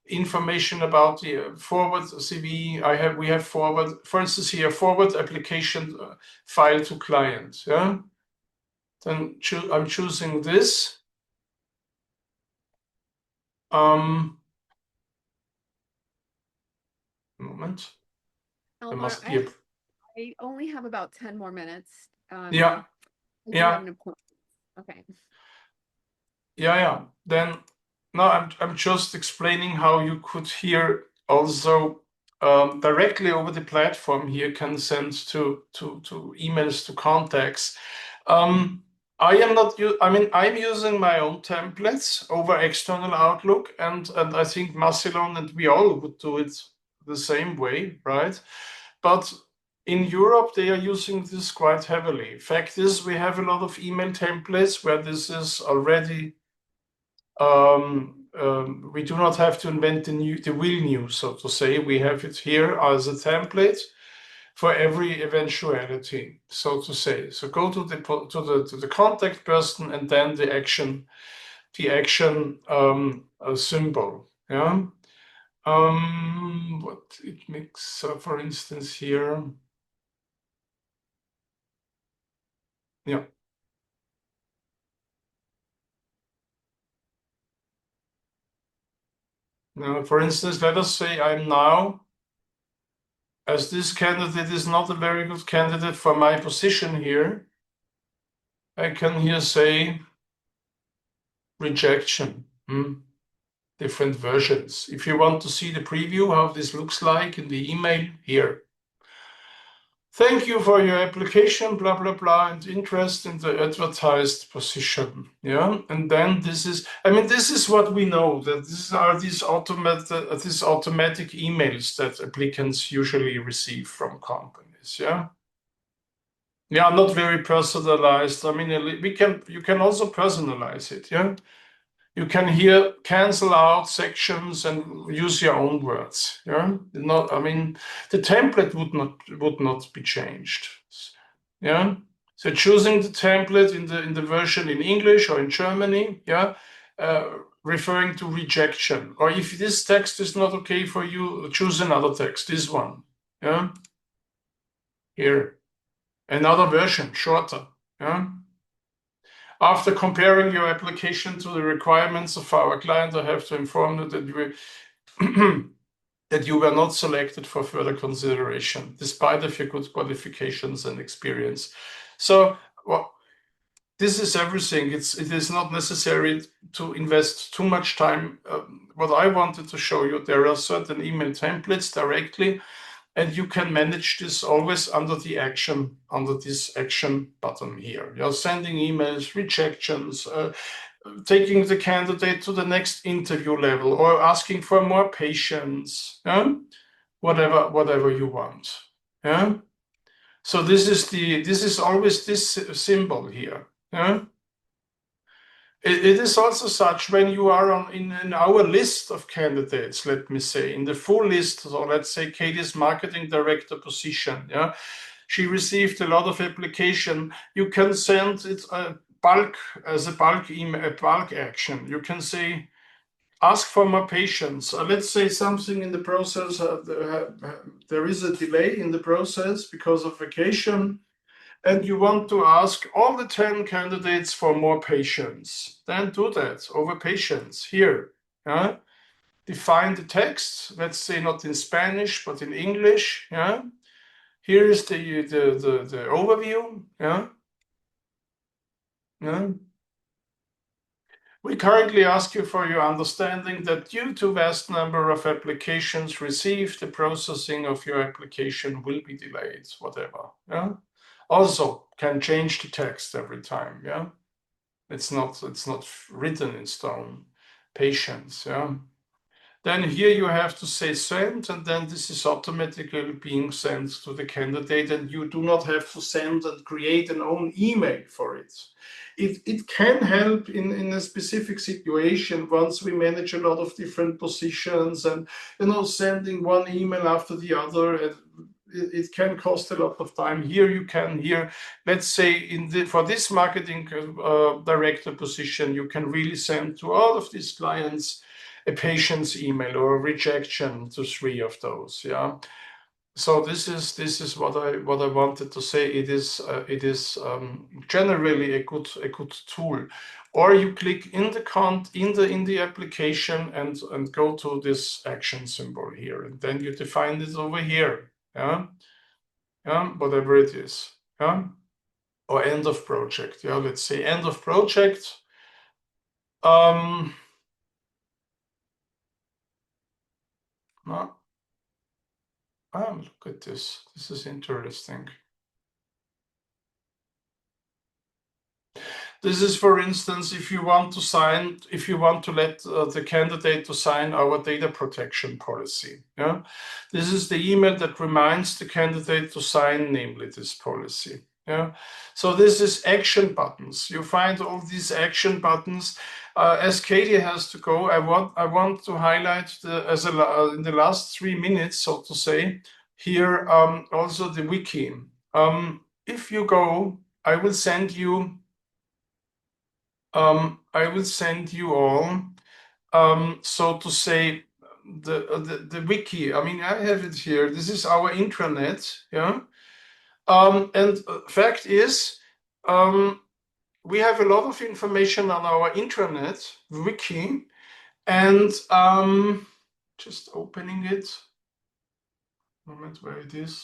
information about the forward CV. We have forward, for instance, here forward application file to client, yeah. Then I'm choosing this. Moment. There Elmar, must be I only have about 10 more minutes. Yeah. I do Yeah. have an appointment. Okay. Yeah. Then now I'm just explaining how you could here also directly over the platform here can send to emails to contacts. I'm using my own templates over external Outlook, and I think Macedon and we all would do it the same way, right? But in Europe, they are using this quite heavily. Fact is, we have a lot of email templates where this is already. We do not have to invent the wheel new, so to say. We have it here as a template for every eventuality, so to say. So go to the contact person and then the action symbol. Yeah. What it makes, for instance, here. Yeah. Now, for instance, let us say I'm now, as this candidate is not a very good candidate for my position here, I can here say rejection. Different versions. If you want to see the preview, how this looks like in the email, here. Thank you for your application, blah, blah, blah, and interest in the advertised position. Yeah. And then this is what we know, that these automatic emails that applicants usually receive from companies. this. Yeah. Yeah, not very personalized. I mean, you can also personalize it. Yeah. You can here cancel out sections and use your own words. Yeah. Not, I mean, the template would not be changed. Yeah. So choosing the template in the version in English or in Germany. Yeah. Referring to rejection, or if this text is not okay for you, choose another text. This one. Yeah. Here. Another version, shorter. Yeah. After comparing your application to the requirements of our client, I have to inform you that you were not selected for further consideration, despite of your good qualifications and experience. So, well, this is everything. It is not necessary to invest too much time. What I wanted to show you, there are certain email templates directly, and you can manage this always under this action button here. You're sending emails, rejections, taking the candidate to the next interview level, or asking for more patience, yeah? Whatever you want. Yeah. So this is always this symbol here. Yeah. It is also such when you are in our list of candidates, let me say, in the full list, so let's say Katie's marketing director position, yeah, she received a lot of application. You can send it as a bulk email, a bulk action. You can say, ask for more patience. Let's say something in the process, there is a delay in the process because of vacation, and you want to ask all the 10 candidates for more patience, then do that over patience here. Yeah? Define the text, let's say not in Spanish, but in English. Yeah? Here is the overview. Yeah? Yeah? We currently ask you for your understanding that due to vast number of applications received, the processing of your application will be delayed, whatever. Yeah? Also can change the text every time. Yeah. It's not written in stone. Patience. Yeah. Then here you have to say send, and then this is automatically being sent to the candidate, and you do not have to send and create an own email for it. It can help in a specific situation once we manage a lot of different positions, and sending one email after the other. It can cost a lot of time. Here, let's say for this marketing director position, you can really send to all of these clients a patience email or a rejection to 3 of those. Yeah. So this is what I wanted to say. It is generally a good tool. Or you click in the application and go to this action symbol here, and then you define it over here. Yeah, yeah, whatever it is. Yeah, or end of project. Yeah, let's say end of project. No. Look at this. This is interesting. This is, for instance, if you want to let the candidate to sign our data protection policy. Yeah, this is the email that reminds the candidate to sign, namely this policy. Yeah, so this is action buttons. You find all these action buttons. As Katie has to go, I want to highlight in the last 3 minutes, so to say, here also the wiki. If you go, I will send you all, so to say, the wiki. I mean, I have it here. This is our intranet. Yeah. And fact is, we have a lot of information on our intranet wiki, and just opening it. Moment where it is.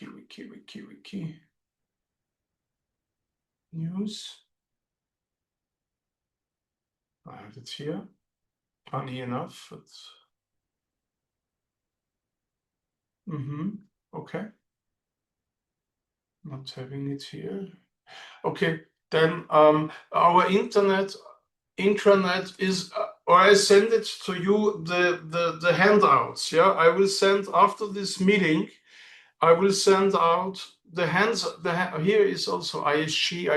Wiki. News. I have it here. Funny enough, it's okay. Not having it here. Okay, then our intranet is or I send it to you, the handouts. Yeah, I will send after this meeting. I will send out the hands. Here is also ISG.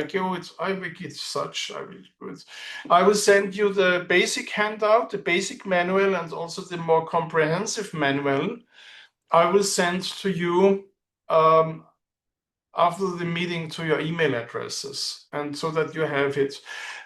I make it such. I will do it. I will send you the basic handout, the basic manual, and also the more comprehensive manual. I will send to you after the meeting to your email addresses, and so that you have it.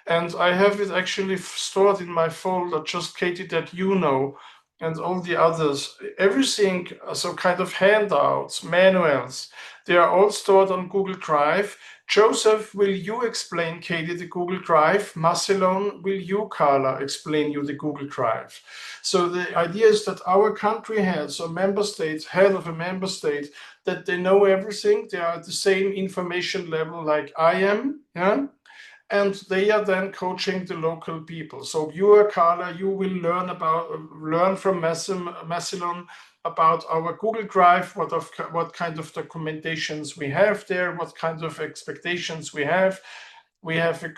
And I have it actually stored in my folder, just Katie, that you know, and all the others. Everything, so kind of handouts, manuals, they are all stored on Google Drive. Joseph, will you explain, Katie, the Google Drive? Marcelon, will you, Carla, explain you the Google Drive? So the idea is that our country heads or member states, head of a member state, that they know everything. They are at the same information level like I am, yeah? And they are then coaching the local people. So you, Carla, you will learn from Massillon about our Google Drive, what kind of documentations we have there, what kind of expectations we have. We have a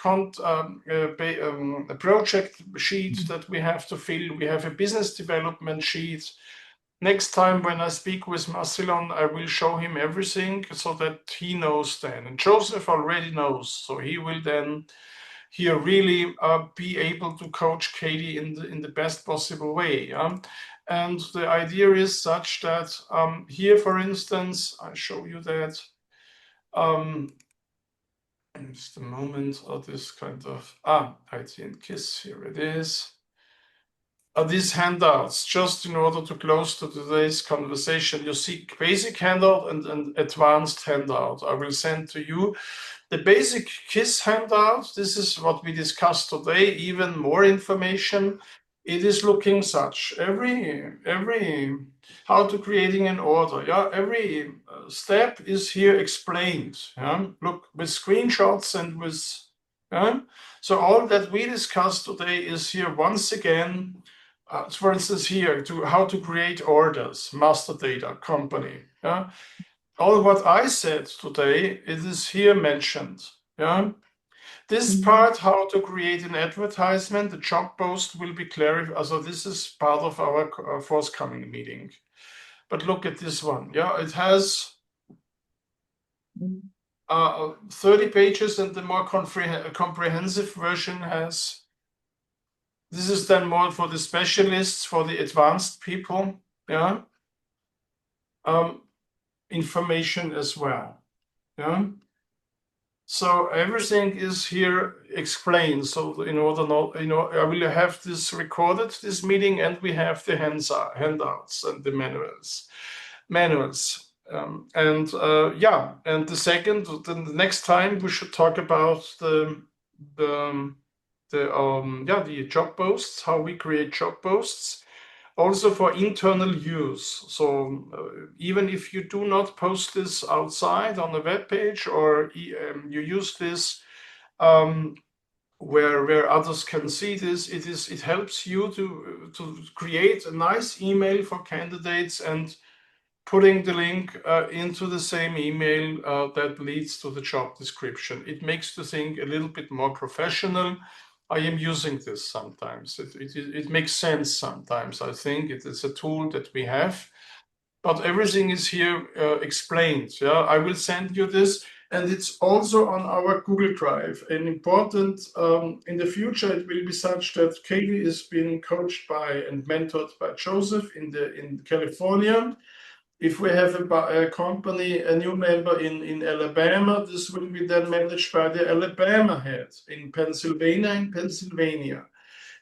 project sheet that we have to fill. We have a business development sheet. Next time when I speak with Marcelon, I will show him everything so that he knows then. And Joseph already knows, so he will then here really be able to coach Katie in the best possible way. And the idea is such that here, for instance, I show you that. Just a moment of this kind of IT and KISS, here it is. These handouts, just in order to close to today's conversation, you see basic handout and advanced handout. I will send to you the basic KISS handout. This is what we discussed today, even more information. It is looking such, every how to creating an order. Yeah, every step is here explained. Yeah, look with screenshots and with, yeah. So all that we discussed today is here once again. For instance, here to how to create orders, master data, company. Yeah, all what I said today, it is here mentioned. Yeah, this part, how to create an advertisement, the job post will be clarified. So this is part of our forthcoming meeting. But look at this one. Yeah, it has 30 pages, and the more comprehensive version has. This is then more for the specialists, for the advanced people, yeah. Information as well, yeah. So everything is here explained. So in order not, I will have this recorded, this meeting, and we have the handouts and the manuals. Yeah, and the next time we should talk about the job posts, how we create job posts, also for internal use. So even if you do not post this outside on the web page, or you use this where others can see this, it helps you to create a nice email for candidates and putting the link into the same email that leads to the job description. It makes the thing a little bit more professional. I am using this sometimes. It makes sense sometimes. I think it is a tool that we have, but everything is here explained. Yeah, I will send you this, and it's also on our Google Drive. And important in the future, it will be such that Katie is being coached by and mentored by Joseph in California. If we have a company, a new member in Alabama, this will be then managed by the Alabama head. In Pennsylvania.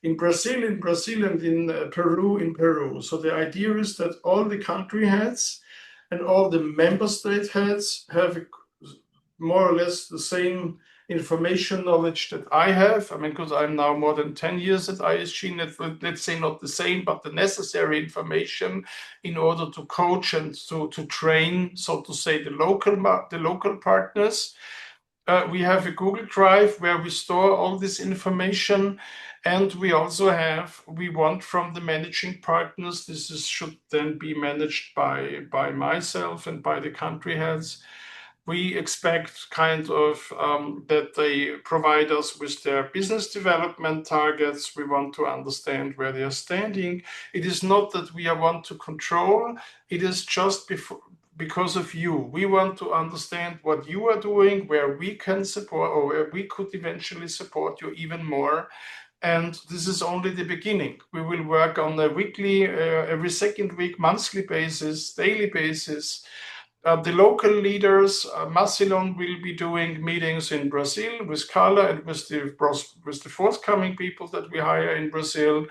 In Brazil, and in Peru. So the idea is that all the country heads and all the member state heads have more or less the same information knowledge that I have. I mean, because I'm now more than 10 years at ISG, let's say not the same, but the necessary information in order to coach and to train, so to say, the local partners. We have a Google Drive where we store all this information, and we also we want from the managing partners, should then be managed by myself and by the country heads. We expect kind of that they provide us with their business development targets. We want to understand where they are standing. It is not that we want to control. It is just because of you. We want to understand what you are doing, where we can support, or where we could eventually support you even more. And this is only the beginning. We will work on a weekly, every second week, monthly basis, daily basis. The local leaders, Marcelon will be doing meetings in Brazil with Carla and with the forthcoming people that we hire in Brazil.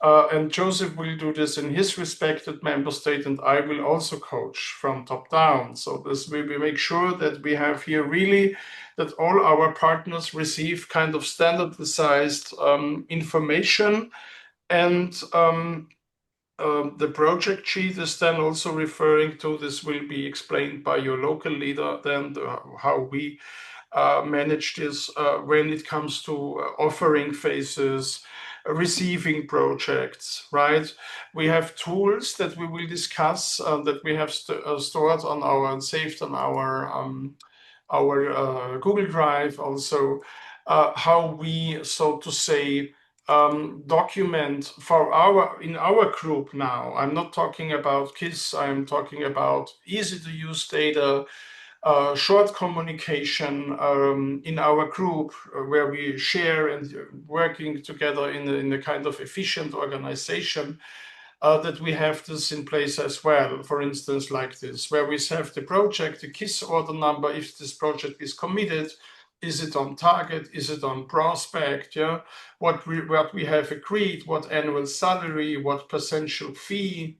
And Joseph will do this in his respected member state, and I will also coach from top down. So this we make sure that we have here really that all our partners receive kind of standardized information, and the project sheet is then also referring to this will be explained by your local leader, then how we manage this when it comes to offering phases, receiving projects, right? We have tools that we will discuss that we have stored on our, saved on our Google Drive also, how we, so to say, document in our group now. I'm not talking about KISS, I'm talking about easy to use data, short communication in our group where we share and working together in a kind of efficient organization, that we have this in place as well. For instance, like this, where we have the project, the KISS order number, if this project is committed, is it on target? Is it on prospect? Yeah, what we have agreed, what annual salary, what potential fee,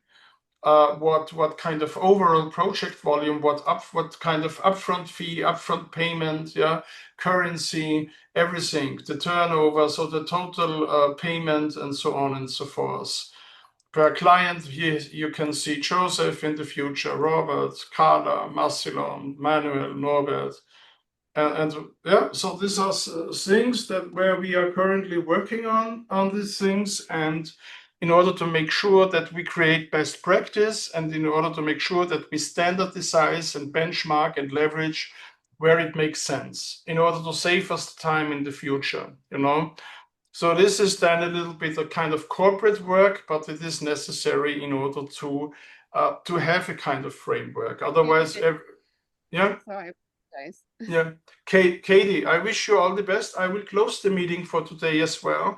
what kind of overall project volume, what kind of upfront fee, upfront payment, yeah, currency, everything, the turnover, so the total payment, and so on and so forth. Per client, here you can see Joseph in the future, Robert, Carla, Marcelon, Manuel, Norbert. And yeah, so these are things that where we are currently working on these things, and in order to make sure that we create best practice, and in order to make sure that we standardize and benchmark and leverage where it makes sense, in order to save us time in the future, you know. So this is then a little bit of kind of corporate work, but it is necessary in order to have a kind of framework. Otherwise, yeah. So I apologize. Yeah, Katie, I wish you all the best. I will close the meeting for today as well.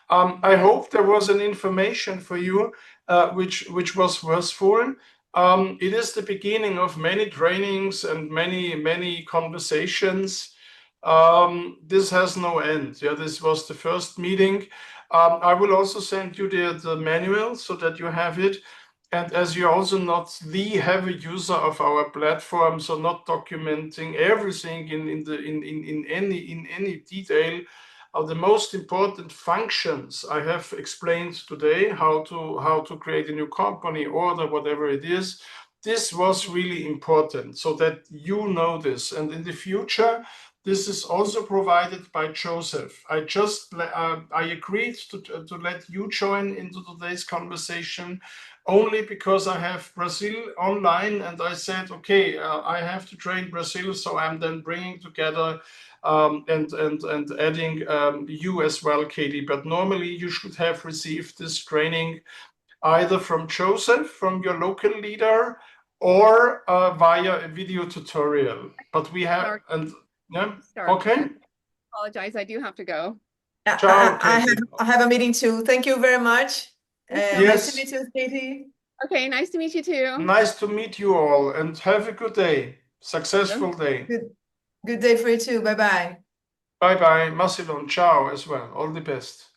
I hope there was an information for you which was worthwhile. It is the beginning of many trainings and many conversations. This has no end. Yeah, this was the first meeting. I will also send you the manual so that you have it. And as you're also not the heavy user of our platform, so not documenting everything in any detail, the most important functions I have explained today, how to create a new company, order, whatever it is. This was really important so that you know this. And in the future, this is also provided by Joseph. I agreed to let you join into today's conversation only because I have Brazil online, and I said, okay, I have to train Brazil, so I'm then bringing together and adding you as well, Katie. But normally you should have received this training either from Joseph, from your local leader, or via a video tutorial. But we have, Sorry. and yeah, Sorry. okay. I apologize. I do have to go. Ciao, Katie. I have a meeting too. Thank you very much. Nice Yes. to meet you, Katie. Okay, nice to meet you too. Nice to meet you all, and have a good day. Successful day. Good day for you too. Bye bye. Bye bye. Macedon, ciao as well. All the best.